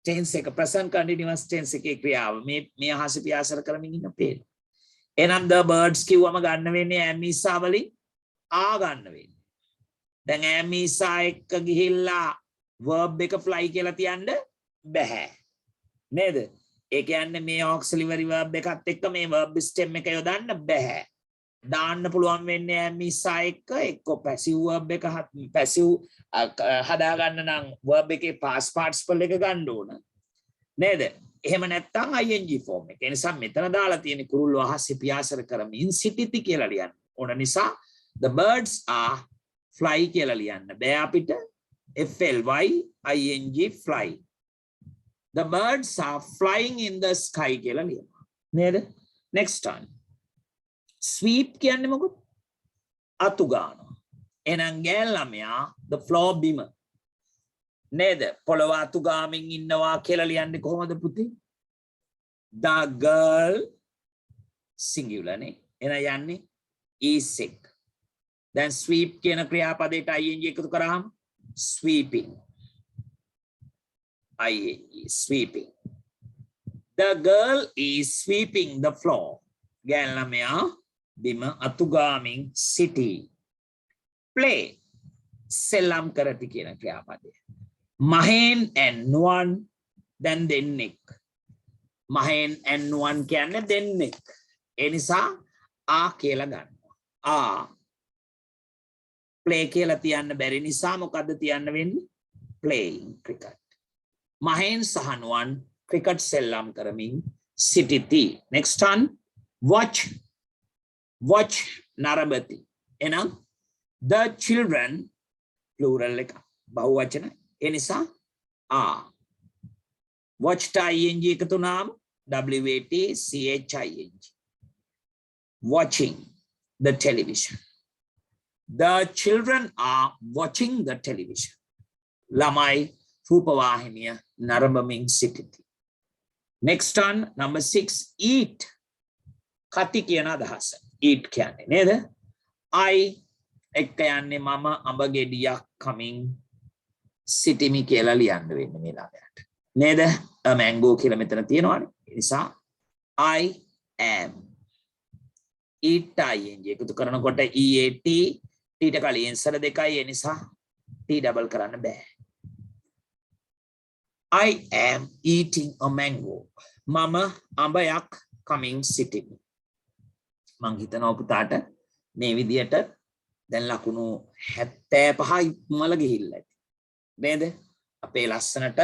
tense එක present continuous tense එකේ ක්‍රියාව මේ අහසේ පියාසර කරමින් ඉන්න පේන එහෙනම් the birds කිව්වම ගන්න වෙන්නේ ඇමිසා වලින් ආ ගන්න වෙන්නේ දැන් ඇමිසා එක්ක ගිහිල්ලා verb එක fly කියලා තියන්න බෑ නේද ඒ කියන්නේ මේ auxiliary verb එකත් එක්ක මේ verb stem එක යොදන්න බෑ දාන්න පුළුවන් වෙන්නේ ඇමිසා එක්ක passive verb එක passive හදා ගන්න නම් verb එකේ past participle එක ගන්න ඕන නේද එහෙම නැත්නම් ing form එක ඒ නිසා මෙතන දාලා තියෙන කුරුල්ලෝ අහසේ පියාසර කරමින් සිටිති කියලා ලියන්න ඕන නිසා the birds are fly කියලා ලියන්න බෑ අපිට fly ing fly the birds are flying in the sky කියලා ලියනවා නේද next one sweep කියන්නේ මොකද අතු ගන්නවා එහෙනම් ගෑල් ළමයා the floor බිම නේද පොළව අතු ගාමින් ඉන්නවා කියලා ලියන්නේ කොහොමද පුතේ the girl singular නේ එහෙනම් යන්නේ is sick දැන් sweep කියන ක්‍රියාපදයට ing එකතු කරාම sweeping ing sweeping the girl is sweeping the floor ගෑල් ළමයා බිම අතු ගාමින් සිටි play සෙල්ලම් කරති කියන ක්‍රියාපදය මහෙන් and nuwan දැන් දෙන්නෙක් මහෙන් and nuwan කියන්නේ දෙන්නෙක් ඒ නිසා ආ කියලා ගන්නවා play කියලා තියන්න බැරි නිසා මොකද්ද තියන්න වෙන්නේ playing cricket මහෙන් සහ nuwan cricket සෙල්ලම් කරමින් සිටිති next one watch නරඹති එහෙනම් the children plural එක බහුවචන ඒ නිසා watch ing එකතු නාම watching watching the television the children are watching the television lamai රූපවාහිනිය නරඹමින් සිටිති next one number 6 eat කති කියන අදහස eat කියන්නේ නේද I එක්ක යන්නේ මම අඹ ගෙඩියක් කමින් සිටිමි කියලා ලියන්න වෙන්නේ මේ ළමයාට නේද a mango කියලා මෙතන තියෙනවානේ ඒ නිසා I am eat ing එකතු කරනකොට eat ඊට කලින් සර දෙකයි ඒ නිසා t ඩබල් කරන්න බෑ I am eating a mango මම අඹයක් කමින් සිටිමි මං හිතනවා පුතාට මේ විදියට දැන් ලකුණු 75 ඉක්මවල ගිහිල්ලා ඇති. නේද? අපේ ලස්සනට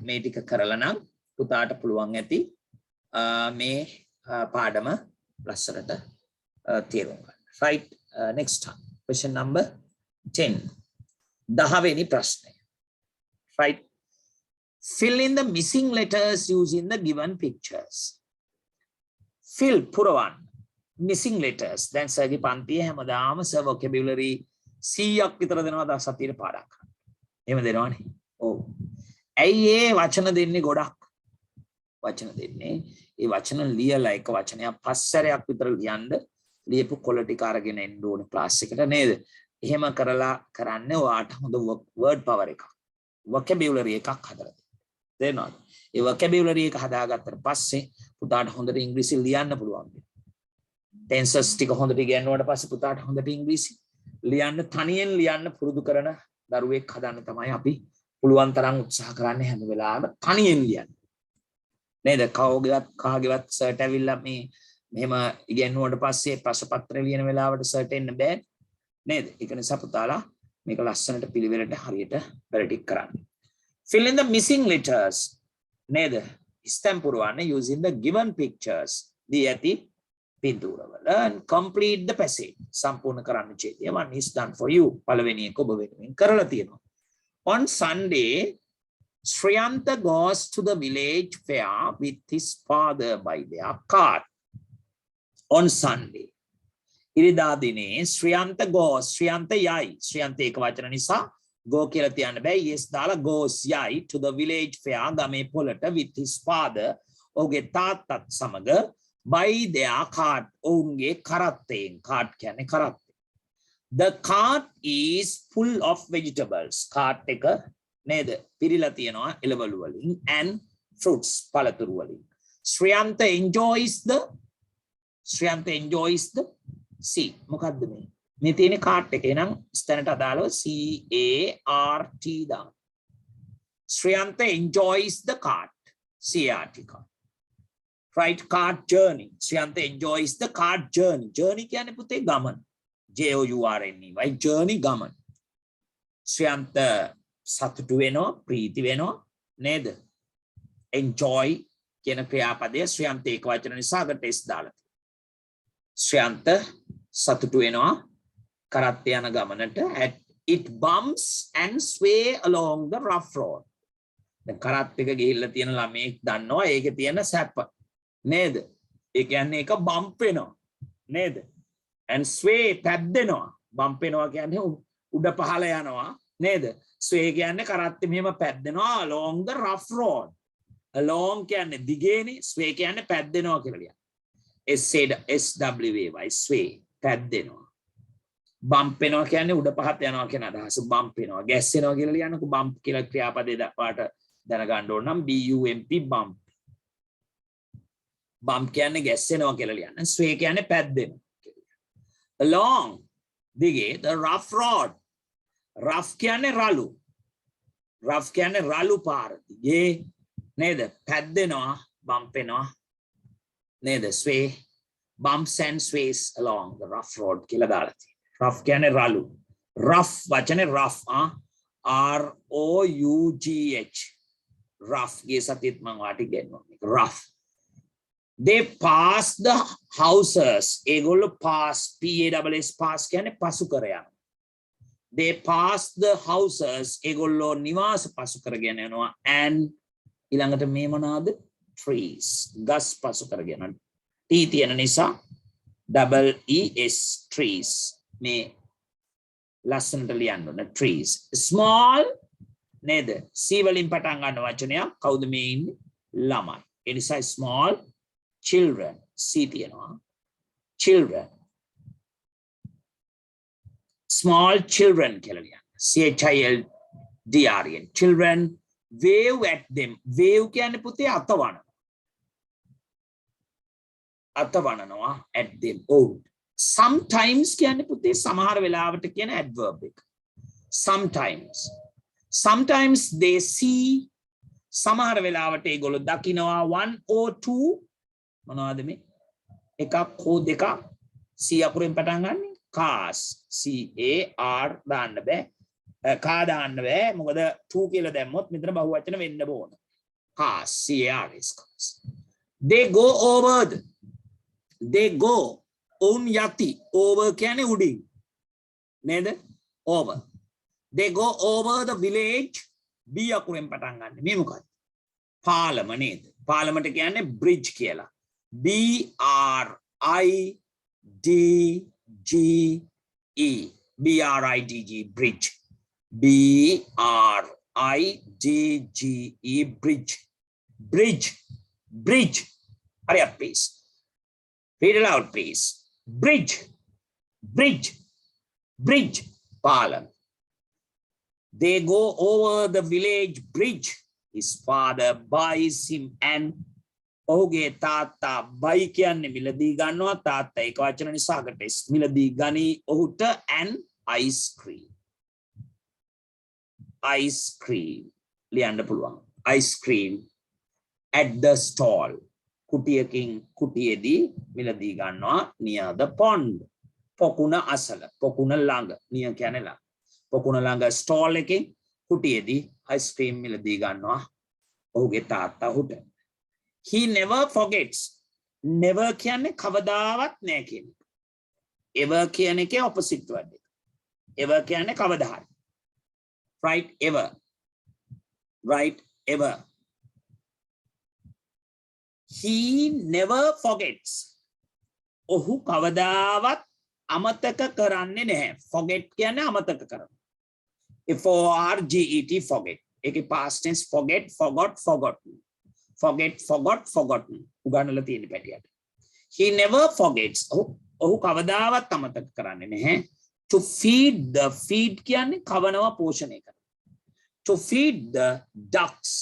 මේ ටික කරලා නම් පුතාට පුළුවන් ඇති මේ පාඩම ලස්සනට තේරුම් ගන්න. Right, next time. Question number 10. 10 වෙනි ප්‍රශ්නය. Right. Fill in the missing letters using the given pictures. Fill පුරවන්න. Missing letters. දැන් සර්ගේ පන්තියේ හැමදාම සර් vocabulary 100ක් විතර දෙනවා සතියේ පාඩම් කරන්න. එහෙම දෙනවනේ. ඔව්. ඇයි ඒ වචන දෙන්නේ ගොඩක්? වචන දෙන්නේ ඒ වචන ලියලා එක වචනයක් පස්සරයක් විතර ලියන්න ලියපු කොළ ටික අරගෙන එන්න ඕනේ ක්ලාස් එකට නේද? එහෙම කරලා කරන්නේ ඔයාට හොඳ word power එකක්. vocabulary එකක් හදලා දෙනවා. ඒ vocabulary එක හදාගත්තට පස්සේ පුතාට හොඳට ඉංග්‍රීසි ලියන්න පුළුවන්. tenses ටික හොඳට ඉගෙනුවාට පස්සේ පුතාට හොඳට ඉංග්‍රීසි ලියන්න තනියෙන් ලියන්න පුරුදු කරන දරුවෙක් හදන්න තමයි අපි පුළුවන් තරම් උත්සාහ කරන්නේ හැම වෙලාවෙම තනියෙන් ලියන්න. නේද? කාගේවත් සර්ට් ඇවිල්ලා මේ මෙහෙම ඉගෙනුවාට පස්සේ ප්‍රශ්න පත්‍රය ලියන වෙලාවට සර්ට් එන්න බෑ. නේද? ඒක නිසා පුතාලා මේක ලස්සනට පිළිවෙලට හරියට පැරටික් කරන්න. Fill in the missing letters. නේද? ස්ටැම්ප් පුරවන්න using the given pictures. දී ඇති පින්තූරවල and complete the passage. සම්පූර්ණ කරන්න Chetiya. One is done for you. පළවෙනි එක ඔබ වෙනුවෙන් කරලා තියෙනවා. On Sunday, Shriyanta goes to the village fair with his father by their cart. On Sunday. ඉරිදා දිනේ Shriyanta goes. Shriyanta යයි. Shriyanta එක වචන නිසා go කියලා තියන්න බෑ. Yes දාලා goes යයි to the village fair ගමේ පොළට with his father. ඔහුගේ තාත්තත් සමග by their cart. ඔවුන්ගේ කරත්තයෙන්. cart කියන්නේ කරත්තය. The cart is full of vegetables. cart එක නේද? පිරීලා තියෙනවා එළවලු වලින් and fruits පළතුරු වලින්. Shriyanta enjoys the see මොකද්ද මේ? මේ තියෙන cart එක. එහෙනම් ස්තැනට අදාළව CART දාන්න. Shriyanta enjoys the cart. CART cart. Right, cart journey. Shriyanta enjoys the cart journey. Journey කියන්නේ පුතේ ගමන. JOURNE. Right, journey ගමන. Shriyanta සතුටු වෙනවා, ප්‍රීති වෙනවා නේද? enjoy කියන ක්‍රියාපදය Shriyanta එක වචන නිසා අකට s දාලා. Shriyanta සතුටු වෙනවා කරත් යන ගමනට. It bumps and sway along the rough road. දැන් කරත් එක ගිහිල්ලා තියෙන ළමයෙක් දන්නවා ඒකේ තියෙන සැප නේද? ඒ කියන්නේ ඒක බම්ප් වෙනවා නේද? and sway පැද්දෙනවා. බම්ප් වෙනවා කියන්නේ උඩ පහළ යනවා නේද? sway කියන්නේ කරත් මෙහෙම පැද්දෙනවා along the rough road. along කියන්නේ දිගේනේ, sway කියන්නේ පැද්දෙනවා කියලා ලියන්න. SWAY sway පැද්දෙනවා. බම්ප් වෙනවා කියන්නේ උඩ පහත් යනවා කියන අදහස. බම්ප් වෙනවා. ගැස්සෙනවා කියලා ලියන්නකො. බම්ප් කියලා ක්‍රියාපදේ දක්වාට දැනගන්න ඕන නම් BUMP බම්ප්. බම්ප් කියන්නේ ගැස්සෙනවා කියලා ලියන්න. sway කියන්නේ පැද්දෙනවා. along දිගේ the rough road. rough කියන්නේ රළු. rough කියන්නේ රළු පාර දිගේ නේද? පැද්දෙනවා, බම්ප් වෙනවා නේද? sway, bumps and sways along the rough road කියලා දාලා තියෙනවා. rough කියන්නේ රළු. rough වචනේ rough ROUGH. rough ගේ සතියත් මම වාට ඉගෙනුවා. rough. They pass the houses. ඒගොල්ලෝ pass PASS pass කියන්නේ පසු කර යනවා. They pass the houses. ඒගොල්ලෝ නිවාස පසු කරගෙන යනවා. and ඊළඟට මේ මොනවාද? trees. ගස් පසු කරගෙන යනවා. T තියෙන නිසා EES trees. මේ ලස්සනට ලියන්න ඕන trees. small නේද? C වලින් පටන් ගන්න වචනයක්. කවුද මේ ඉන්නේ? ළමයි. ඒ නිසා small children. C තියෙනවා. children. small children කියලා ලියන්න. CHILDREN. children wave at them. wave කියන්නේ පුතේ අතවන. අතවනනවා at them. old. sometimes කියන්නේ පුතේ සමහර වෙලාවට කියන adverb එක. sometimes they see. සමහර වෙලාවට ඒගොල්ලෝ දකිනවා one or two මොනවද මේ? එකක් හෝ දෙකක් C අකුරෙන් පටන් ගන්න. cars CAR දාන්න බෑ car දාන්න බෑ මොකද two කියලා දැම්මොත් මෙතන බහුවචන වෙන්න ඕන cars CARS cars they go over they go on යති over කියන්නේ උඩින් නේද over they go over the village B අකුරෙන් පටන් ගන්න මේ මොකක්ද පාලම නේද පාලමට කියන්නේ bridge කියලා BRIDGE BRIDG bridge BRIDGE bridge bridge bridge hurry up please read it out please bridge bridge bridge palam they go over the village bridge his father buys him an ඔහුගේ තාත්තා buy කියන්නේ මිලදී ගන්නවා තාත්තා ඒක වචන නිසා අකට මිලදී ගනි ඔහුට an ice cream ice cream ලියන්න පුළුවන් ice cream at the stall කුටියකින් කුටියේදී මිලදී ගන්නවා near the pond පොකුණ අසල පොකුණ ළඟ near කියන්නේ ළඟ පොකුණ ළඟ stall එකේ කුටියේදී ice cream මිලදී ගන්නවා ඔහුගේ තාත්තා ඔහුට he never forgets never කියන්නේ කවදාවත් නෑ කියන එක ever කියන එකේ opposite word එක ever කියන්නේ කවදා හරි right ever right ever he never forgets ඔහු කවදාවත් අමතක කරන්නේ නැහැ forget කියන්නේ අමතක කරන FORGET forget ඒකේ past tense forget forgot forgotten forget forgot forgotten උගන්නලා තියෙන පැටියට he never forgets ඔහු කවදාවත් අමතක කරන්නේ නැහැ to feed the feed කියන්නේ කවනවා පෝෂණය කරන to feed the ducks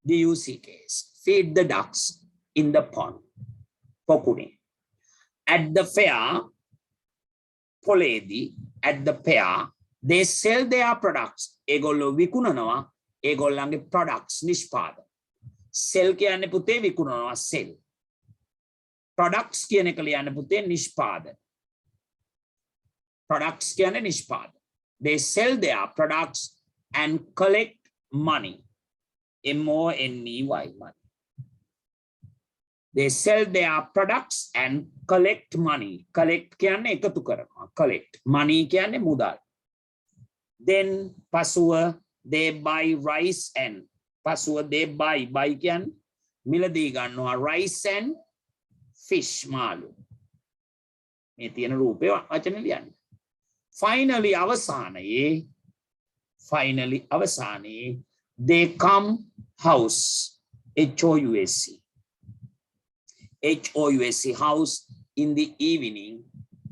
DUCKs feed the ducks in the pond පොකුණේ at the fair පොලේදී at the fair they sell their products ඒගොල්ලෝ විකුණනවා ඒගොල්ලන්ගේ products නිෂ්පාදන sell කියන්නේ පුතේ විකුණනවා sell products කියන එක ලියන්න පුතේ නිෂ්පාදන products කියන්නේ නිෂ්පාදන they sell their products and collect money MONEY money they sell their products and collect money collect කියන්නේ එකතු කරනවා collect money කියන්නේ මුදල් then pasuwa they buy rice and pasuwa they buy කියන්නේ මිලදී ගන්නවා rice and fish මාළු මේ තියෙන රූපේ වචන ලියන්න finally අවසානයේ they come house HOUSE house in the evening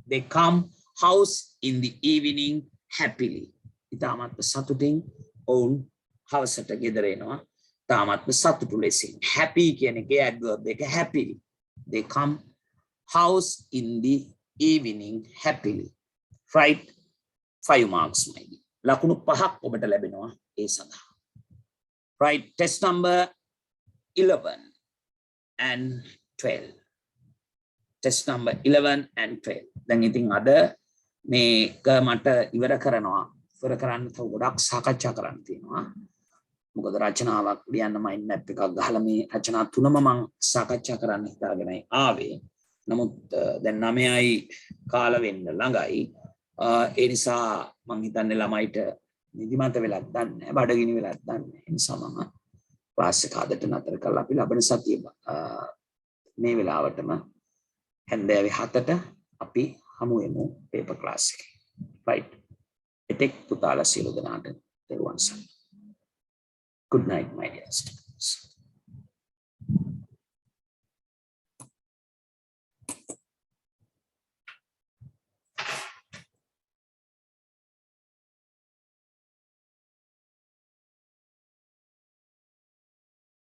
they come house in the evening happily ඉතාමත්ම සතුටින් ඔවුන් හවසට ගෙදර එනවා තාමත්ම සතුටු ලෙසින් happy කියන එකේ adverb එක happily they come house in the evening happily right 5 marks maybe ලකුණු 5ක් ඔබට ලැබෙනවා ඒ සඳහා right test number 11 and 12 test number 11 and 12 දැන් ඉතින් අද මේක මට ඉවර කරනවා ඉවර කරන්න තව ගොඩක් සාකච්ඡා කරන්න තියෙනවා මොකද රචනාවක් ලියන්න මයින්ඩ් මැප් එකක් ගහලා මේ රචනා තුනම මම සාකච්ඡා කරන්න හිතාගෙනයි ආවේ නමුත් දැන් 9යි කාල වෙන්න ළඟයි ඒ නිසා මම හිතන්නේ ළමයිට නිදිමත වෙලක් දන්නේ බඩගිනි වෙලක් දන්නේ ඒ නිසා මම ක්ලාස් එක අදට නතර කරලා අපි ලබන සතියේ මේ වෙලාවටම හැන්දෑවේ 7ට අපි හමු වෙමු පේපර් ක්ලාස් එකේ right එතෙක් පුතාලා සියලු දෙනාට දරුවන් සරණයි good night my dear students